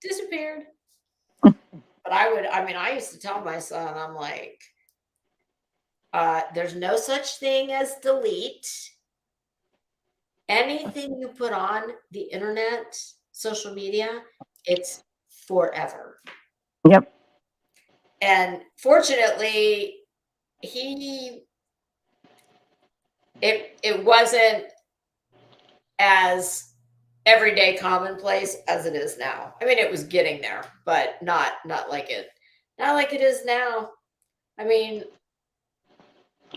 disappeared. But I used to tell my son, I'm like, there's no such thing as delete. Anything you put on the internet, social media, it's forever. Yep. And fortunately, it wasn't as everyday commonplace as it is now. I mean, it was getting there, but not like it is now. I mean,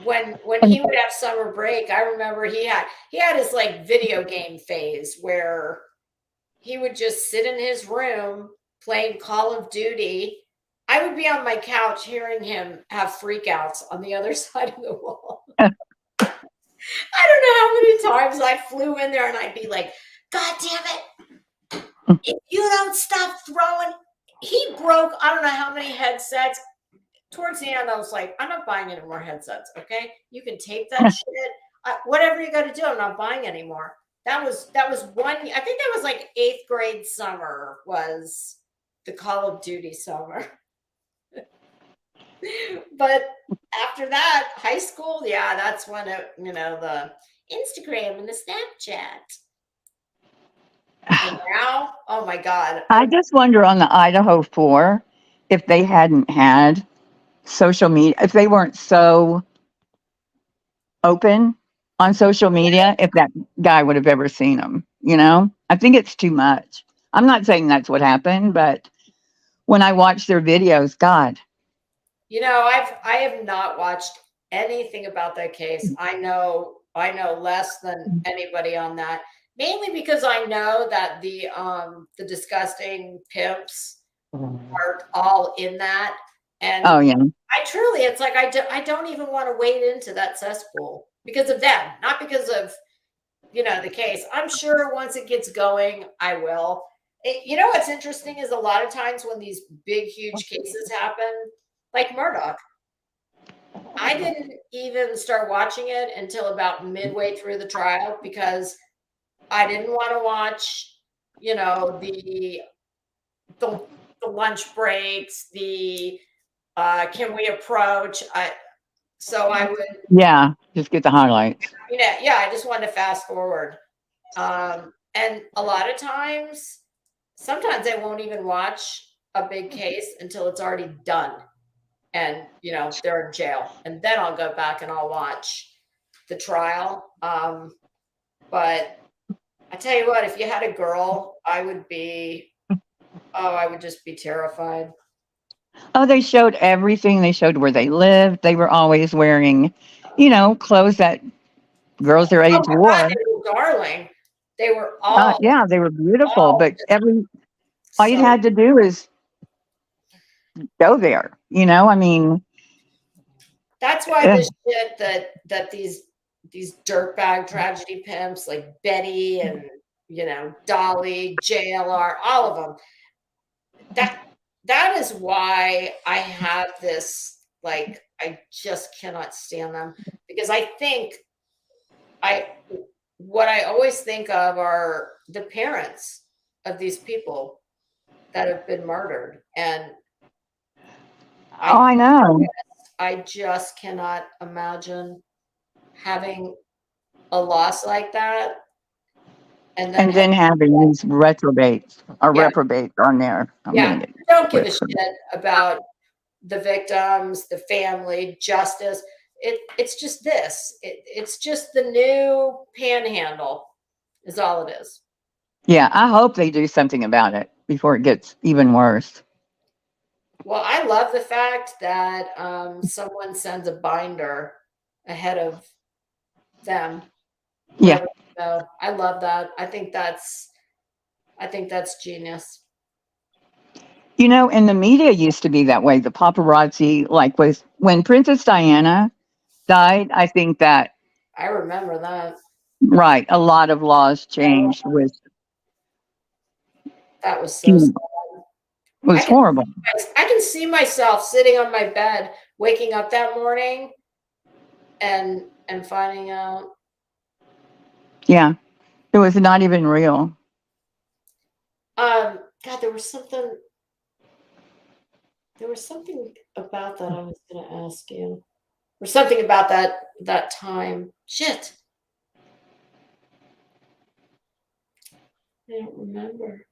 when he would have summer break, I remember he had his video game phase where he would just sit in his room playing Call of Duty. I would be on my couch hearing him have freakouts on the other side of the wall. I don't know how many times I flew in there and I'd be like, God damn it. If you don't stop throwing, he broke, I don't know how many headsets. Towards the end, I was like, I'm not buying any more headsets. Okay. You can tape that shit. Whatever you got to do, I'm not buying anymore. That was one, I think that was like 8th grade summer was the Call of Duty summer. But after that, high school, yeah, that's when the Instagram and the Snapchat. And now, oh my God. I just wonder on the Idaho 4 if they hadn't had social media, if they weren't so open on social media, if that guy would have ever seen them. I think it's too much. I'm not saying that's what happened, but when I watch their videos, God, I have not watched anything about that case. I know less than anybody on that. Mainly because I know that the disgusting pimps are all in that. And Oh yeah. it's like I don't even want to wade into that cesspool because of them, not because of the case. I'm sure once it gets going, I will. What's interesting is a lot of times when these big, huge cases happen, like Murdoch, I didn't even start watching it until about midway through the trial because I didn't want to watch, the the lunch breaks, the can we approach? I would, Yeah. Just get the highlights. yeah, I just wanted to fast forward. And a lot of times, sometimes I won't even watch a big case until it's already done and they're in jail. And then I'll go back and I'll watch the trial. But I tell you what, if you had a girl, I would just be terrified. Oh, they showed everything. They showed where they lived. They were always wearing, clothes that girls their Oh age my God, wore. they were darling. They were all, Yeah, they were beautiful. all But all you so. had to do is go there. I mean, That's why eh, this shit that these dirtbag tragedy pimps like Betty and Dolly, JLR, all of them. That is why I have this, like, I just cannot stand them because I think I what I always think of are the parents of these people that have been murdered, and oh, I I know. I just cannot imagine having a loss like that and then And then having these reprobates or yeah, reprobates on there. I'm yeah, going to get don't give a reprobate. shit about the victims, the family, justice. It's just this. It's just the new panhandle is all it is. Yeah, I hope they do something about it before it gets even worse. Well, I love the fact that someone sends a binder ahead of them Yeah. wherever they go. I love that. I think that's genius. And the media used to be that way. The paparazzi, like with when Princess Diana died, I think that, I remember that. right, a lot of laws Oh, changed with, that was so sad. it I was can horrible. I can see myself sitting on my bed, waking up that morning and finding out. Yeah. It was not even real. God, there was something about that I was going to ask you, or something about that time. Shit, I don't remember.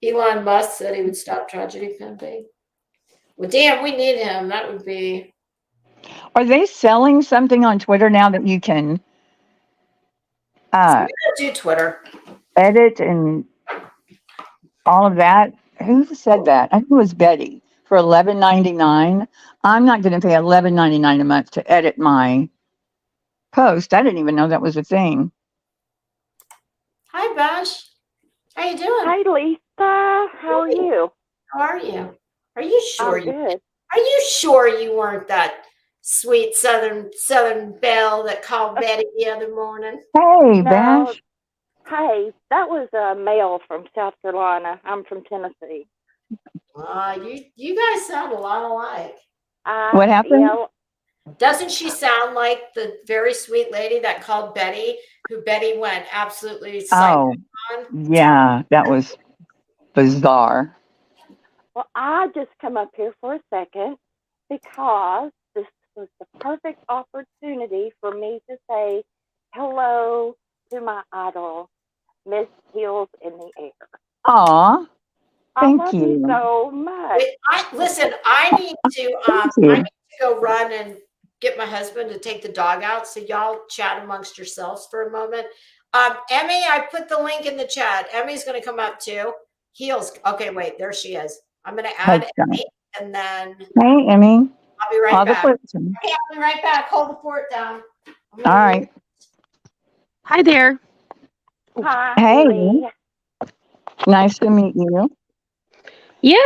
Elon Musk said he would stop tragedy pimping. Well, damn, we need him. That would be. Are they selling something on Twitter now that you can We uh, don't do Twitter. edit and all of that? Who said that? I think it was Betty for 11.99. I'm not going to pay 11.99 a month to edit my post. I didn't even know that was a thing. Hi, Bash. How you doing? Hi, Lisa. How are you? How are you? Are you sure I'm good. Are you sure you weren't that sweet Southern belle that called Betty the other morning? Hey, No, Bash. hey, that was a male from South Carolina. I'm from Tennessee. You guys sound a lot alike. What happened? Yeah, Doesn't she sound like the very sweet lady that called Betty, who Betty went absolutely psycho Oh, on? yeah, that was bizarre. well, I just come up here for a second because this was the perfect opportunity for me to say hello to my idol, Miss Heels in the Air. Aw, I thank love you you. so much. Wait, listen. I need Thank you. to go run and get my husband to take the dog out. So y'all chat amongst yourselves for a moment. Emmy, I put the link in the chat. Emmy's going to come up too. Heels. Okay, wait, there she is. I'm going to add Okay. Emmy, and then Hey, Emmy. I'll be right All the back. flips. Okay, I'll be right back. Hold the fort down. All right. Hi there. Hi, Hey, Lee. nice to meet you. Yeah,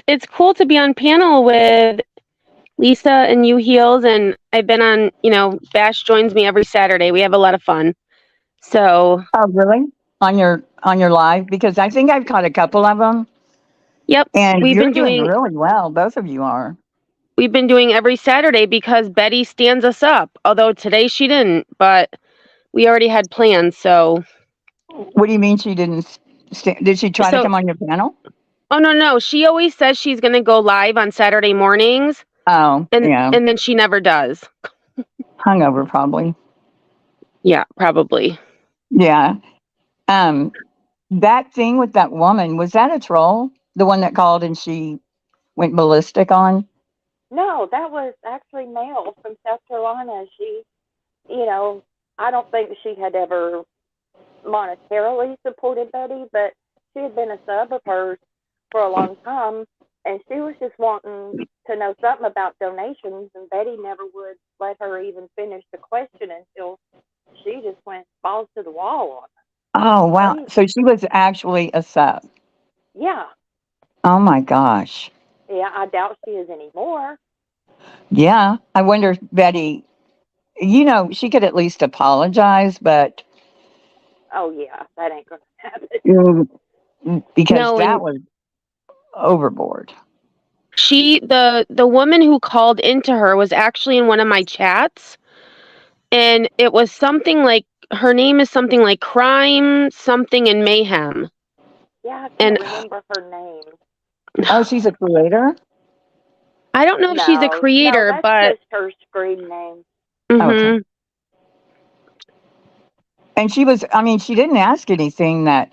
it's cool to be on panel with Lisa and You Heels, and I've been on, Bash joins me every Saturday. We have a lot of fun. So, Oh, really? On your live? Because I think I've caught a couple of them, yep, and we've you're been doing doing really well. Both of you are. we've been doing every Saturday because Betty stands us up. Although today she didn't, but we already had plans. So, What do you mean she didn't? Did she try to so come on your panel? oh no, she always says she's going to go live on Saturday mornings, Oh, and yeah, and then she never does. hungover probably. Yeah, probably. Yeah. Um, that thing with that woman, was that a troll? The one that called and she went ballistic on? No, that was actually Mel from South Carolina. She, I don't think she had ever monetarily supported Betty, but she had been a sub of hers for a long time, and she was just wanting to know something about donations, and Betty never would let her even finish the question until she just went balls to the wall on her. Oh, wow. Crazy. So she was actually a sub. Yeah, Oh my gosh. yeah, I doubt she is anymore. Yeah. I wonder if Betty, she could at least apologize, but Oh yeah, that ain't gonna happen. because No, that and was overboard. the woman who called into her was actually in one of my chats, and it was something like her name is something like crime something and mayhem. Yeah, I And can't remember her name. Oh, she's a creator? I don't know if she's a No, creator, that's but just her screen name. Okay. mhm. And she didn't ask anything that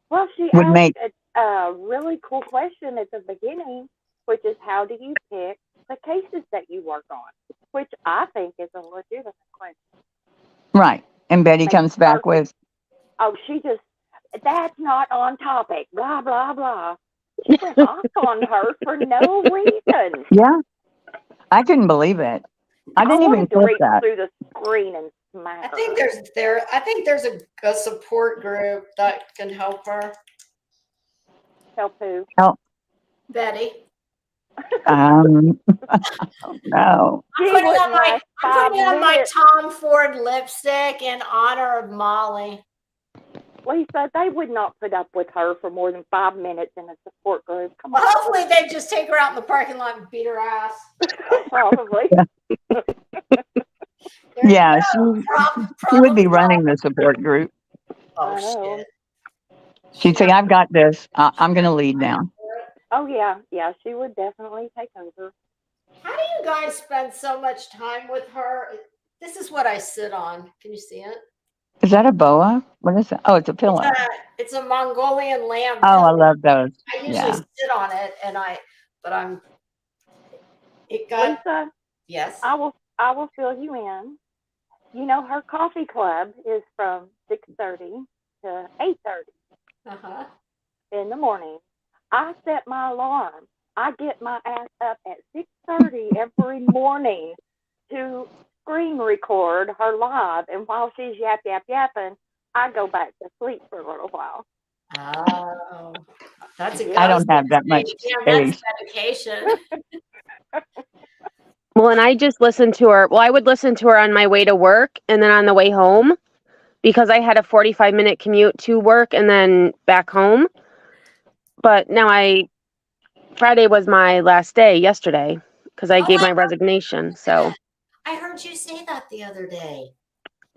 Well, she would make, asked a really cool question at the beginning, which is how do you pick the cases that you work on? Which I think is a legitimate question. right. And Betty Makes comes back perfect. with, Oh, that's not on topic. Blah blah blah. She went off on her for no reason. yeah, I couldn't believe it. I I didn't even wanted to clip reach that. through the screen and smack I her. think there's a support group that can help her. Help who? Oh, Betty. no. She I'm putting wouldn't last I'm 5 putting on my minutes. Tom Ford lipstick in honor of Molly. Lisa, they would not put up with her for more than 5 minutes in a support group. Come Well, on. hopefully they just take her out in the parking lot and beat her ass. Probably. There you Yeah, go. she would be Problem running solved. the support group. Oh I know. shit. She'd say, I've got this. I'm going to lead now. Oh yeah, yeah, she would definitely take over. How do you guys spend so much time with her? This is what I sit on. Can you see it? Is that a boa? What is that? Oh, it's a pillow. It's a Mongolian lamb Oh, I pillow. love those. I usually Yeah. sit on it it got, Lisa, yes. I will fill you in. You know her coffee club is from 6:30 to 8:30 Uh-huh. in the morning. I set my alarm. I get my ass up at 6:30 every morning to screen record her live, and while she's yapping, I go back to sleep for a little while. Oh, that's I don't have that much that's space. dedication. Well, and I just listened to her. Well, I would listen to her on my way to work and then on the way home because I had a 45-minute commute to work and then back home. But now Friday was my last day yesterday because I gave my resignation. So, I heard you say that the other day.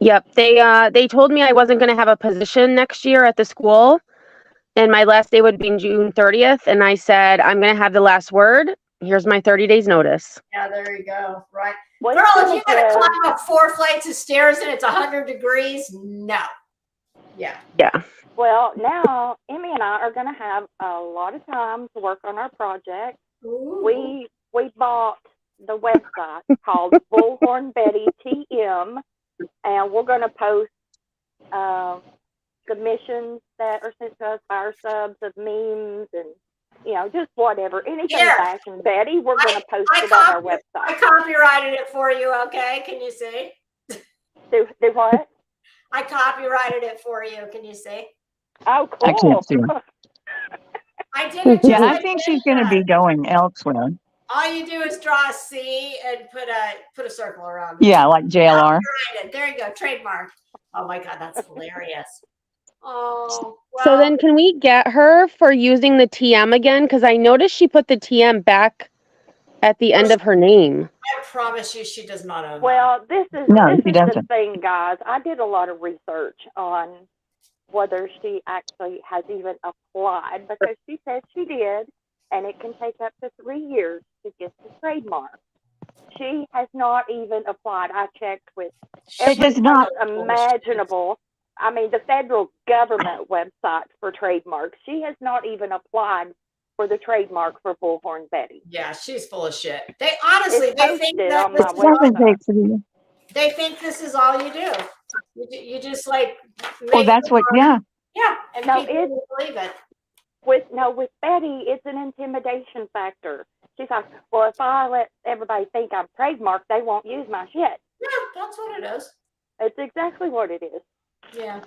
yep, they told me I wasn't going to have a position next year at the school and my last day would be June 30th, and I said I'm going to have the last word. Here's my 30 days notice. Yeah, there you go. Right. Well, Girl, it's if you gonna gotta go. climb up 4 flights of stairs and it's 100 degrees, no. Yeah. Yeah. Well, now Emmy and I are going to have a lot of time to work on our project. Ooh. We bought the website called Bullhorn Betty TM, and we're going to post submissions that are sent to us by our subs of memes and just whatever. Anything Here. fashion, Betty, we're going to post I it on our I website. copyrighted it for you, okay? Can you see? Do what? I copyrighted it for you. Can you see? Oh, I cool. can't see her. I did it just Yeah, I like think this. she's going to be going elsewhere. All you do is draw a C and put a circle around it. Yeah, like JLR. Copyrighted. There you go. Trademark. Oh my God, that's hilarious. Oh, well. So then can we get her for using the TM again? Because I noticed she put the TM back at the end of her name. I promise you she does not own that. Well, this is No, she the doesn't. thing, guys. I did a lot of research on whether she actually has even applied, because she says she did, and it can take up to 3 years to get the trademark. She has not even applied. I checked with It does not. imaginable. I mean, the federal government website for trademarks. She has not even applied for the trademark for Bullhorn Betty. Yeah, she's full of shit. They honestly, It's they think posted that on this my is all, Doesn't take 3. they think this is all you do. You just like Well, make that's it what. hard. Yeah. Yeah, and No, people will believe it. With Betty, it's an intimidation factor. She's like, well, if I let everybody think I'm trademarked, they won't use my shit. Yeah, that's what it is. It's exactly what it is. Yeah.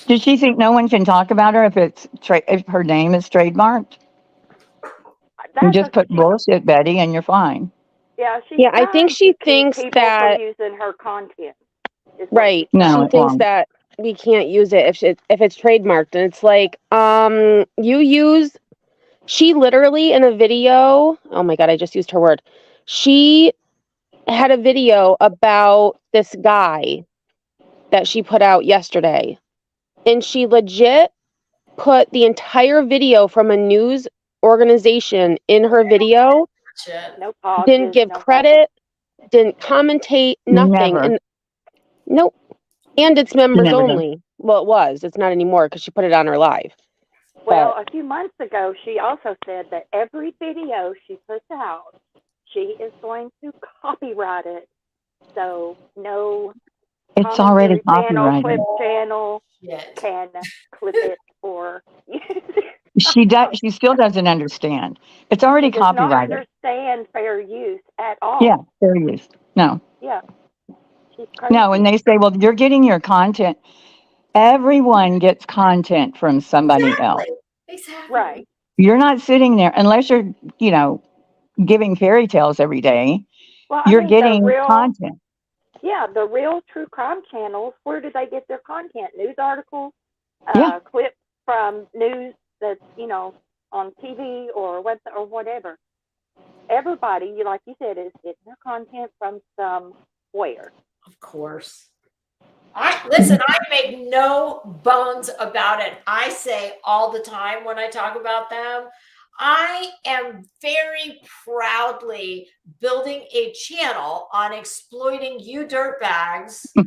Does she think no one can talk about her if her name is trademarked? You just put bullshit, Betty, and you're fine. Yeah, she's Yeah, I think trying she to keep thinks people that from using her content. is what right. she's No, She it thinks won't. that we can't use it if it's trademarked, and it's like you use. She literally in a video. Oh my God, I just used her word. She had a video about this guy that she put out yesterday, and she legit put the entire video from a news organization in her video. Shit. No pauses, Didn't give no credit, didn't commentate, nothing. Never. And nope. And it's members never does. only. Well, it was. It's not anymore because she put it on her live. Well, a few months ago, she also said that every video she puts out, she is going to copyright it. So no It's already commentary channel, copyrighted. clip channel Shit. can clip it or She does. She still doesn't understand. It's already she does not copyrighted. understand fair use at all. Yeah, fair use. No, Yeah. She's crazy. no. And they say, well, you're getting your content. Everyone gets content from somebody else. Exactly. Right. You're not sitting there unless you're, giving fairy tales every day. Well, You're the getting real, content. yeah, the real true crime channels, where do they get their content? News articles, Yeah. clips from news that's, on TV or website or whatever. Everybody, like you said, is getting their content from somewhere. Of course. Listen, I make no bones about it. I say all the time when I talk about them, I am very proudly building a channel on exploiting you dirtbags. And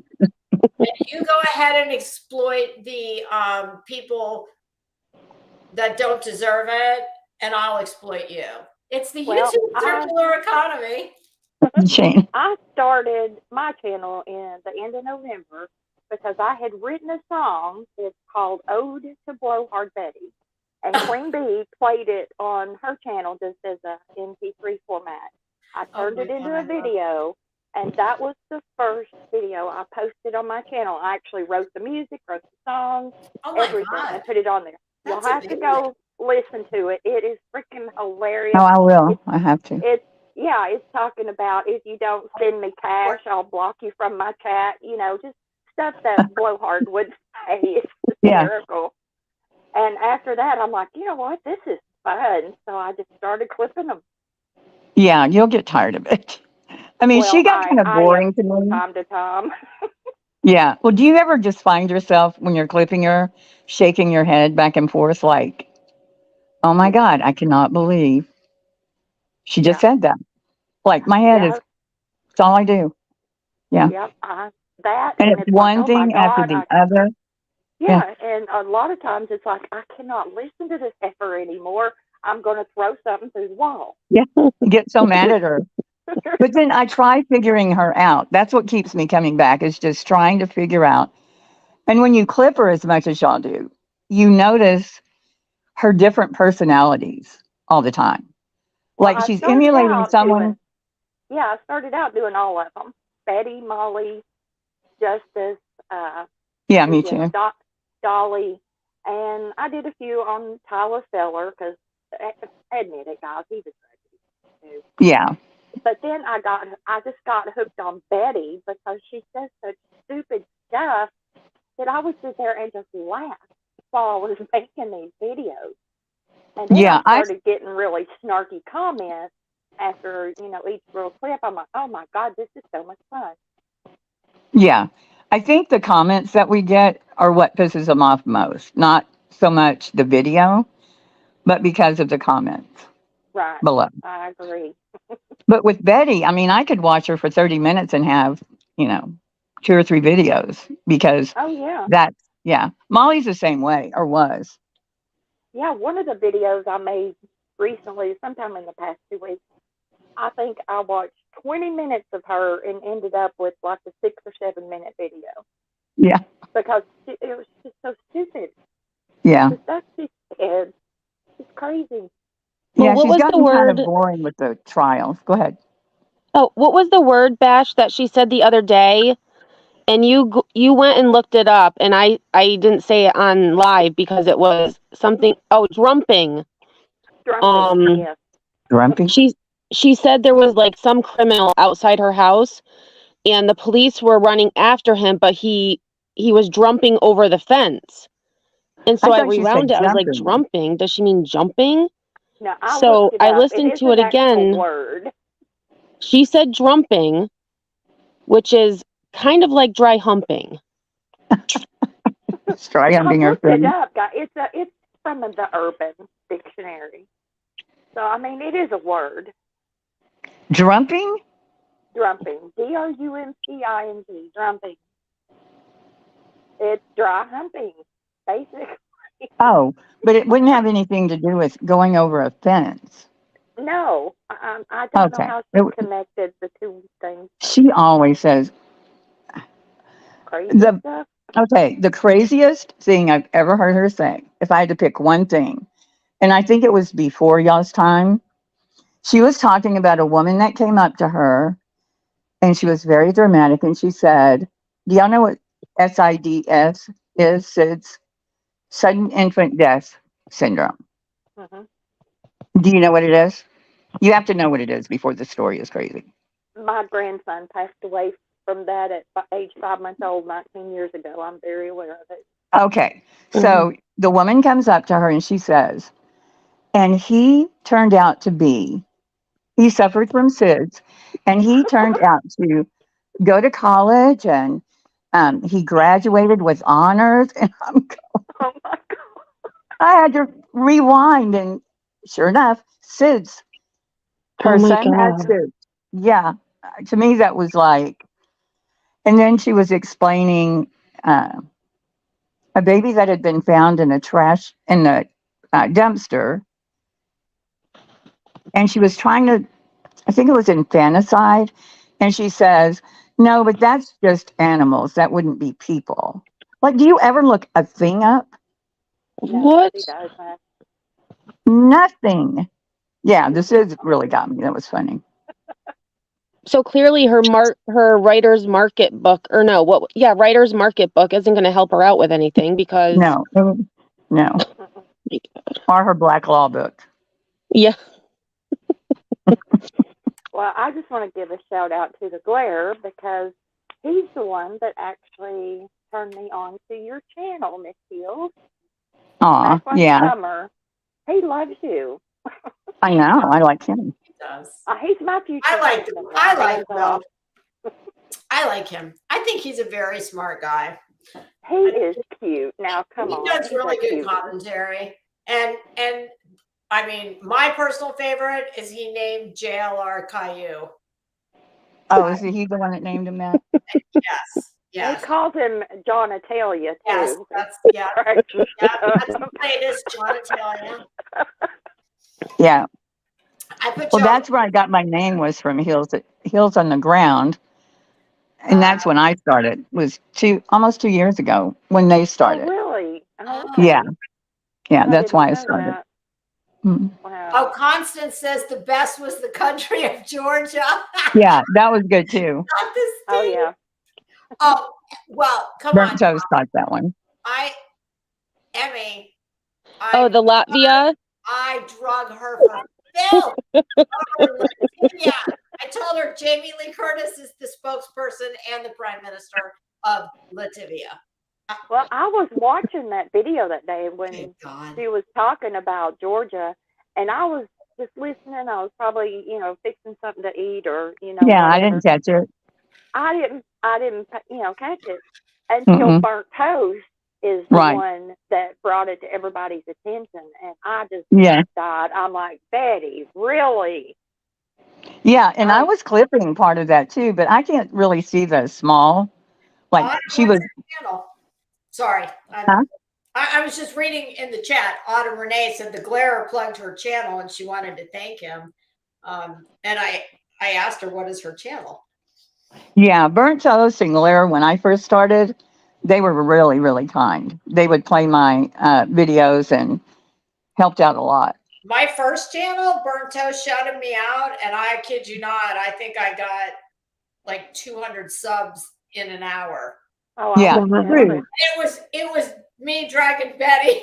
you go ahead and exploit the people that don't deserve it, and I'll exploit you. It's the YouTube circular economy. Shane. I started my channel in the end of November because I had written a song. It's called Ode to Blowhard Betty. And Queen Bee played it on her channel just as a MP3 format. I turned it into a video, and that was the first video I posted on my channel. I actually wrote the music, wrote the song, everything, and put it on there. You'll have to go listen to it. It is freaking hilarious. Oh, I will. I have to. It's talking about if you don't send me cash, I'll block you from my chat. Just stuff that Blowhard would say. It's hysterical. And after that, I'm like, you know what? This is fun. So I just started clipping them. Yeah, you'll get tired of it. I mean, she got kind of boring to me. Time to time. Yeah. Well, do you ever just find yourself when you're clipping her, shaking your head back and forth like, oh my God, I cannot believe she just said that. Like my head is, it's all I do. Yeah. Yep. That. And it's one thing after the other. Yeah, and a lot of times it's like, I cannot listen to this heifer anymore. I'm going to throw something through the wall. Yeah, get so mad at her. But then I try figuring her out. That's what keeps me coming back, is just trying to figure out. And when you clip her as much as y'all do, you notice her different personalities all the time. Well, Like I she's started emulating out someone. doing, yeah, I started out doing all of them. Betty, Molly, Justice, Yeah, who's me the other? too. Dolly, and I did a few on Tyler Feller because, admit it, guys, he's a crazy too. Yeah. But then I just got hooked on Betty because she says such stupid stuff that I would sit there and just laugh while I was making these videos. And then Yeah, I started getting really snarky comments after, each little clip. I'm like, oh my God, this is so much fun. Yeah. I think the comments that we get are what pisses them off most. Not so much the video, but because of the comments Right. below. I agree. But with Betty, I mean, I could watch her for 30 minutes and have, 2 or 3 videos because Oh, yeah. yeah. Molly's the same way, or was. Yeah, one of the videos I made recently, sometime in the past 2 weeks, I think I watched 20 minutes of her and ended up with like a 6 or 7 minute video Yeah. because it was just so stupid. Yeah. The stuff she said is crazy. Well, Yeah, what she's was the gotten kind word? of boring with the trials. Go ahead. Oh, what was the word, Bash, that she said the other day? And you went and looked it up, and I didn't say it on live because it was something. Oh, drumping. Drumping, yes. Grumpy? She said there was like some criminal outside her house, and the police were running after him, but he was drumping over the fence. And so I I thought she said rewound it. I was like, jumping. drumping? Does she mean jumping? No, I So looked it I up. listened It is to an it actual again. word. She said drumping, which is kind of like dry humping. Try I humping her looked it friend. up, guys. It's from the Urban Dictionary. So I mean, it is a word. Drumping? Drumping. Drumping. Drumping. It's dry humping, basically. Oh, but it wouldn't have anything to do with going over a fence. No, I don't know Okay. how she connected the two things. She always says Crazy stuff. the craziest thing I've ever heard her say, if I had to pick one thing, and I think it was before y'all's time, she was talking about a woman that came up to her and she was very dramatic and she said, do y'all know what SIDS is? SIDS, sudden infant death syndrome. Hmm. Do you know what it is? You have to know what it is before the story is crazy. My grandson passed away from that at age 5 months old 19 years ago. I'm very aware of it. Okay. So the woman comes up to her and she says, and he turned out to be, he suffered from SIDS, and he turned out to go to college and he graduated with honors. And Oh my God. I had to rewind, and sure enough, SIDS. Her Oh my son had God. SIDS. Yeah. To me, that was like, and then she was explaining a baby that had been found in the dumpster. And she was trying to, I think it was infanticide. And she says, no, but that's just animals. That wouldn't be people. Like, do you ever look a thing up? No, What? she doesn't. Nothing. Yeah, this is really got me. That was funny. So clearly her writer's market book, or no, writer's market book isn't going to help her out with anything because No. Or her black law book. yeah. Well, I just want to give a shout out to the Glare because he's the one that actually turned me on to your channel, Miss Hills. Aw, Back last yeah. summer. He loves you. I know. I like him. He does. He's my future I like husband. I like And, I like him. I think he's a very smart guy. he is cute. Now, come on. He does He's really a good cutie. commentary. And I mean, my personal favorite is he named JLR Caillou. Oh, is he the one that named him that? Yes. Yes. He calls him John Italia, too. Yes, that's yeah. Right. Yeah, that's the latest, John Italia. Yeah. I put Well, John. that's where I got my name was from Heels on the Ground. And that's when I started. Was almost 2 years ago when they started. Oh, really? Oh, Oh. okay. Yeah. Yeah, I that's didn't why I know started. that. Mm. Wow. Oh, Constance says the best was the country of Georgia. Yeah, that was good too. Not the Oh state. yeah. Oh, well, come on. Burnt toast got that one. Emmy, Oh, the Latvia. I drug her for filth over Latvia. I told her Jamie Lee Curtis is the spokesperson and the prime minister of Latvia. Well, I was watching that video that day when Good God. she was talking about Georgia, and I was just listening. I was probably, fixing something to eat or, Yeah, I whatever. didn't catch it. I didn't, catch it until Mm-mm. Burnt Toast is the Right. one that brought it to everybody's attention, and I just Yeah. died. I'm like, Betty, really? Yeah, and I was clipping part of that too, but I can't really see the small. Like Autumn, she what's was. her channel? Sorry. Huh? I was just reading in the chat. Autumn Renee said the Glare plugged her channel and she wanted to thank him. And I asked her, what is her channel? Yeah, Burnt Toast and Glare, when I first started, they were really, really kind. They would play my videos and helped out a lot. My first channel, Burnt Toast, shouted me out. And I kid you not, I think I got like 200 subs in an hour. Oh, Yeah, I was true. It was me dragging Betty.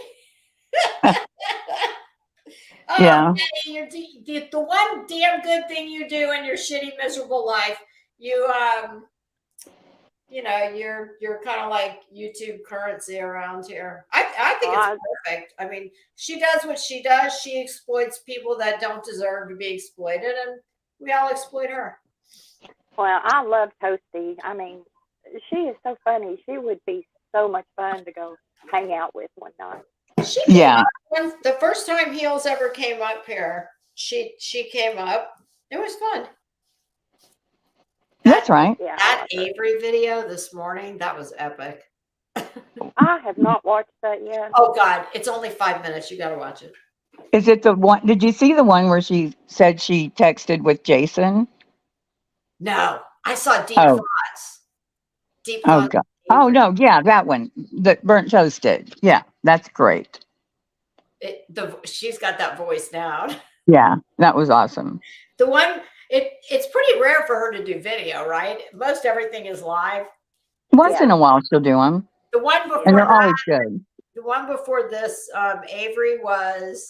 Oh, Yeah. Betty, the one damn good thing you do in your shitty, miserable life, you're kind of like YouTube currency around here. I think it's perfect. I mean, she does what she does. She exploits people that don't deserve to be exploited, and we all exploit her. Well, I love Toasty. I mean, she is so funny. She would be so much fun to go hang out with one night. She came Yeah. up when the first time Heels ever came up here. She came up. It was fun. That's right. Yeah, That Avery video this morning, that was epic. I have not watched that yet. Oh God, it's only 5 minutes. You got to watch it. Is it the one? Did you see the one where she said she texted with Jason? No, I saw Deep Oh. Thoughts. Deep Oh Thoughts. God. Oh no, yeah, that one that Burnt Toast did. Yeah, that's great. She's got that voice now. Yeah, that was awesome. The one it's pretty rare for her to do video, right? Most everything is live. Once in a while, she'll do them, The one before and they're that, always good. the one before this, Avery was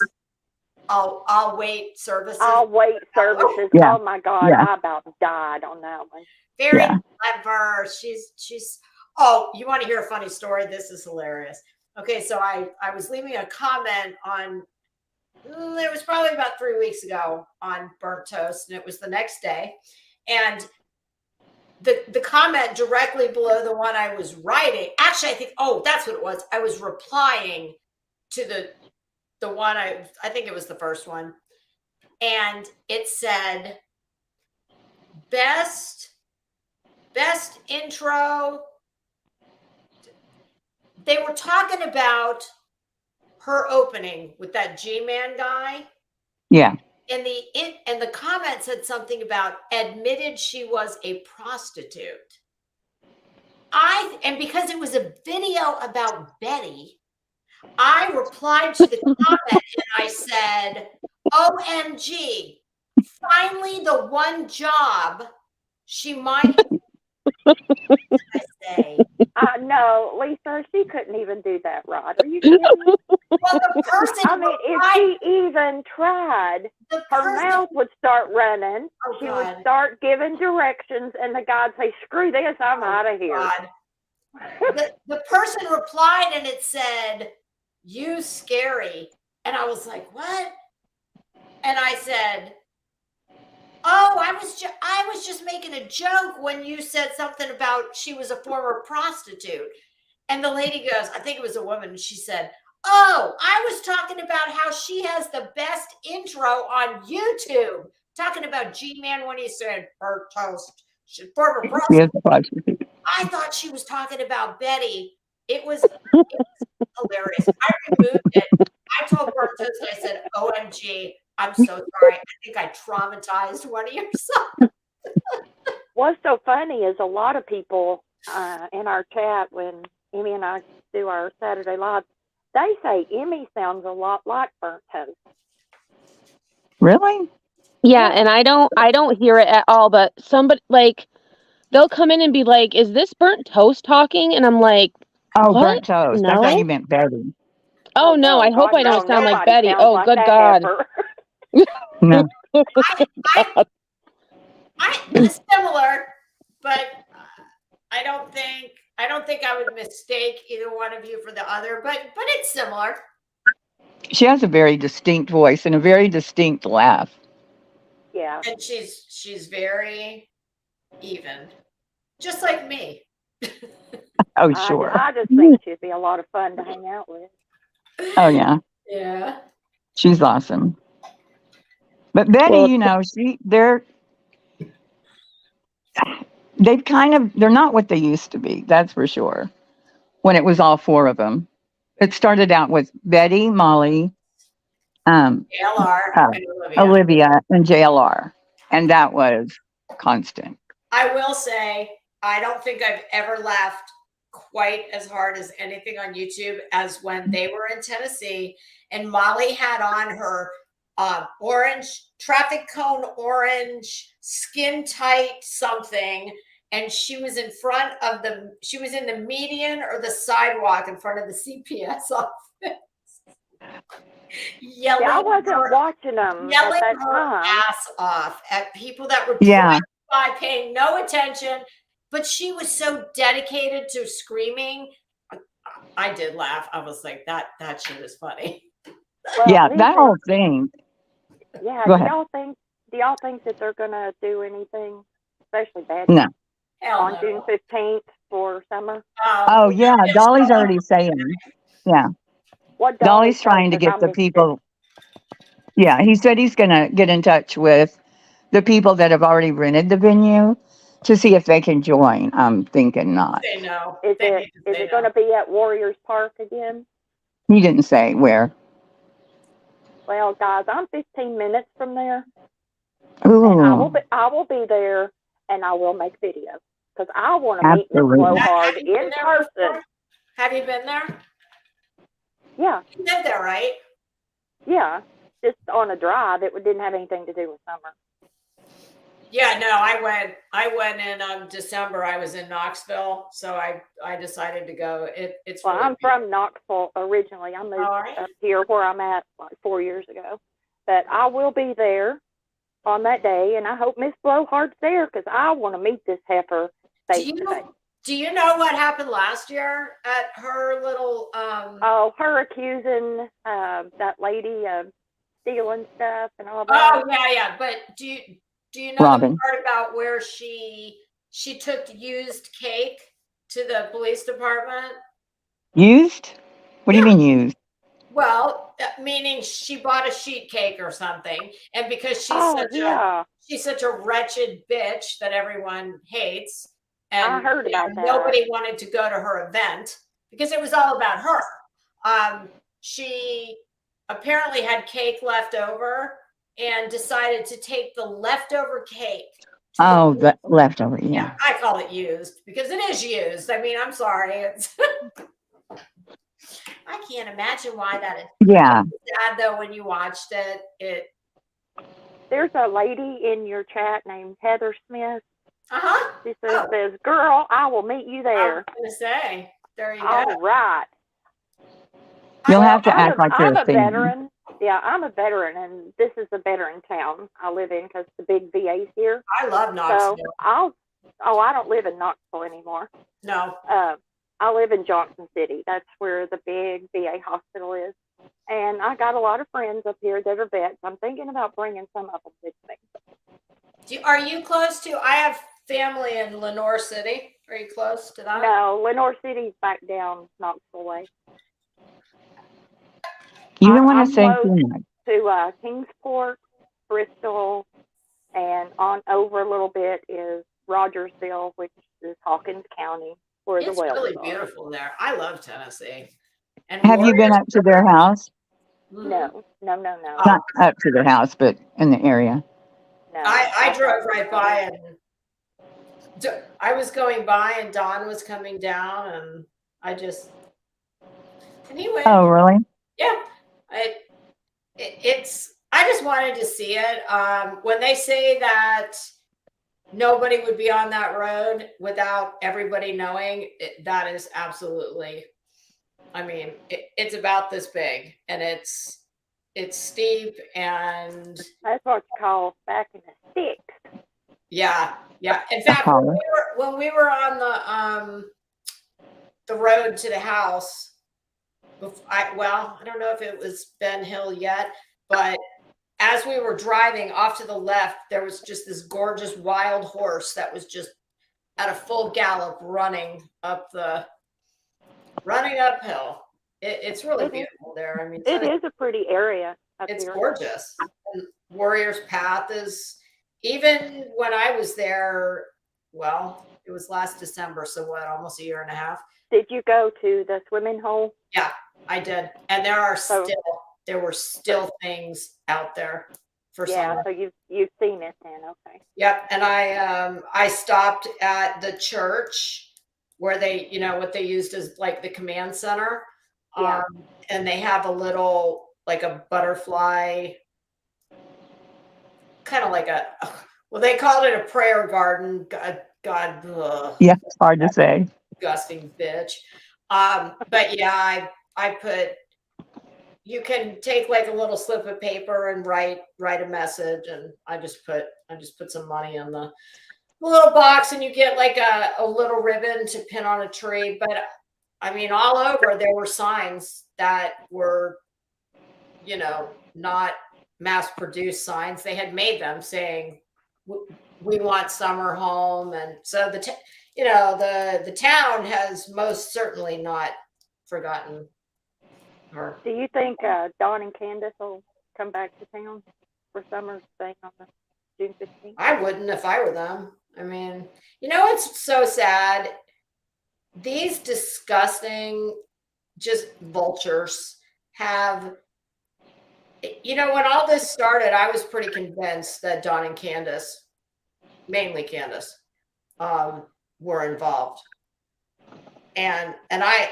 I'll wait services. I'll wait services. Yeah. Oh my God, Yeah. I about died on that one. Very Yeah. clever. She's oh, you want to hear a funny story? This is hilarious. Okay, so I was leaving a comment on it was probably about 3 weeks ago on Burnt Toast, and it was the next day. And the comment directly below the one I was writing, actually, I think, oh, that's what it was. I was replying to the one I think it was the first one. And it said, best intro. They were talking about her opening with that G-Man guy. Yeah. And the comment said something about admitted she was a prostitute. And because it was a video about Betty, I replied to the comment and I said, OMG, finally the one job she might say. No, Lisa, she couldn't even do that right. Are you kidding me? Well, the person I mean, if she even tried, her mouth would start running. She would start giving directions, and the guy'd say, screw this, I'm out of here. The person replied and it said, you scary. And I was like, what? And I said, oh, I was just making a joke when you said something about she was a former prostitute. And the lady goes, I think it was a woman, and she said, oh, I was talking about how she has the best intro on YouTube. Talking about G-Man when he said her toast. Former prostitute. I thought she was talking about Betty. It was hilarious. I removed it. I told Burnt Toast, I said, OMG, I'm so sorry. I think I traumatized one of your sons. What's so funny is a lot of people in our chat when Amy and I do our Saturday Live, They say Emmy sounds a lot like burnt toast. Really? Yeah, and I don't hear it at all, but somebody like they'll come in and be like, "Is this burnt toast talking?" And I'm like, Oh, "What? burnt toast. I thought No." you meant Betty. Oh no, no, I hope God, I don't no, sound like nobody Betty. sounds Oh, like good that God. ever. No. I similar, but I don't think I would mistake either one of you for the other, but it's similar. She has a very distinct voice and a very distinct laugh. Yeah. And she's very even, just like me. Oh, sure. I just think she'd be a lot of fun to hang out with. Oh, yeah. Yeah. She's awesome. But Betty, Well, you know, they're not what they used to be. That's for sure. When it was all four of them, it started out with Betty, Molly, um, LR uh, and Olivia. Olivia, and JLR, and that was constant. I will say, I don't think I've ever laughed quite as hard as anything on YouTube as when they were in Tennessee and Molly had on her orange traffic cone, orange skin tight something, and she was in the median or the sidewalk in front of the CPS office. Yelling, I wasn't watching them at yelling that her time. ass off at people that were Yeah. driving by, paying no attention. But she was so dedicated to screaming. I did laugh. I was like, that shit is funny. Well, Yeah, listen, that whole thing. yeah. Go Do ahead. y'all think that they're gonna do anything, especially bad, No. Hell on no. June 15th for summer? Oh, yeah. Dolly's already saying. Yeah. What Dolly's say? trying to 'Cause get I the missed it. people. Yeah, he said he's going to get in touch with the people that have already rented the venue to see if they can join. I'm thinking not. Say no. Is They it need to say no. going to be at Warriors Park again? He didn't say where. Well, guys, I'm 15 minutes from there, and I will be there, and I will make videos because I want to meet Miss Absolutely. Blowhard Have you been in there person. before? Have you been there? Yeah, You live there, right? yeah, just on a drive. It didn't have anything to do with summer. Yeah, no, I went in December. I was in Knoxville, so I decided to go. It's Well, really I'm from Knoxville originally. I moved right. up here where I'm at like 4 years ago. But I will be there on that day, and I hope Miss Blowhard's there because I want to meet this heifer face to face. Do you know what happened last year at her little Oh, her accusing that lady of stealing stuff and all that. Oh yeah. But do you know Robin. the part about where she took used cake to the police department? Used? What do you mean used? Well, meaning she bought a sheet cake or something, and because she's such a wretched bitch that everyone hates, and I heard about that. nobody wanted to go to her event because it was all about her. She apparently had cake left over and decided to take the leftover cake. Oh, the leftover, yeah. I call it used because it is used. I mean, I'm sorry. It's I can't imagine why that is. Yeah. Sad though when you watched it. There's a lady in your chat named Heather Smith. Uh-huh. She says, "Girl, I will meet you there." I was gonna say, there you All go. right. You'll have to act like you're I'm a fan. veteran. Yeah, I'm a veteran, and this is a veteran town I live in because the big VA's here. I love Knoxville. So I don't live in Knoxville anymore. No. I live in Johnson City. That's where the big VA hospital is. And I got a lot of friends up here that are vets. I'm thinking about bringing some of them with me. Are you close to? I have family in Lenore City. Are you close to that? No, Lenore City's back down Knoxville way. You don't want to say close too much. to Kingsport, Bristol, and on over a little bit is Rogersville, which is Hawkins County, where the wells really are. beautiful there. I love Tennessee. And Have you been up to their house? No. Not up to their house, but in the area. No. I drove right by and I was going by and Dawn was coming down and I just And he went. Oh, really? Yeah. I just wanted to see it. When they say that nobody would be on that road without everybody knowing, that is absolutely, I mean, it's about this big, and it's steep, and That's what you call back in the sticks. yeah. In A fact, collar. when we were on the road to the house, I don't know if it was Ben Hill yet, but as we were driving off to the left, there was just this gorgeous wild horse that was just at a full gallop running uphill. It's really It is. beautiful there. I mean, It is a pretty area up it's here. gorgeous. And Warrior's Path is, even when I was there, well, it was last December, so what, almost a year and a half. Did you go to the swimming hole? Yeah, I did. And there were still So- things out there for Yeah, summer. so you've seen it then, okay. Yep. And I stopped at the church where they, what they used as like the command center. Yeah. And they have a little, like a butterfly, kind of like well, they called it a prayer garden. God, ugh, Yeah, it's hard to say. disgusting bitch. But yeah, I put, you can take like a little slip of paper and write a message, and I just put some money in the little box, and you get like a little ribbon to pin on a tree. But I mean, all over there were signs that were, not mass produced signs. They had made them saying, we want summer home. And so the town has most certainly not forgotten her. Do you think Dawn and Candace will come back to town for summer thing on the June 15th? I wouldn't if I were them. I mean, it's so sad. These disgusting, just vultures have, when all this started, I was pretty convinced that Dawn and Candace, mainly Candace, were involved. And I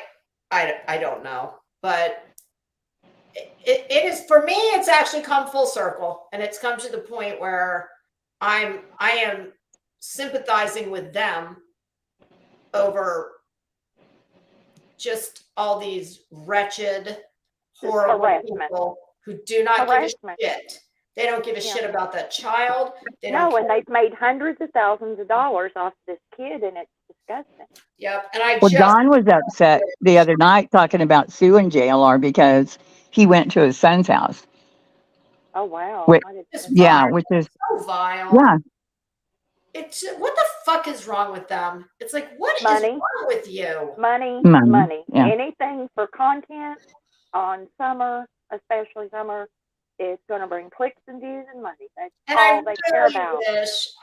don't know, but it is, for me, it's actually come full circle, and it's come to the point where I am sympathizing with them over just all these wretched, horrible harassment. people who do not Harassment. give a shit. They don't give a shit about that child. They No, don't and they've made hundreds of thousands of dollars off this kid, and it's disgusting. Yep. And I Well, just, Don was upset the other night talking about suing JLR because he went to his son's house. Oh, wow. Which, I didn't It's know that. yeah, which is, so vile. yeah, It's, what the fuck is wrong with them? It's like, what is Money. wrong with you? Money. yeah. Anything for content on summer, especially summer, it's going to bring clicks and views and money. That's And all they care about.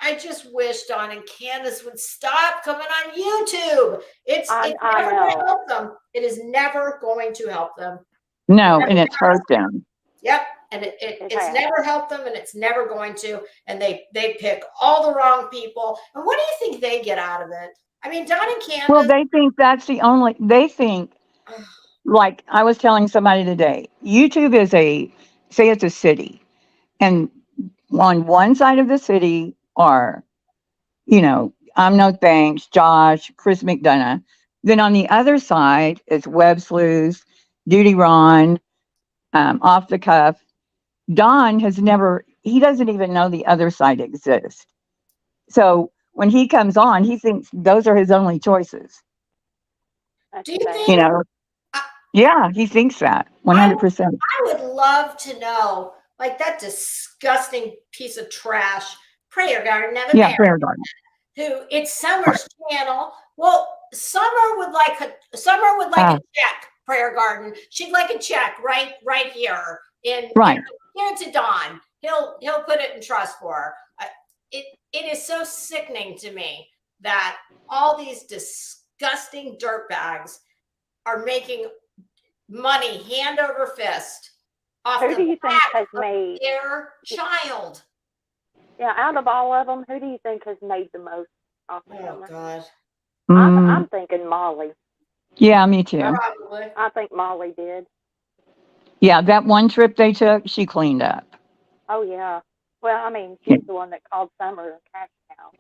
I just wish Dawn and Candace would stop coming on YouTube. It's I never going to know. help them. It is never going to help them. No, and it's hurt them. Yep. And it's has. never helped them, and it's never going to. And they pick all the wrong people. And what do you think they get out of it? I mean, Dawn and Candace. Well, they think that's they think, like I was telling somebody today, YouTube is say it's a city. And on one side of the city are, I'm No Thanks, Josh, Chris McDonough. Then on the other side is Web Sleuths, Duty Ron, Off the Cuff. Don he doesn't even know the other side exists. So when he comes on, he thinks those are his only choices. That's Do you sad. think? Yeah, he thinks that 100%. I would love to know, like, that disgusting piece of trash, Prayer Garden, Never Yeah, Married, Prayer Garden. who it's Summer's channel. Well, Summer would like a check, Prayer Garden. She'd like a check right here in Right. Give it to Don. He'll put it in trust for her. It is so sickening to me that all these disgusting dirtbags are making money hand over fist off Who the do you think back has of made? their child. Yeah, out of all of them, who do you think has made the most off of Oh summer? God. Mm, I'm thinking Molly. Yeah, me too. Probably. I think Molly did. Yeah, that one trip they took, she cleaned up. Oh yeah. Well, I mean, Yeah. she's the one that called Summer a cash cow.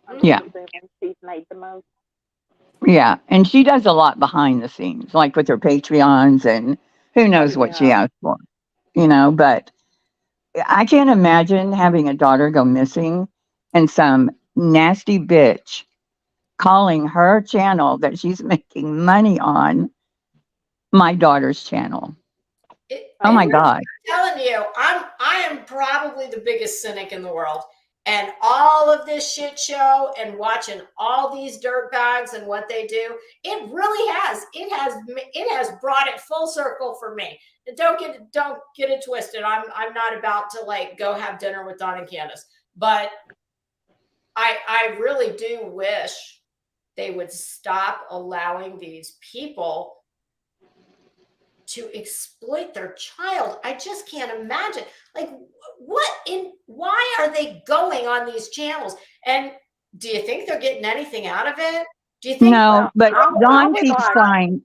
I'm just Yeah. assuming she's made the most. Yeah, and she does a lot behind the scenes, like with her Patreons and who Oh knows what she yeah. asked for, but I can't imagine having a daughter go missing and some nasty bitch calling her channel that she's making money on my daughter's channel. Oh my God. Telling you, I am probably the biggest cynic in the world. And all of this shit show and watching all these dirt bags and what they do, it really has brought it full circle for me. And don't get it twisted. I'm not about to like go have dinner with Don and Candace, but I really do wish they would stop allowing these people to exploit their child. I just can't imagine. Like, why are they going on these channels? And do you think they're getting anything out of it? Do you think? No, Well, but I Don would keeps like. trying.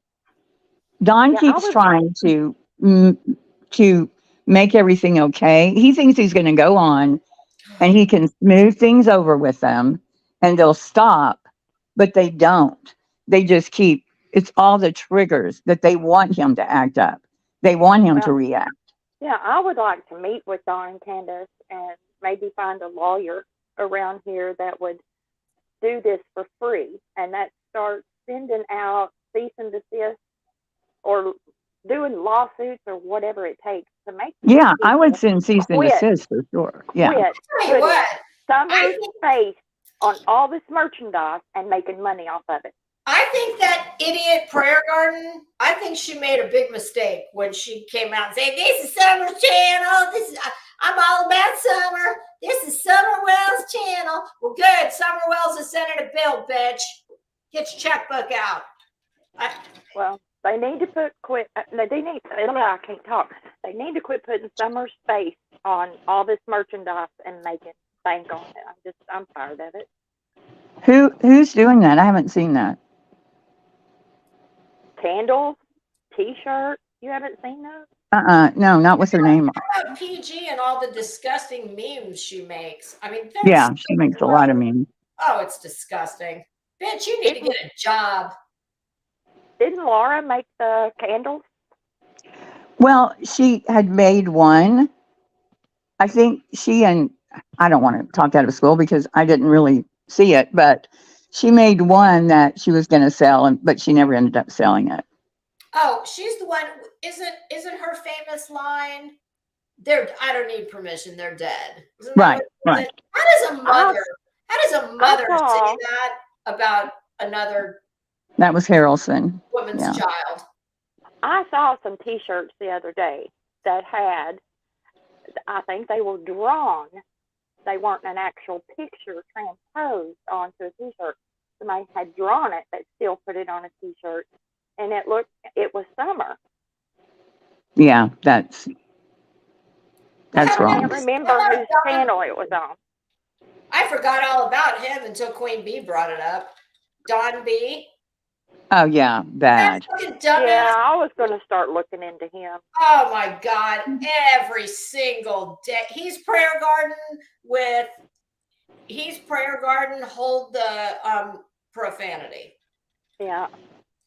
Don Yeah, I keeps would. trying to make everything okay. He thinks he's going to go on and he can smooth things over with them and they'll stop, but they don't. They just keep, it's all the triggers that they want him to act up. They want him to Well, react. yeah, I would like to meet with Don and Candace and maybe find a lawyer around here that would do this for free and that starts sending out cease and desist or doing lawsuits or whatever it takes to make these Yeah, I would people send cease and quit desist for sure. Yeah. quit Tell you putting what, Summer's think- face on all this merchandise and making money off of it. I think that idiot Prayer Garden, I think she made a big mistake when she came out and said, "This is Summer's channel. I'm all about Summer. This is Summer Wells' channel." Well, good. Summer Wells is sending a bill, bitch. Get your checkbook out. Well, they need to quit. They need. I can't talk. They need to quit putting Summer's face on all this merchandise and making bank on it. I'm tired of it. Who's doing that? I haven't seen that. Candles, T-shirts. You haven't seen those? No, not with her name on. How about PG and all the disgusting memes she makes? I mean, Yeah, she makes a lot of memes. Oh, it's disgusting. Bitch, you need to get a job. Didn't Laura make the candles? Well, she had made one. I think I don't want to talk out of school because I didn't really see it, but she made one that she was going to sell, but she never ended up selling it. Oh, she's the one. Isn't her famous line? I don't need permission. They're dead. Right. How does a mother? Say that about another? That was Harrelson. Woman's child. I saw some T-shirts the other day that had. I think they were drawn. They weren't an actual picture transposed onto a T-shirt. Somebody had drawn it, but still put it on a T-shirt, and it was Summer. Yeah, that's I wrong. can't remember whose channel it was on. I forgot all about him until Queen Bee brought it up. Don B. Oh yeah, bad. Yeah, I was going to start looking into him. Oh my God! Every single day, he's Prayer Garden. Hold the profanity. Yeah.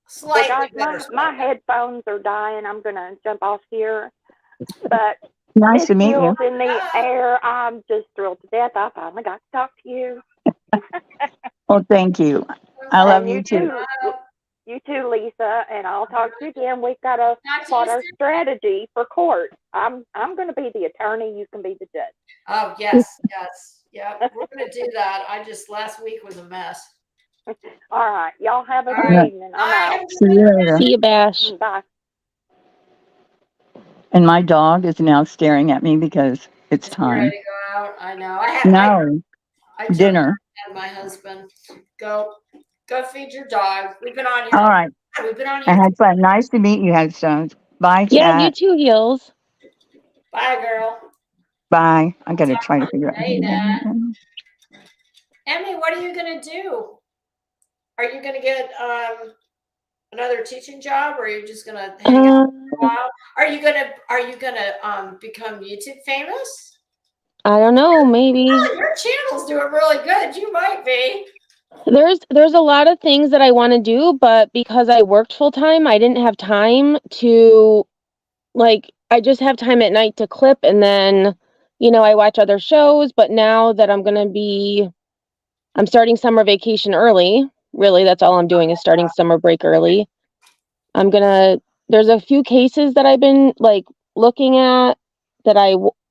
Slightly well, guys, my headphones are dying. I'm going to jump off here. But nice to meet you. In the air. I'm just thrilled to death. I finally got to talk to you. Well, thank you. I love you too. You too, Lisa, and I'll talk to you again. We've got to plot our strategy for court. I'm going to be the attorney. You can be the judge. Oh, yes. Yeah, we're going to do that. Last week was a mess. All right. Y'all have a good evening. I'm out. See you later. See you, Bash. Bye. And my dog is now staring at me because it's time. Ready to go out. I know. I Dinner. And my husband, go feed your dog. We've been on here. All right. We've been on here. I had fun. Nice to meet you, Headstones. Bye, chat. Yeah, you too, Heels. Bye, girl. Bye. I got to try to figure out. Emmy, what are you going to do? Are you going to get another teaching job, or are you just gonna hang out for a Um, while? Are you gonna become YouTube famous? I don't know, maybe. Oh, your channel's doing really good. You might be. There's a lot of things that I want to do, but because I worked full time, I didn't have time to, like, I just have time at night to clip, and then, I watch other shows. But now that I'm starting summer vacation early. Really, that's all I'm doing is starting summer break early. There's a few cases that I've been like looking at that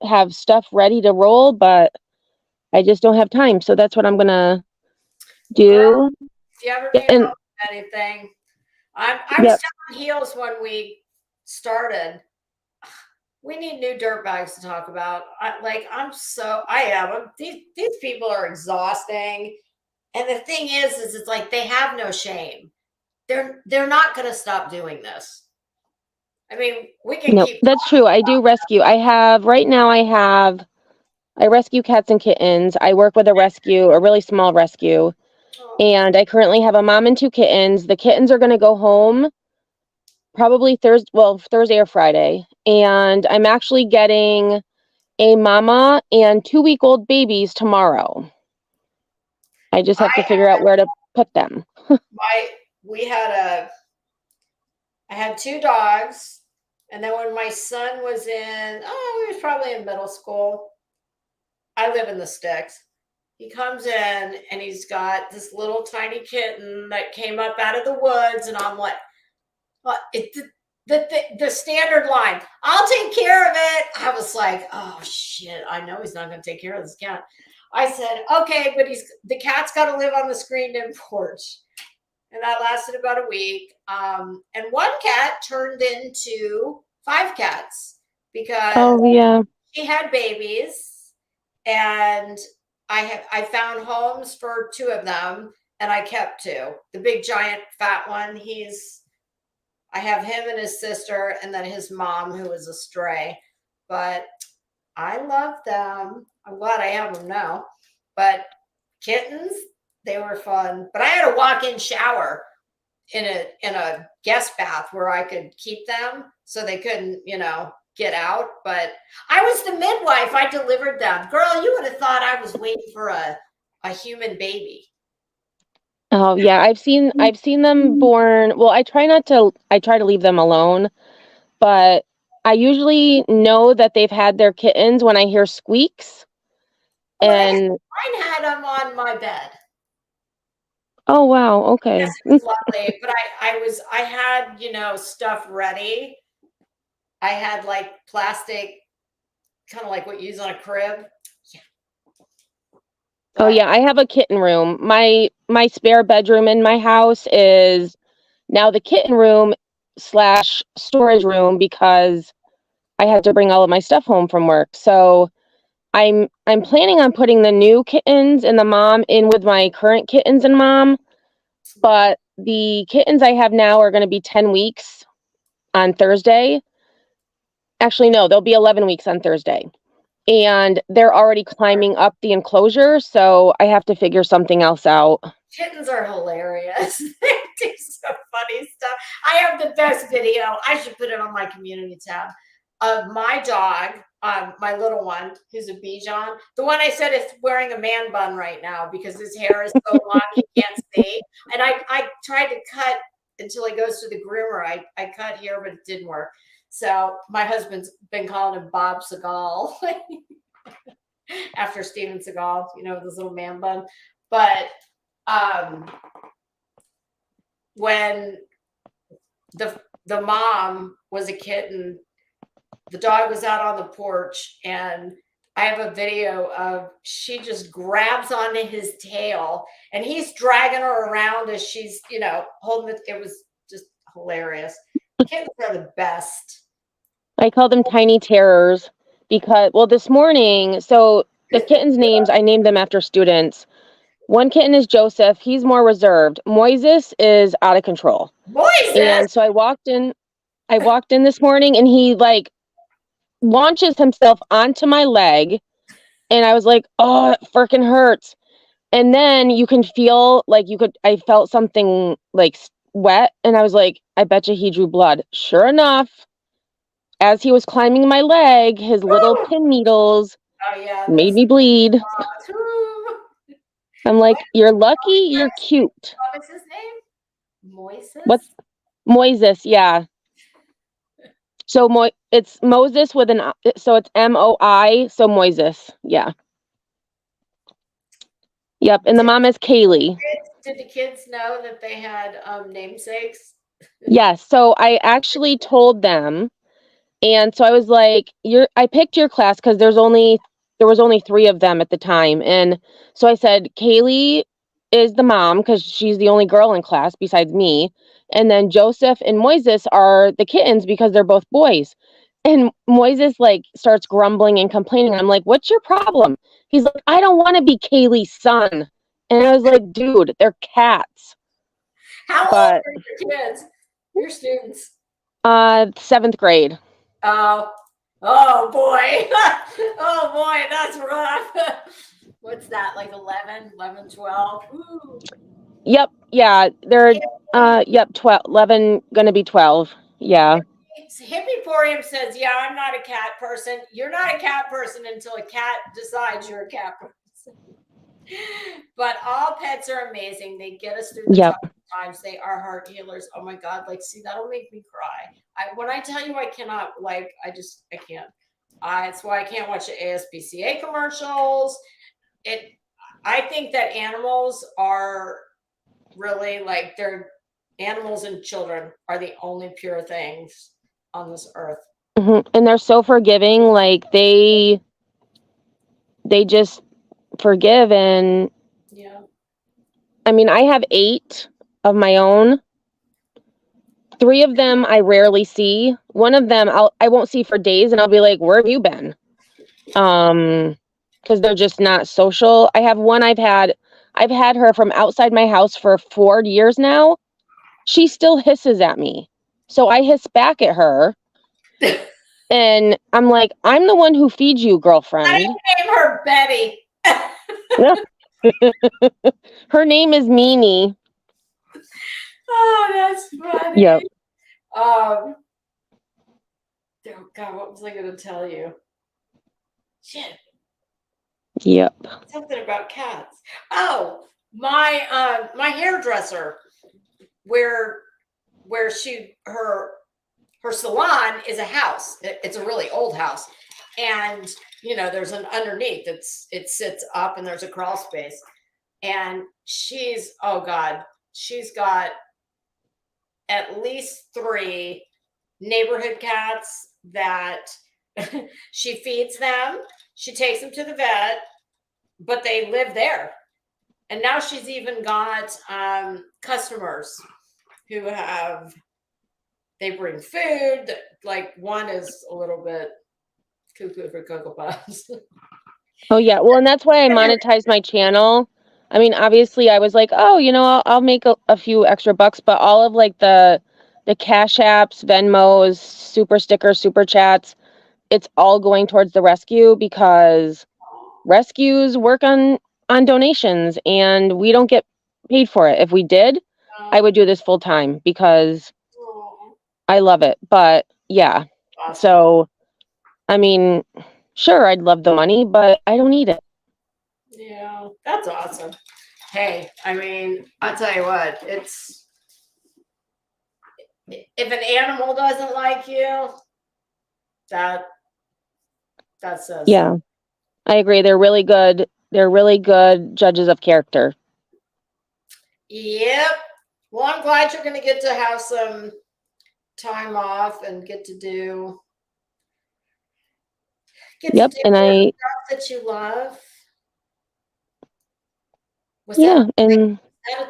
have stuff ready to roll, but I just don't have time. So that's what I'm gonna Girl, do. if you ever Yeah, need and help with anything, I was yep. telling Heels when we started, we need new dirt bags to talk about. I am. These people are exhausting. And the thing is it's like they have no shame. They're not going to stop doing this. I mean, we can No, keep that's talking true. I do rescue. I rescue cats and kittens. I work with a really small rescue. about. And I currently have a mom and two kittens. The kittens are going to go home probably Thursday or Friday. And I'm actually getting a mama and 2-week-old babies tomorrow. I just have to figure out where to put them. I we had a I had two dogs, and then when my son was he was probably in middle school. I live in the sticks. He comes in and he's got this little tiny kitten that came up out of the woods, and I'm like, the standard line, I'll take care of it. I was like, oh shit, I know he's not going to take care of this cat. I said, okay, but the cat's got to live on the screened-in porch. And that lasted about a week. And one cat turned into 5 cats because Oh, yeah. she had babies, and I found homes for 2 of them, and I kept 2. The big giant fat one, I have him and his sister, and then his mom, who was a stray. But I love them. I'm glad I have them now. But kittens, they were fun. But I had a walk-in shower in a guest bath where I could keep them so they couldn't, get out. But I was the midwife. I delivered them. Girl, you would have thought I was waiting for a human baby. Oh, yeah. I've seen them born. Well, I try to leave them alone, but I usually know that they've had their kittens when I hear squeaks. Well, And mine had them on my bed. oh, wow. Okay. Yes, it was lovely. But I had, stuff ready. I had like plastic, kind of like what you use on a crib. Yeah. Oh, But yeah. I have a kitten room. My spare bedroom in my house is now the kitten room / storage room because I had to bring all of my stuff home from work. So I'm planning on putting the new kittens and the mom in with my current kittens and mom, but the kittens I have now are going to be 10 weeks on Thursday. Actually, no, they'll be 11 weeks on Thursday. And they're already climbing up the enclosure, so I have to figure something else out. kittens are hilarious. They do some funny stuff. I have the best video. I should put it on my community tab of my dog, my little one, who's a Bichon. The one I said is wearing a man bun right now because his hair is so long he can't see. And I tried to cut until he goes to the groomer. I cut here, but it didn't work. So my husband's been calling him Bob Seagal after Steven Seagal, with his little man bun. But when the mom was a kitten, the dog was out on the porch, and I have a video of she just grabs onto his tail and he's dragging her around as she's, holding it. It was just hilarious. Kittens are the best. I call them tiny terrors because, well, this morning, so the kittens' names, I named them after students. One kitten is Joseph. He's more reserved. Moises is out of control. Moises! And so I walked in this morning and he like launches himself onto my leg. And I was like, oh, it freaking hurts. And then you can feel like I felt something like wet, and I was like, I bet you he drew blood. Sure enough, as he was climbing my leg, his little pin needles Oh yeah, made me bleed. I'm like, you're lucky, you're cute. What was his name? Moises? What's Moises? Yeah. So it's Moses with an, so it's MOI, so Moises. Yeah. Yep. And the mom is Kaylee. Did the kids know that they had namesakes? Yes. So I actually told them. And so I was like, I picked your class because there was only 3 of them at the time. And so I said, Kaylee is the mom because she's the only girl in class besides me. And then Joseph and Moises are the kittens because they're both boys. And Moises like starts grumbling and complaining. I'm like, what's your problem? He's like, I don't want to be Kaylee's son. And I was like, dude, they're cats. How old are your kids? Your students? 7th grade. Oh boy. Oh boy, that's rough. What's that, like 11, 12? Ooh. Yep. Yeah. They're, yep. 11, gonna be 12. Yeah. Hippieporium says, yeah, I'm not a cat person. You're not a cat person until a cat decides you're a cat person. But all pets are amazing. They get us through the tough times. They are heart healers. Oh my God. Like, see, that'll make me cry. When I tell you I cannot, like, I can't. It's why I can't watch the ASPCA commercials. I think that animals are really like, they're animals and children are the only pure things on this earth. Mm-hmm. And they're so forgiving. Like they just forgive. And yeah, I mean, I have 8 of my own. 3 of them I rarely see. One of them I won't see for days, and I'll be like, where have you been? Because they're just not social. I have one I've had her from outside my house for 4 years now. She still hisses at me. So I hiss back at her. And I'm like, I'm the one who feeds you, girlfriend. I didn't name her Betty. Her name is Mimi. Oh, that's funny. Yep. Oh God, what was I going to tell you? Shit. Yep. Something about cats. Oh, my hairdresser, where her salon is a house. It's a really old house, and there's an underneath. It sits up, and there's a crawl space. And she's got at least 3 neighborhood cats that she feeds them. She takes them to the vet, but they live there. And now she's even got customers who they bring food. Like one is a little bit cuckoo for Cocoa Puffs. Oh yeah. Well, and that's why I monetized my channel. I mean, obviously I was like, oh, I'll make a few extra bucks, but all of like the Cash Apps, Venmos, super stickers, super chats, it's all going towards the rescue because rescues work on donations and we don't get paid for it. If we did, I would do this full time because I love it. But yeah, so I mean, sure, I'd love the money, but I don't need it. Yeah, that's awesome. Hey, I mean, I'll tell you what, if an animal doesn't like you, that says. Yeah, I agree. They're really good. They're really good judges of character. Yep. Well, I'm glad you're going to get to have some time off and get to do and stuff that you love. Was that a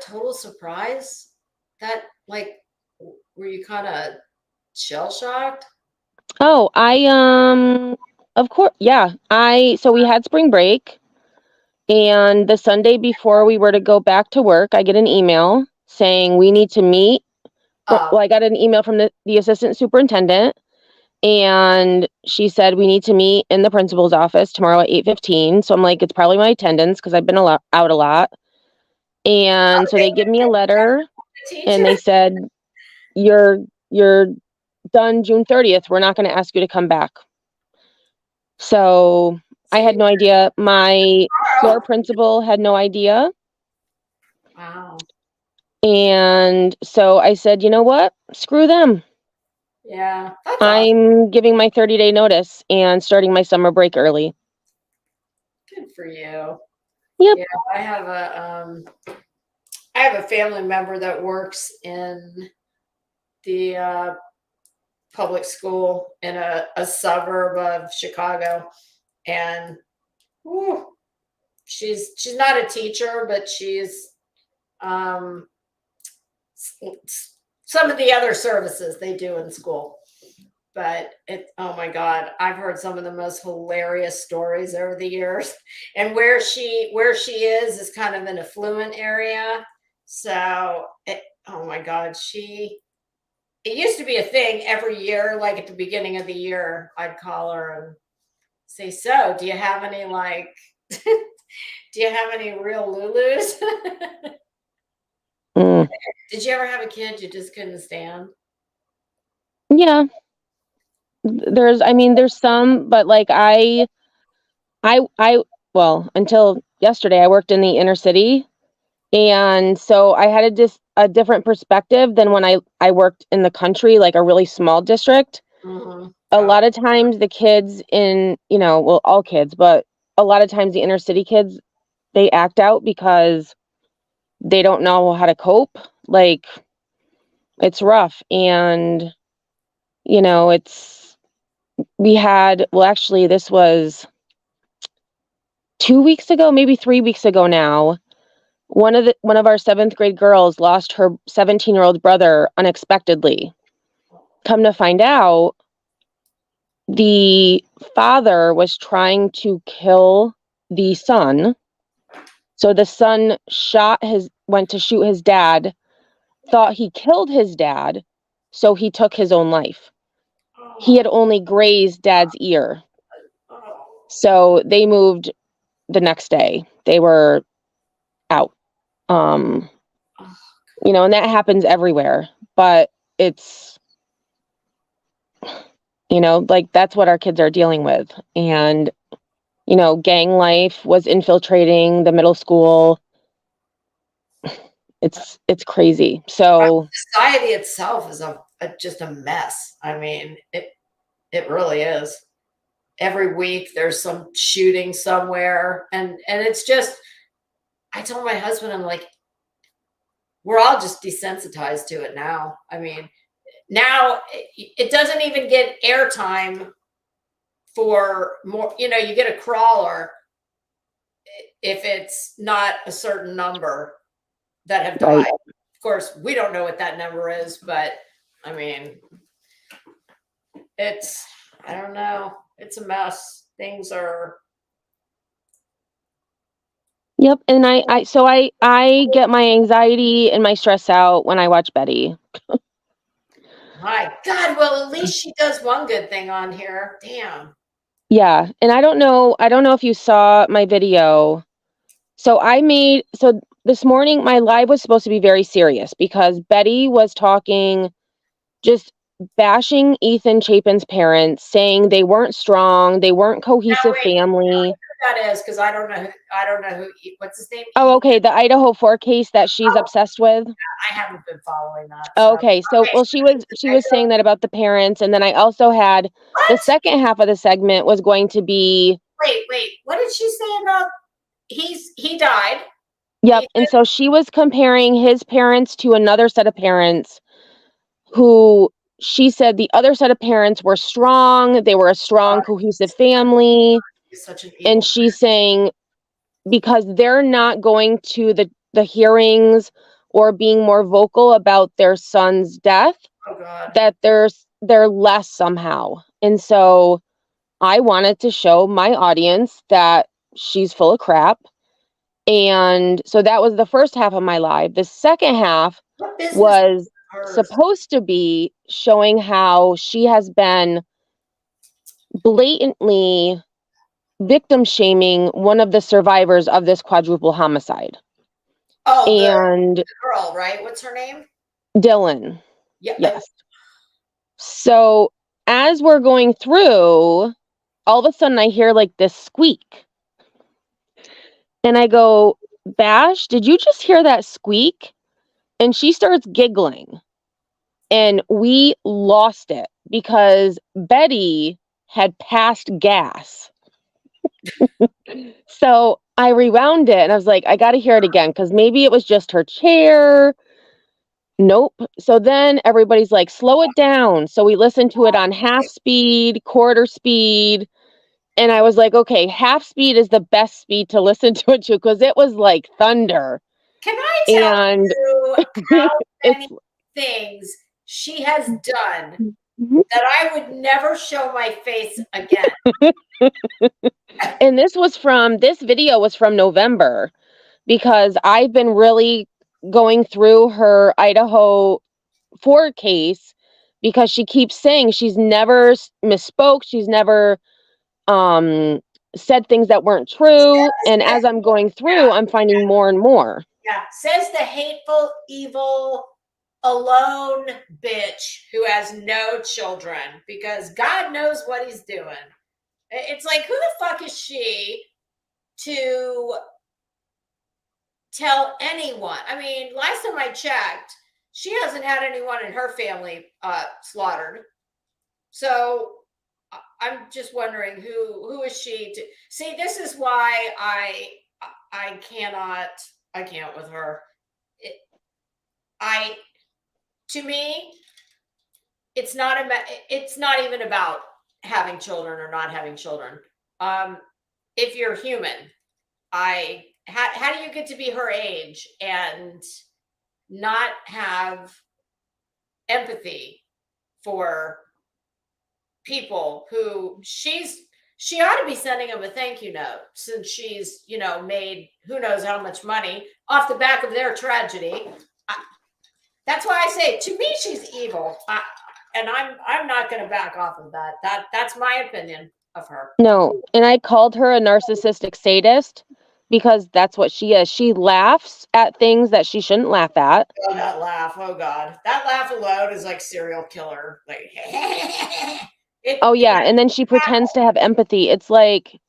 total surprise? That were you kind of shell shocked? Oh, of course, yeah. So we had spring break, and the Sunday before we were to go back to work, I get an email saying we need to meet. Well, I got an email from the assistant superintendent, and she said we need to meet in the principal's office tomorrow at 8:15. So I'm like, it's probably my attendance because I've been out a lot. And so they give me a letter. and they said, you're done June 30th. We're not going to ask you to come back. So I had no idea. My floor principal had no idea. Wow. And so I said, you know what? Screw them. Yeah. That's awesome. I'm giving my 30-day notice and starting my summer break early. Good for you. Yep. Yeah, I have a family member that works in the public school in a suburb of Chicago, and whew, she's not a teacher, but she's some of the other services they do in school. But oh my God, I've heard some of the most hilarious stories over the years. And where she is kind of an affluent area. So oh my God, it used to be a thing every year, like at the beginning of the year, I'd call her and say, so do you have any do you have any real Lulus? Did you ever have a kid you just couldn't stand? Yeah. There's some, but like well, until yesterday, I worked in the inner city. And so I had a different perspective than when I worked in the country, like a really small district. Mm-hmm. A lot of times the kids in, well, all kids, but a lot of times the inner city kids, they act out because they don't know how to cope. Like, it's rough. And, actually, this was 2 weeks ago, maybe 3 weeks ago now. One of our 7th grade girls lost her 17-year-old brother unexpectedly. Come to find out, the father was trying to kill the son. So the son went to shoot his dad, thought he killed his dad, so he took his own life. He had only grazed dad's ear. So they moved the next day. They were out. And that happens everywhere, but it's, like that's what our kids are dealing with. And, gang life was infiltrating the middle school. It's crazy. So society itself is just a mess. I mean, it really is. Every week there's some shooting somewhere, and it's just, I told my husband, I'm like, we're all just desensitized to it now. I mean, now it doesn't even get airtime for more, you get a crawler if it's not a certain number that have died. Right. Of course, we don't know what that number is, but I mean, I don't know. It's a mess. Things are. Yep. And I get my anxiety and my stress out when I watch Betty. My God. Well, at least she does one good thing on here. Damn. Yeah. And I don't know if you saw my video. So this morning, my live was supposed to be very serious because Betty was talking, just bashing Ethan Chapin's parents, saying they weren't strong, they weren't cohesive family. That is, because I don't know who, what's his name? Oh, okay, the Idaho 4 case that she's obsessed with. I haven't been following that. Okay, well, she was saying that about the parents, and then I also had the second half of the segment was going to be. Wait, what did she say about he died? Yep, and so she was comparing his parents to another set of parents who she said the other set of parents were strong, they were a strong, cohesive family. And she's saying because they're not going to the hearings or being more vocal about their son's death, that they're less somehow. And so I wanted to show my audience that she's full of crap. And so that was the first half of my live. The second half was supposed to be showing how she has been blatantly victim shaming one of the survivors of this quadruple homicide. Oh, and the girl, right? What's her name? Dylan. Yeah. Yes. So as we're going through, all of a sudden I hear like this squeak. And I go, Bash, did you just hear that squeak? And she starts giggling. And we lost it because Betty had passed gas. So I rewound it and I was like, I got to hear it again because maybe it was just her chair. Nope. So then everybody's like, slow it down. So we listened to it on half speed, quarter speed. And I was like, okay, half speed is the best speed to listen to it to because it was like thunder. Can I tell And you how many it's things she has done that I would never show my face again? and this video was from November because I've been really going through her Idaho 4 case because she keeps saying she's never misspoke, she's never said things that weren't true, and as I'm going through, I'm finding more and more. Yeah, says the hateful, evil, alone bitch who has no children because God knows what he's doing. It's like, who the fuck is she to tell anyone? I mean, last time I checked, she hasn't had anyone in her family slaughtered. So I'm just wondering who is she to see. This is why I can't with her. To me, it's not even about having children or not having children. If you're human, how do you get to be her age and not have empathy for people who she ought to be sending them a thank you note since she's, made who knows how much money off the back of their tragedy. That's why I say, to me, she's evil. And I'm not going to back off of that. That's my opinion of her. No, and I called her a narcissistic sadist because that's what she is. She laughs at things that she shouldn't laugh at. Oh, that laugh. Oh, God. That laugh alone is like serial killer. Like, oh, yeah. And then she pretends to have empathy. It's like.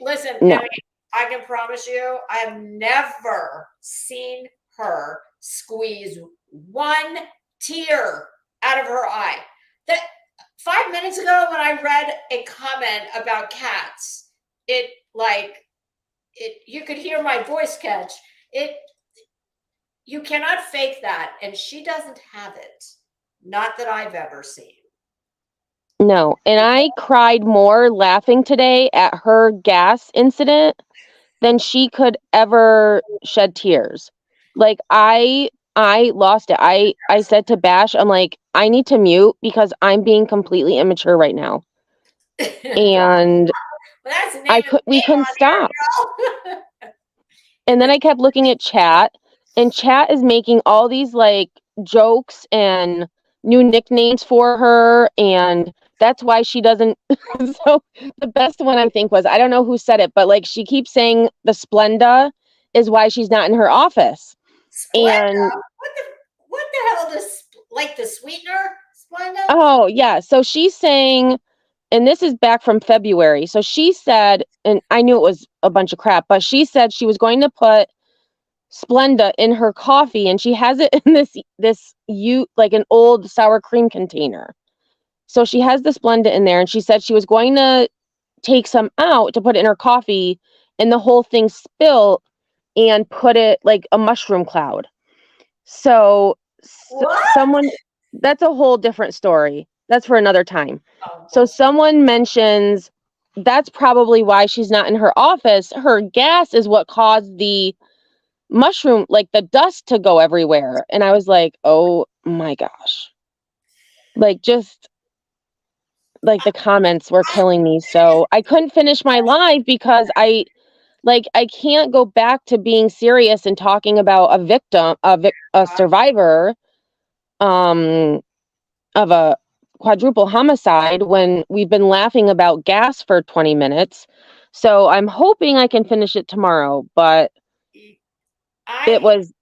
Listen, no. Emmy, I can promise you, I have never seen her squeeze one tear out of her eye. That 5 minutes ago when I read a comment about cats, you could hear my voice catch. You cannot fake that, and she doesn't have it. Not that I've ever seen. No, and I cried more laughing today at her gas incident than she could ever shed tears. Like I lost it. I said to Bash, I'm like, I need to mute because I'm being completely immature right now. And we couldn't stop. And then I kept looking at chat, and chat is making all these like jokes and new nicknames for her, and that's why she doesn't. So the best one I think was, I don't know who said it, but like she keeps saying the Splenda is why she's not in her office. Splenda? And what the hell does like the sweetener Splenda? Oh yeah, so she's saying, and this is back from February. So she said, and I knew it was a bunch of crap, but she said she was going to put Splenda in her coffee, and she has it in this like an old sour cream container. So she has the Splenda in there, and she said she was going to take some out to put it in her coffee, and the whole thing spilled and put it like a mushroom cloud. So someone, that's a whole different story. That's for another time. So someone mentions that's probably why she's not in her office. Her gas is what caused the mushroom, like the dust to go everywhere. And I was like, oh my gosh. Like just like the comments were killing me. So I couldn't finish my live because I can't go back to being serious and talking about a victim, a survivor of a quadruple homicide when we've been laughing about gas for 20 minutes. So I'm hoping I can finish it tomorrow, but it was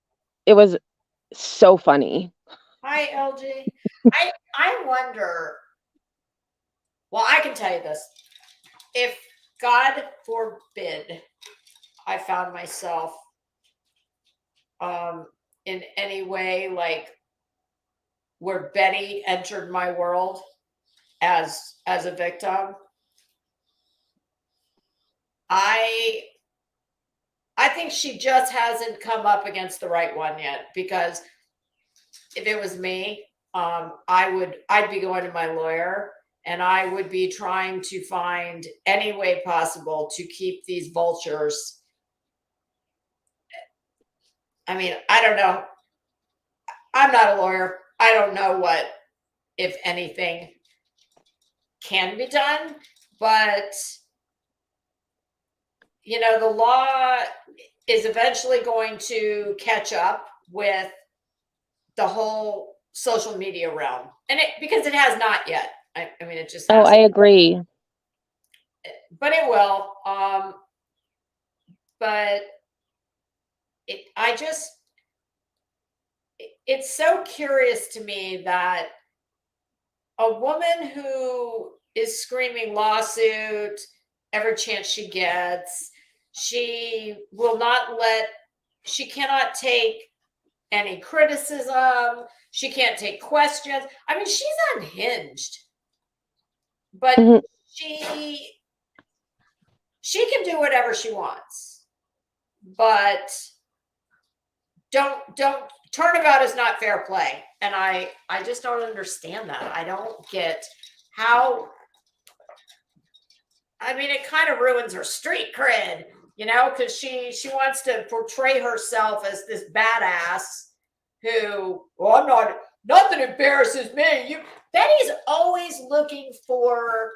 so funny. Hi, LG. I wonder. Well, I can tell you this: if God forbid I found myself in any way like where Betty entered my world as a victim, I think she just hasn't come up against the right one yet. Because if it was me, I'd be going to my lawyer and I would be trying to find any way possible to keep these vultures. I mean, I don't know. I'm not a lawyer. I don't know what, if anything, can be done, but the law is eventually going to catch up with the whole social media realm, and because it has not yet. I mean, it just Oh, I hasn't, agree. but it will. But it's so curious to me that a woman who is screaming lawsuit every chance she gets, she cannot take any criticism. She can't take questions. I mean, she's unhinged, but Mhm. she can do whatever she wants. But don't turnabout is not fair play. And I just don't understand that. I don't get how. I mean, it kind of ruins her street cred, because she wants to portray herself as this badass who, well, I'm not, nothing embarrasses me. Betty's always looking for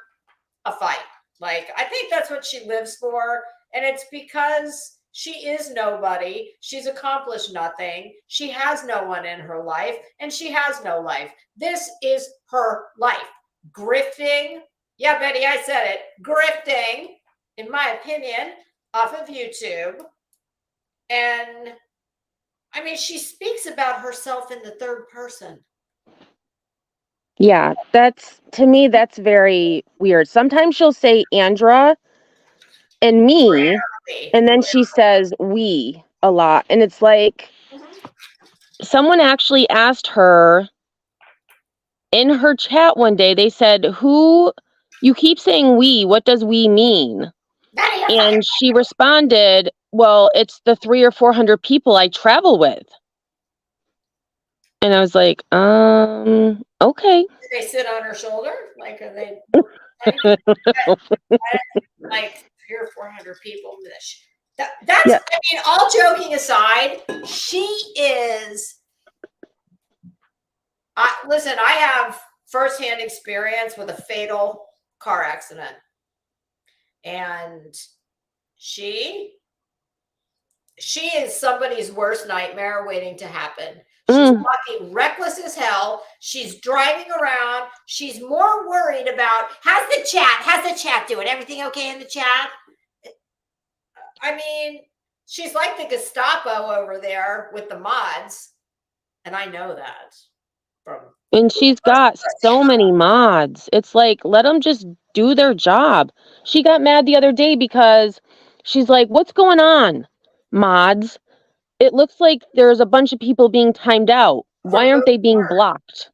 a fight. Like, I think that's what she lives for. And it's because she is nobody. She's accomplished nothing. She has no one in her life, and she has no life. This is her life. Grifting. Yeah, Betty, I said it. Grifting, in my opinion, off of YouTube. And I mean, she speaks about herself in the third person. Yeah, to me, that's very weird. Sometimes she'll say Andra and me, and then she says we a lot. And it's like, someone actually asked her in her chat one day, they said, you keep saying we, what does we mean? And she responded, well, it's the 300 or 400 people I travel with. And I was like, okay. Do they sit on her shoulder? Like, are they like 300 or 400 people? That's, Yeah. I mean, all joking aside, she is. Listen, I have firsthand experience with a fatal car accident, and she is somebody's worst nightmare waiting to happen. She's walking reckless as hell. She's driving around. She's more worried about how's the chat doing? Everything okay in the chat? I mean, she's like the Gestapo over there with the mods, and I know that from. And she's got so many mods. It's like, let them just do their job. She got mad the other day because she's like, what's going on, mods? It looks like there's a bunch of people being timed out. Why aren't they being blocked?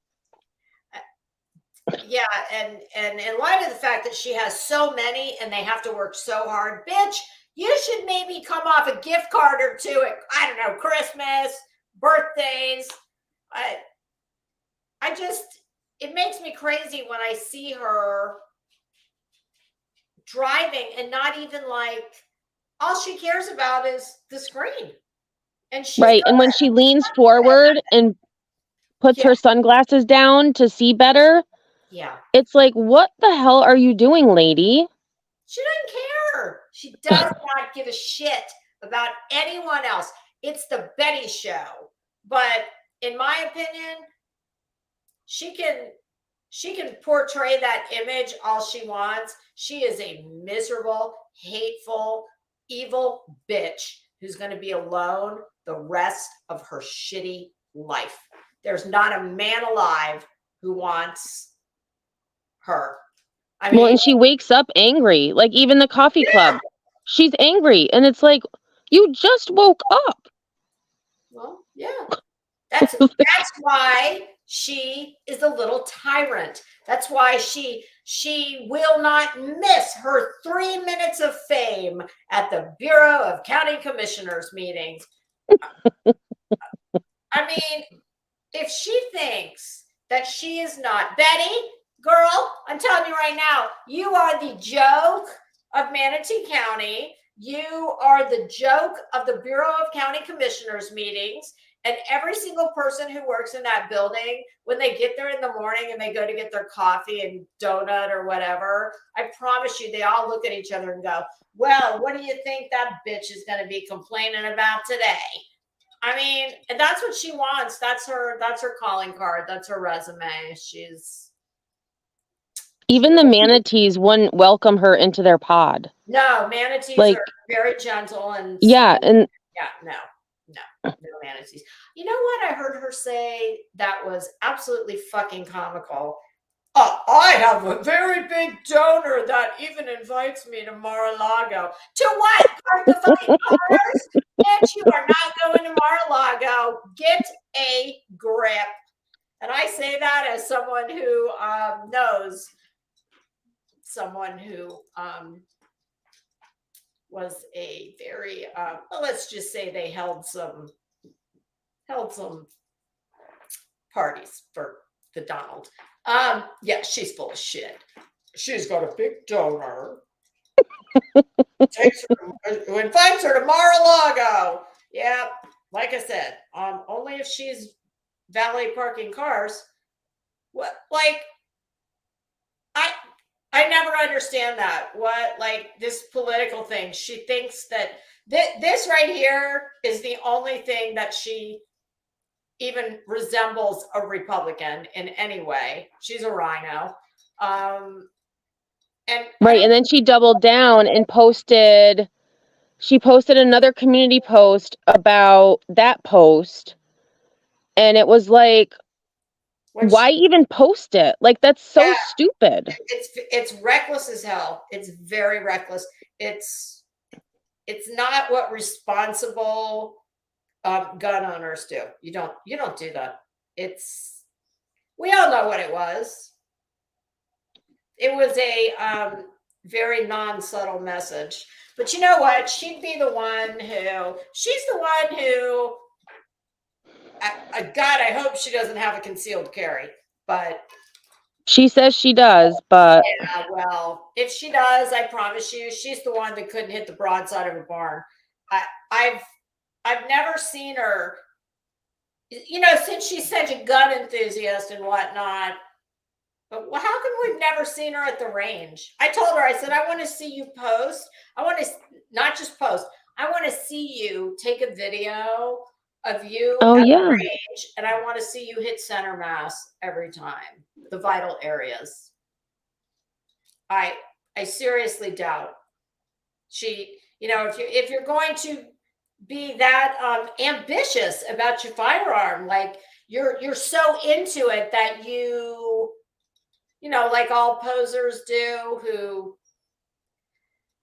Yeah, and in light of the fact that she has so many and they have to work so hard, bitch, you should maybe come off a gift card or two at, I don't know, Christmas, birthdays. I just, it makes me crazy when I see her driving and not even like, all she cares about is the screen. And she's right. And when she leans forward and puts her sunglasses down to see better, it's like, what the hell are you doing, lady? She doesn't care. She does not give a shit about anyone else. It's the Betty show. But in my opinion, she can portray that image all she wants. She is a miserable, hateful, evil bitch who's going to be alone the rest of her shitty life. There's not a man alive who wants her. I Well, mean, and she wakes up angry. Like even the coffee club, she's angry, and it's like you just woke up. well, yeah. That's why she is a little tyrant. That's why she will not miss her 3 minutes of fame at the Bureau of County Commissioners meetings. I mean, if she thinks that she is not Betty, girl, I'm telling you right now, you are the joke of Manatee County. You are the joke of the Bureau of County Commissioners meetings. And every single person who works in that building, when they get there in the morning and they go to get their coffee and donut or whatever, I promise you, they all look at each other and go, well, what do you think that bitch is going to be complaining about today? I mean, and that's what she wants. That's her calling card. That's her resume. Even the manatees wouldn't welcome her into their pod. No, manatees Like, are very gentle and yeah, and no manatees. You know what I heard her say that was absolutely fucking comical? I have a very big donor that even invites me to Mar-a-Lago. To what? Park the fucking cars? Bitch, you are not going to Mar-a-Lago. Get a grip. And I say that as someone who knows someone who was a very, well, let's just say they held some parties for the Donald. Yeah, she's full of shit. She's got a big donor. Who invites her to Mar-a-Lago. Yeah, like I said, only if she's valet parking cars. What, like, I never understand that. What, like, this political thing. She thinks that this right here is the only thing that she even resembles a Republican in any way. She's a rhino. Right, and then she doubled down and she posted another community post about that post, and it was like, why even post it? Like, that's so stupid. It's reckless as hell. It's very reckless. It's not what responsible gun owners do. You don't do that. We all know what it was. It was a very non-subtle message. But you know what? She's the one who, God, I hope she doesn't have a concealed carry. But she says she does, but yeah, well, if she does, I promise you, she's the one that couldn't hit the broadside of a barn. I've never seen her, since she's such a gun enthusiast and whatnot. But how come we've never seen her at the range? I told her, I said, I want to see you post. I want to not just post. I want to see you take a video of you at the range, and I want to see you hit center mass every time, the vital areas. I seriously doubt she, if you're going to be that ambitious about your firearm, like you're so into it that like all posers do, who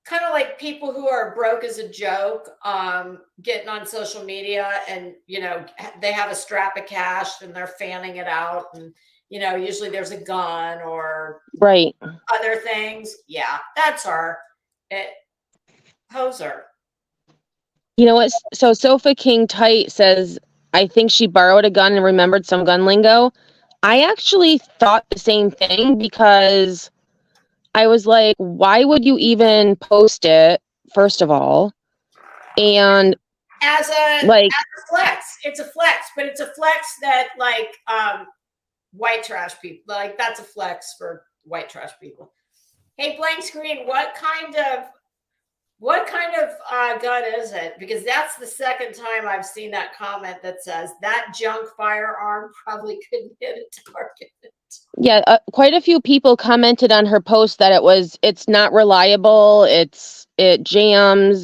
kind of like people who are broke as a joke, getting on social media and, they have a strap of cash and they're fanning it out. And, usually there's a gun or other things. Yeah, that's her. Poser. You know what? So Sofa King Tight says, I think she borrowed a gun and remembered some gun lingo. I actually thought the same thing, because I was like, why would you even post it, first of all? And as a flex. It's a flex, but it's a flex that white trash people, like that's a flex for white trash people. Hey, blank screen, what kind of gun is it? Because that's the second time I've seen that comment that says that junk firearm probably couldn't hit a target. Yeah, quite a few people commented on her post that it's not reliable. It jams.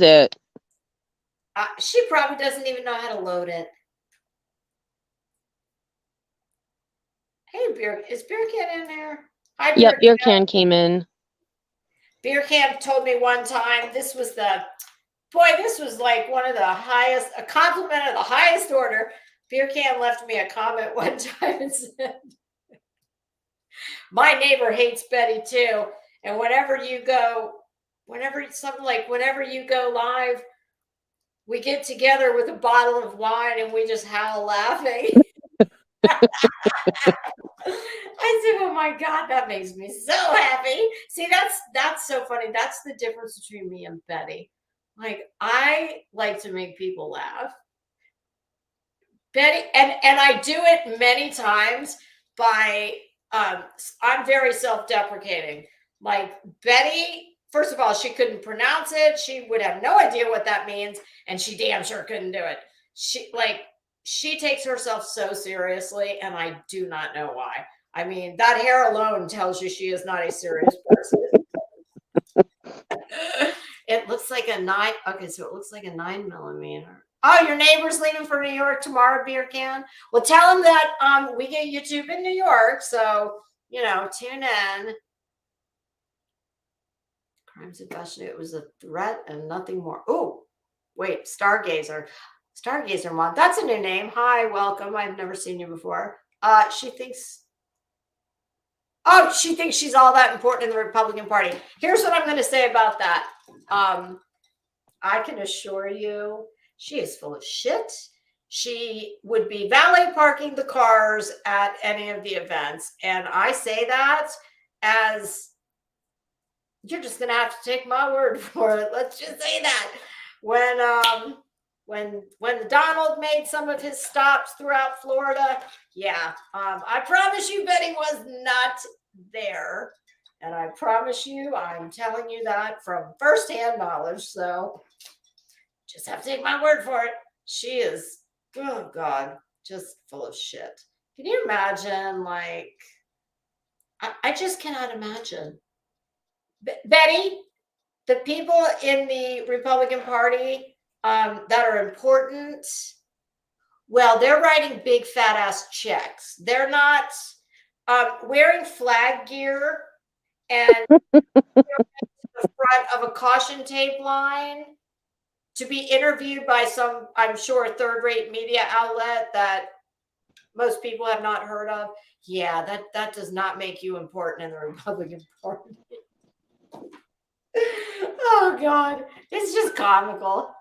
She probably doesn't even know how to load it. Hey, is Beer Can in there? Hi, Yep, beer can came in. Beer Can told me one time this was like one of the highest, a compliment of the highest order. Beer Can left me a comment one time and said, my neighbor hates Betty too. And whenever you go live, we get together with a bottle of wine and we just howl laughing. I said, oh my God, that makes me so happy. See, that's so funny. That's the difference between me and Betty. Like, I like to make people laugh. Betty, and I do it many times by I'm very self-deprecating. Like Betty, first of all, she couldn't pronounce it. She would have no idea what that means, and she damn sure couldn't do it. She takes herself so seriously, and I do not know why. I mean, that hair alone tells you she is not a serious person. It looks like a 9. Okay, so it looks like a 9mm. Oh, your neighbor's leaving for New York tomorrow, Beer Can. Well, tell them that we get YouTube in New York, so tune in. Crimes investigate. It was a threat and nothing more. Oh, wait, Stargazer Mom. That's a new name. Hi, welcome. I've never seen you before. She thinks she's all that important in the Republican Party. Here's what I'm going to say about that. I can assure you, she is full of shit. She would be valet parking the cars at any of the events. And I say that as you're just going to have to take my word for it. Let's just say that. When Donald made some of his stops throughout Florida, yeah, I promise you Betty was not there. And I promise you, I'm telling you that from firsthand knowledge. So just have to take my word for it. She is, oh God, just full of shit. Can you imagine? Like, I just cannot imagine. Betty, the people in the Republican Party that are important, well, they're writing big fat ass checks. They're not wearing flag gear and the front of a caution tape line to be interviewed by some, I'm sure, third-rate media outlet that most people have not heard of. Yeah, that does not make you important in the Republican Party. Oh God, it's just comical.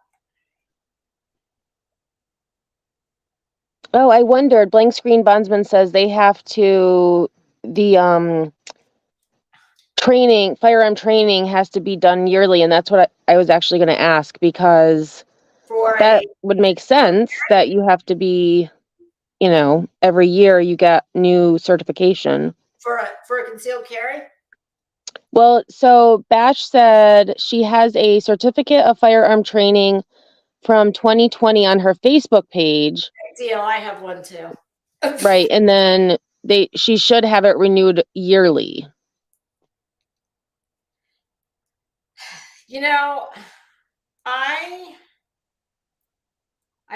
Oh, I wondered. Blank Screen Bondsman says they have to the firearm training has to be done yearly, and that's what I was actually going to ask, because that would make sense that you have to be, every year you get new certification. For a concealed carry? Well, so Bash said she has a certificate of firearm training from 2020 on her Facebook page. Big deal. I have one too. Right, and then she should have it renewed yearly. I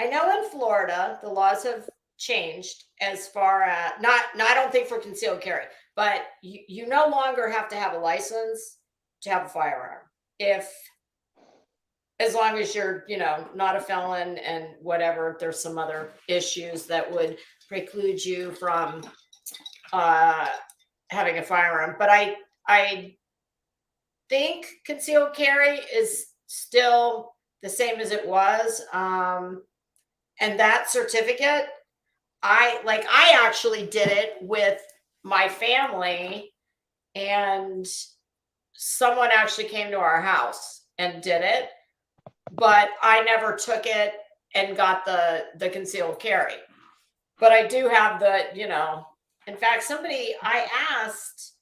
know in Florida the laws have changed as far as not I don't think for concealed carry, but you no longer have to have a license to have a firearm as long as you're not a felon and whatever. If there's some other issues that would preclude you from having a firearm, but I think concealed carry is still the same as it was. And that certificate, I actually did it with my family, and someone actually came to our house and did it, but I never took it and got the concealed carry. But I do have in fact, I asked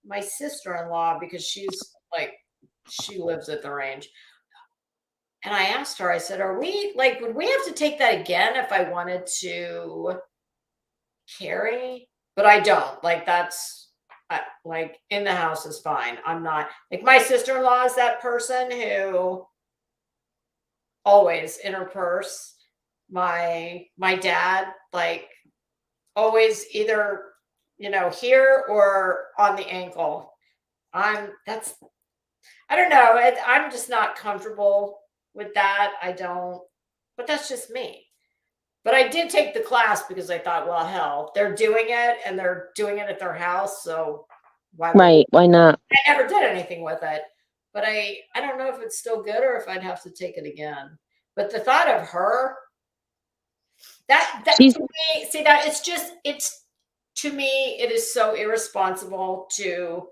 my sister-in-law, because she lives at the range. And I asked her, I said, would we have to take that again if I wanted to carry? But I don't. That's in the house is fine. I'm not, my sister-in-law is that person who always in her purse. My dad, always either here or on the ankle. I don't know. I'm just not comfortable with that. I don't, but that's just me. But I did take the class because I thought, well, hell, they're doing it and they're doing it at their house. So why would Right. Why not? I never did anything with it. But I don't know if it's still good or if I'd have to take it again. But the thought of her, that She's to me, see that it's to me, it is so irresponsible to,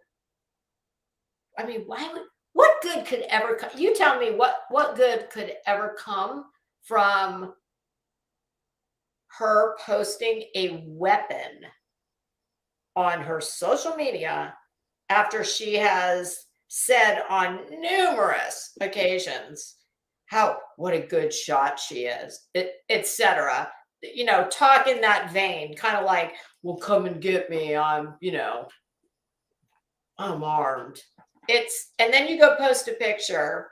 I mean, what good could ever come? You tell me what good could ever come from her posting a weapon on her social media after she has said on numerous occasions what a good shot she is, etc. Talk in that vein, kind of like, well, come and get me. I'm armed. And then you go post a picture.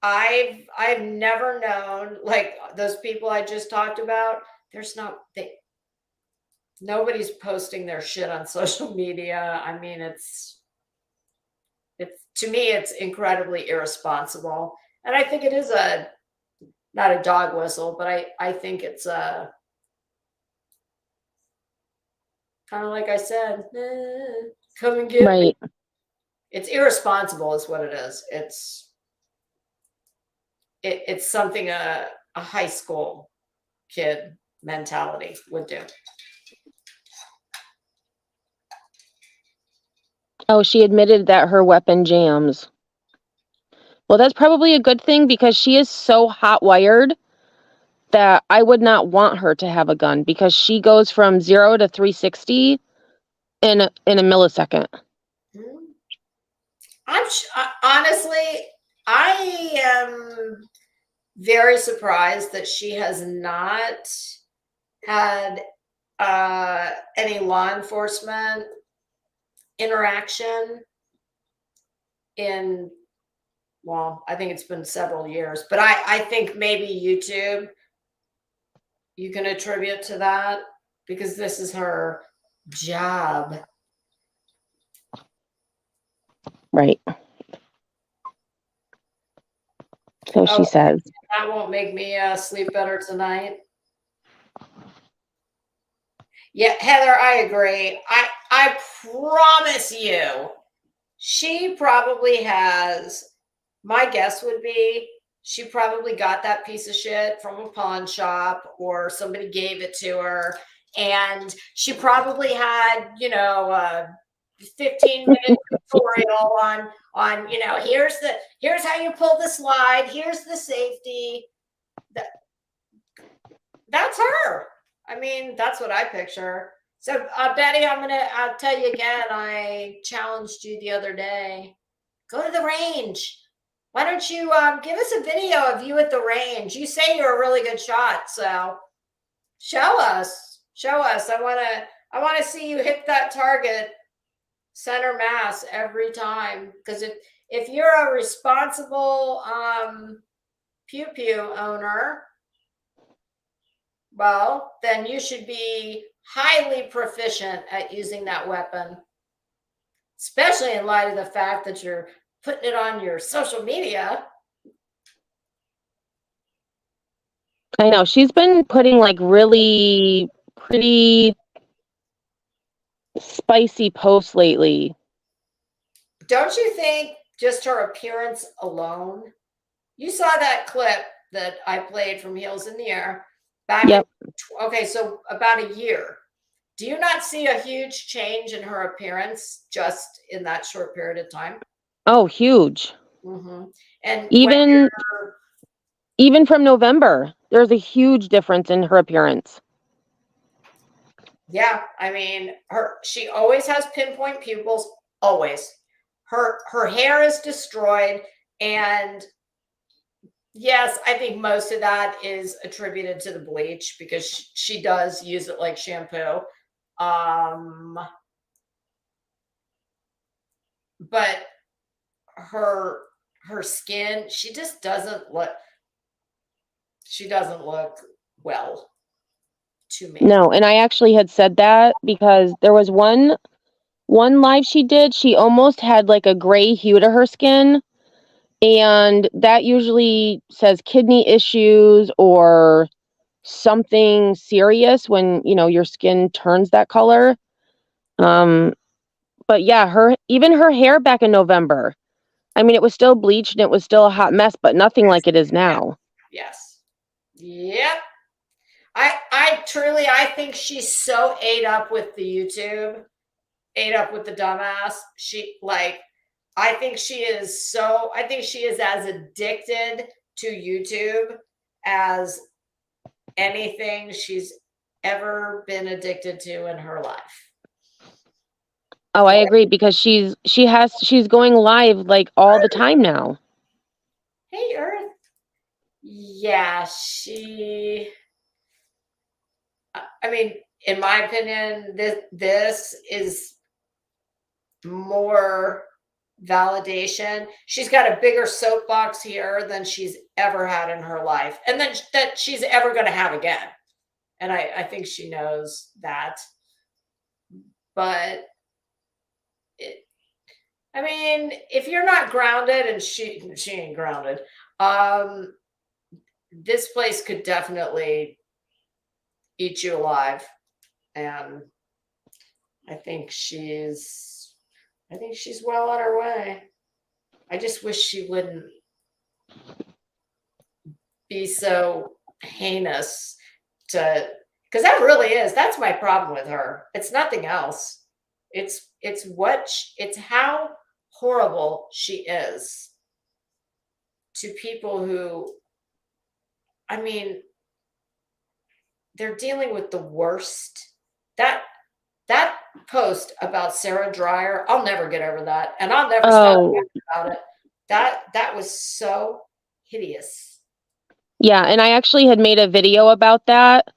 I've never known, like those people I just talked about, nobody's posting their shit on social media. I mean, it's to me, it's incredibly irresponsible. And I think it is not a dog whistle, but I think it's kind of like I said, come and get me. right. It's irresponsible is what it is. It's something a high school kid mentality would do. Oh, she admitted that her weapon jams. Well, that's probably a good thing because she is so hot wired that I would not want her to have a gun because she goes from 0 to 360 in a millisecond. Honestly, I am very surprised that she has not had any law enforcement interaction in, well, I think it's been several years, but I think maybe YouTube you can attribute to that because this is her job. Right. So she says. That won't make me sleep better tonight. Yeah, Heather, I agree. I promise you, she probably has, my guess would be she probably got that piece of shit from a pawn shop or somebody gave it to her. And she probably had, a 15-minute tutorial on, here's how you pull the slide, here's the safety. That's her. I mean, that's what I picture. So, Betty, I'll tell you again, I challenged you the other day. Go to the range. Why don't you give us a video of you at the range? You say you're a really good shot, so show us. I want to see you hit that target center mass every time. Because if you're a responsible pew pew owner, well, then you should be highly proficient at using that weapon, especially in light of the fact that you're putting it on your social media. I know. She's been putting like really pretty spicy posts lately. Don't you think just her appearance alone? You saw that clip that I played from Heels in the Air back. Yep. Okay, so about a year. Do you not see a huge change in her appearance just in that short period of time? Oh, huge. Mm-hmm. And even from November, there's a huge difference in her appearance. Yeah, I mean, she always has pinpoint pupils, always. Her hair is destroyed, and yes, I think most of that is attributed to the bleach because she does use it like shampoo. But her skin, she just doesn't look well. to me. No, and I actually had said that because there was one live she did. She almost had like a gray hue to her skin, and that usually says kidney issues or something serious when, you know, your skin turns that color. But yeah, her hair back in November, I mean, it was still bleached and it was still a hot mess, but nothing like it is now. Yes. Yep. I truly, I think she's so ate up with the YouTube, ate up with the dumbass. I think she is as addicted to YouTube as anything she's ever been addicted to in her life. Oh, I agree because she's going live like all the time now. Hey, Earth. Yeah, I mean, in my opinion, this is more validation. She's got a bigger soapbox here than she's ever had in her life, and then that she's ever going to have again. And I think she knows that. But I mean, if you're not grounded, and she ain't grounded, this place could definitely eat you alive. And I think she's well on her way. I just wish she wouldn't be so heinous because that's my problem with her. It's nothing else. It's how horrible she is to people who, I mean, they're dealing with the worst. That post about Sarah Dreyer, I'll never get over that, and I'll never stop talking about it. That was so hideous. Yeah, and I actually had made a video about that,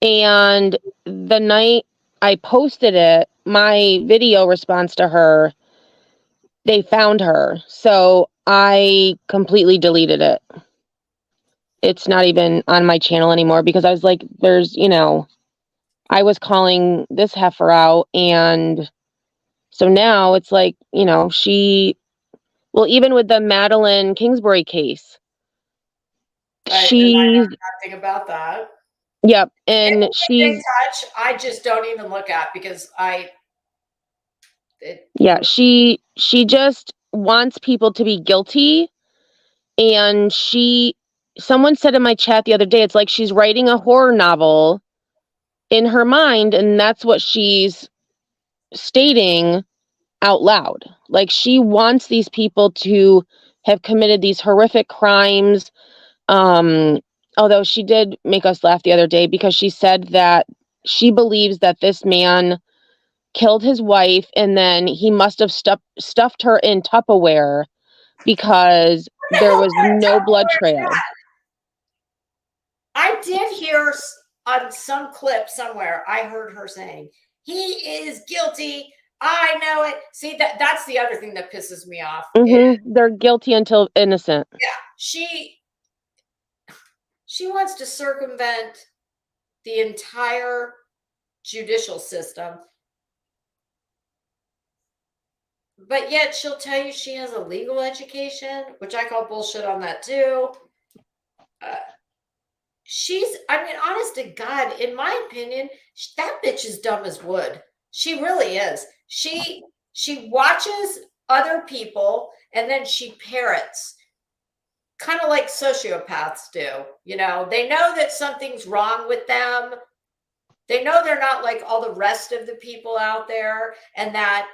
and the night I posted it, my video response to her, they found her. So I completely deleted it. It's not even on my channel anymore because I was like, I was calling this heifer out, and so now it's like, even with the Madeline Kingsbury case, Right, and I know nothing about that. Yep, and she's touch. I just don't even look at because she just wants people to be guilty, and someone said in my chat the other day, it's like she's writing a horror novel in her mind, and that's what she's stating out loud. Like, she wants these people to have committed these horrific crimes. Although she did make us laugh the other day because she said that she believes that this man killed his wife and then he must have stuffed her in Tupperware because there was no blood trail. I did hear on some clip somewhere, I heard her saying, "He is guilty. I know it." See, that's the other thing that pisses me off. They're guilty until innocent. Yeah, she wants to circumvent the entire judicial system, but yet she'll tell you she has a legal education, which I call bullshit on that too. Honest to God, in my opinion, that bitch is dumb as wood. She really is. She watches other people and then she parrots, kind of like sociopaths do. They know that something's wrong with them. They know they're not like all the rest of the people out there, and that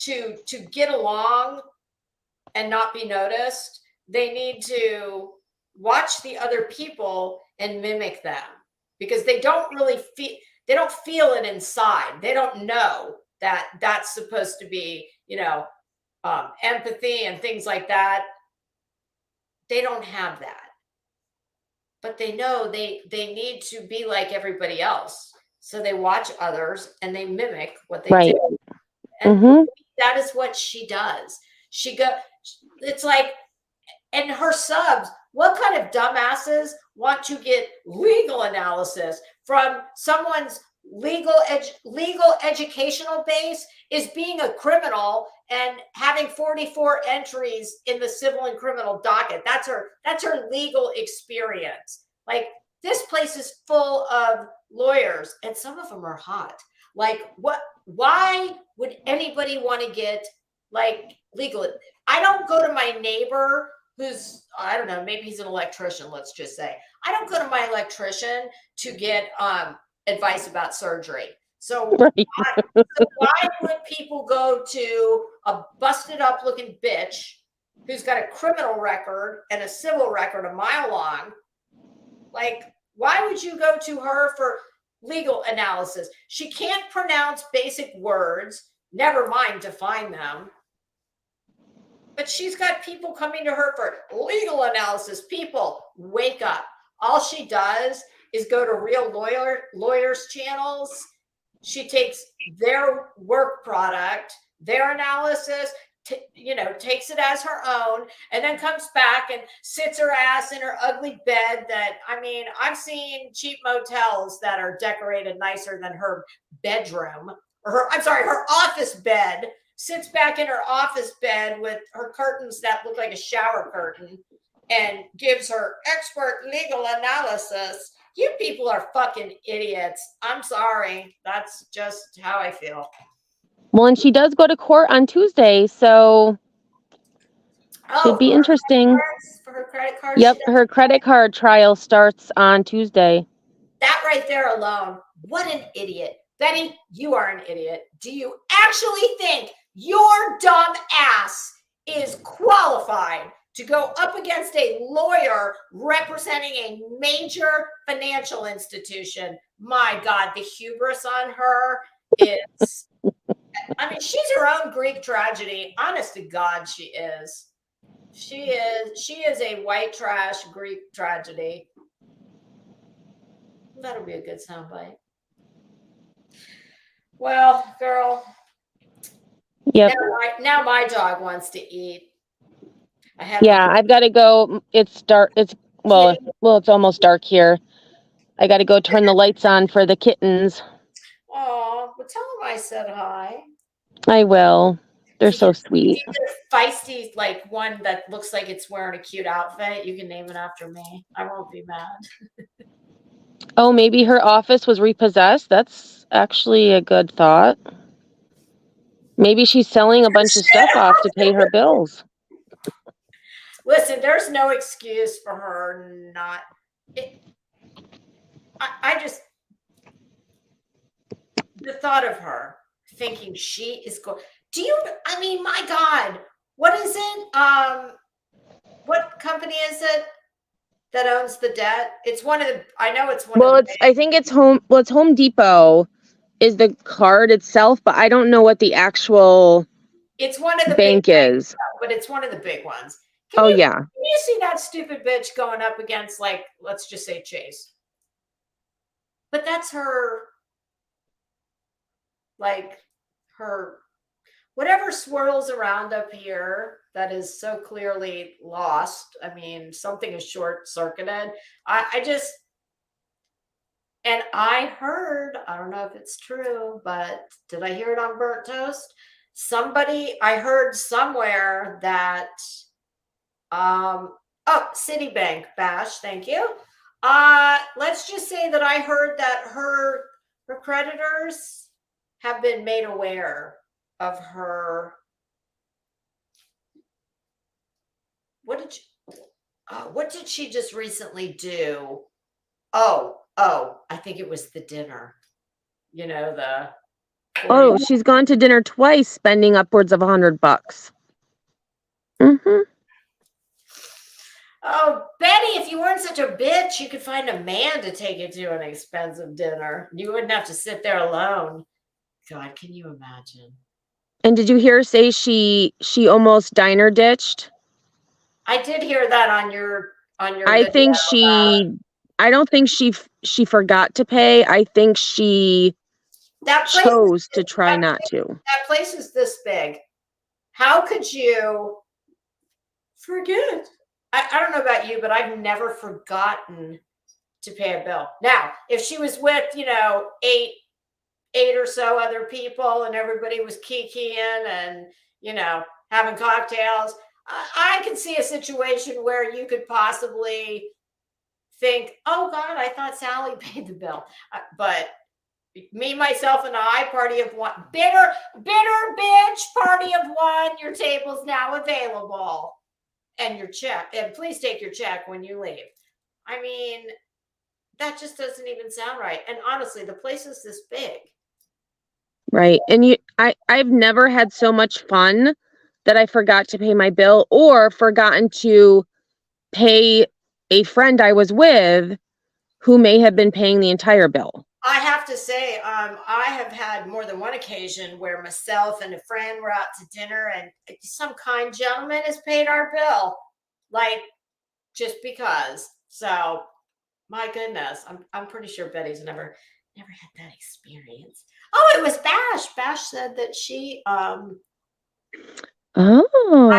to get along and not be noticed, they need to watch the other people and mimic them because they don't feel it inside. They don't know that that's supposed to be, empathy and things like that. They don't have that, but they know they need to be like everybody else. So they watch others and they mimic what they do. And that is what she does. It's like, and her subs, what kind of dumbasses want to get legal analysis from someone's legal educational base is being a criminal and having 44 entries in the civil and criminal docket. That's her legal experience. Like, this place is full of lawyers, and some of them are hot. Like, why would anybody want to get like legal? I don't go to my neighbor who's, I don't know, maybe he's an electrician, let's just say. I don't go to my electrician to get advice about surgery. So, Right. why would people go to a busted up looking bitch who's got a criminal record and a civil record a mile long? Like, why would you go to her for legal analysis? She can't pronounce basic words, never mind define them. But she's got people coming to her for legal analysis. People, wake up. All she does is go to real lawyers' channels. She takes their work product, their analysis, takes it as her own, and then comes back and sits her ass in her ugly bed that, I mean, I've seen cheap motels that are decorated nicer than her bedroom, or her office bed. Sits back in her office bed with her curtains that look like a shower curtain and gives her expert legal analysis. You people are fucking idiots. I'm sorry. That's just how I feel. Well, and she does go to court on Tuesday, so should be interesting. For her credit card? Yep, her credit card trial starts on Tuesday. That right there alone. What an idiot. Betty, you are an idiot. Do you actually think your dumb ass is qualified to go up against a lawyer representing a major financial institution? My God, the hubris on her is, I mean, she's her own Greek tragedy. Honest to God, she is. She is a white trash Greek tragedy. That'll be a good soundbite. Well, girl. Yep. Now my dog wants to eat. I've got to go. It's dark. It's almost dark here. I got to go turn the lights on for the kittens. Oh, well, tell them I said hi. I will. They're so sweet. Feisty, like one that looks like it's wearing a cute outfit. You can name it after me. I won't be mad. Oh, maybe her office was repossessed. That's actually a good thought. Maybe she's selling a bunch of stuff off to pay her bills. Listen, there's no excuse for her not. I just, the thought of her thinking she is going. I mean, my God, what is it? What company is it that owns the debt? It's one of the, I know it's one of the. I think it's it's Home Depot is the card itself, but I don't know what the actual It's one of the bank big is. But it's one of the big ones. Yeah. Can you see that stupid bitch going up against, like, let's just say Chase? But that's her, like, her, whatever swirls around up here that is so clearly lost. I mean, something is short circuited. And I heard, I don't know if it's true, but did I hear it on Burnt Toast? I heard somewhere that, Citibank, Bash, thank you. Let's just say that I heard that her creditors have been made aware of her. What did she just recently do? I think it was the dinner. You know, she's gone to dinner twice, spending upwards of $100. Mm-hmm. Oh, Betty, if you weren't such a bitch, you could find a man to take you to an expensive dinner. You wouldn't have to sit there alone. God, can you imagine? And did you hear her say she almost diner ditched? I did hear that on your. I think I don't think she forgot to pay. I think she chose to try not to. That place is this big. How could you forget? I don't know about you, but I've never forgotten to pay a bill. Now, if she was with, eight or so other people and everybody was kikiing and, having cocktails, I can see a situation where you could possibly think, oh God, I thought Sally paid the bill. But me, myself, and I, party of one, bitter bitch, party of one, your table's now available. And your check, and please take your check when you leave. I mean, that just doesn't even sound right. And honestly, the place is this big. Right. And I've never had so much fun that I forgot to pay my bill or forgotten to pay a friend I was with who may have been paying the entire bill. I have to say, I have had more than one occasion where myself and a friend were out to dinner and some kind gentleman has paid our bill, like just because. So, my goodness, I'm pretty sure Betty's never had that experience. Oh, it was Bash. Bash said that she I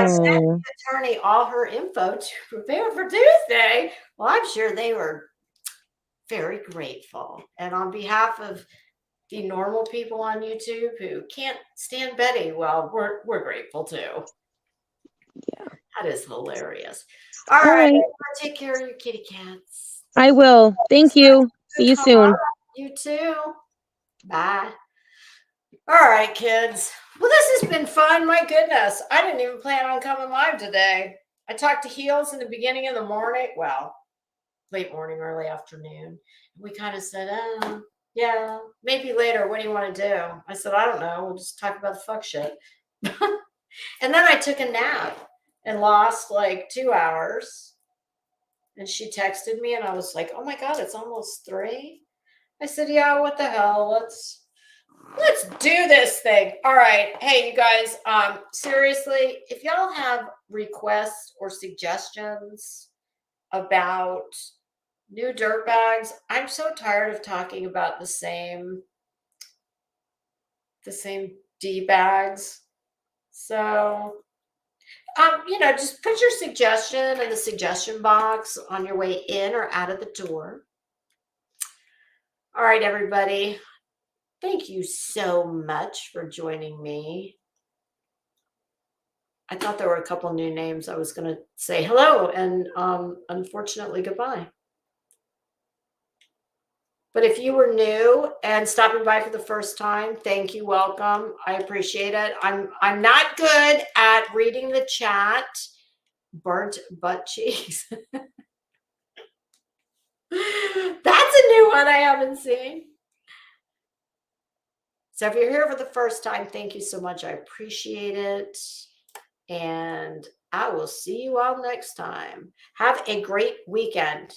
sent the attorney all her info to prepare for Tuesday. Well, I'm sure they were very grateful. And on behalf of the normal people on YouTube who can't stand Betty, well, we're grateful too. Yeah. That is hilarious. All right. Take care of your kitty cats. I will. Thank you. See you soon. You too. Bye. All right, kids. Well, this has been fun. My goodness. I didn't even plan on coming live today. I talked to Heels in the beginning of the morning. Well, late morning, early afternoon. We kind of said, yeah, maybe later. What do you want to do? I said, I don't know. We'll just talk about the fuck shit. And then I took a nap and lost like 2 hours. And she texted me and I was like, oh my God, it's almost 3. I said, yeah, what the hell? Let's do this thing. All right. Hey, you guys, seriously, if y'all have requests or suggestions about new dirt bags, I'm so tired of talking about the same D bags. So, just put your suggestion in the suggestion box on your way in or out of the door. All right, everybody. Thank you so much for joining me. I thought there were a couple new names. I was going to say hello and unfortunately goodbye. But if you were new and stopping by for the first time, thank you, welcome. I appreciate it. I'm not good at reading the chat. Burnt butt cheeks. That's a new one I haven't seen. So if you're here for the first time, thank you so much. I appreciate it. And I will see you all next time. Have a great weekend.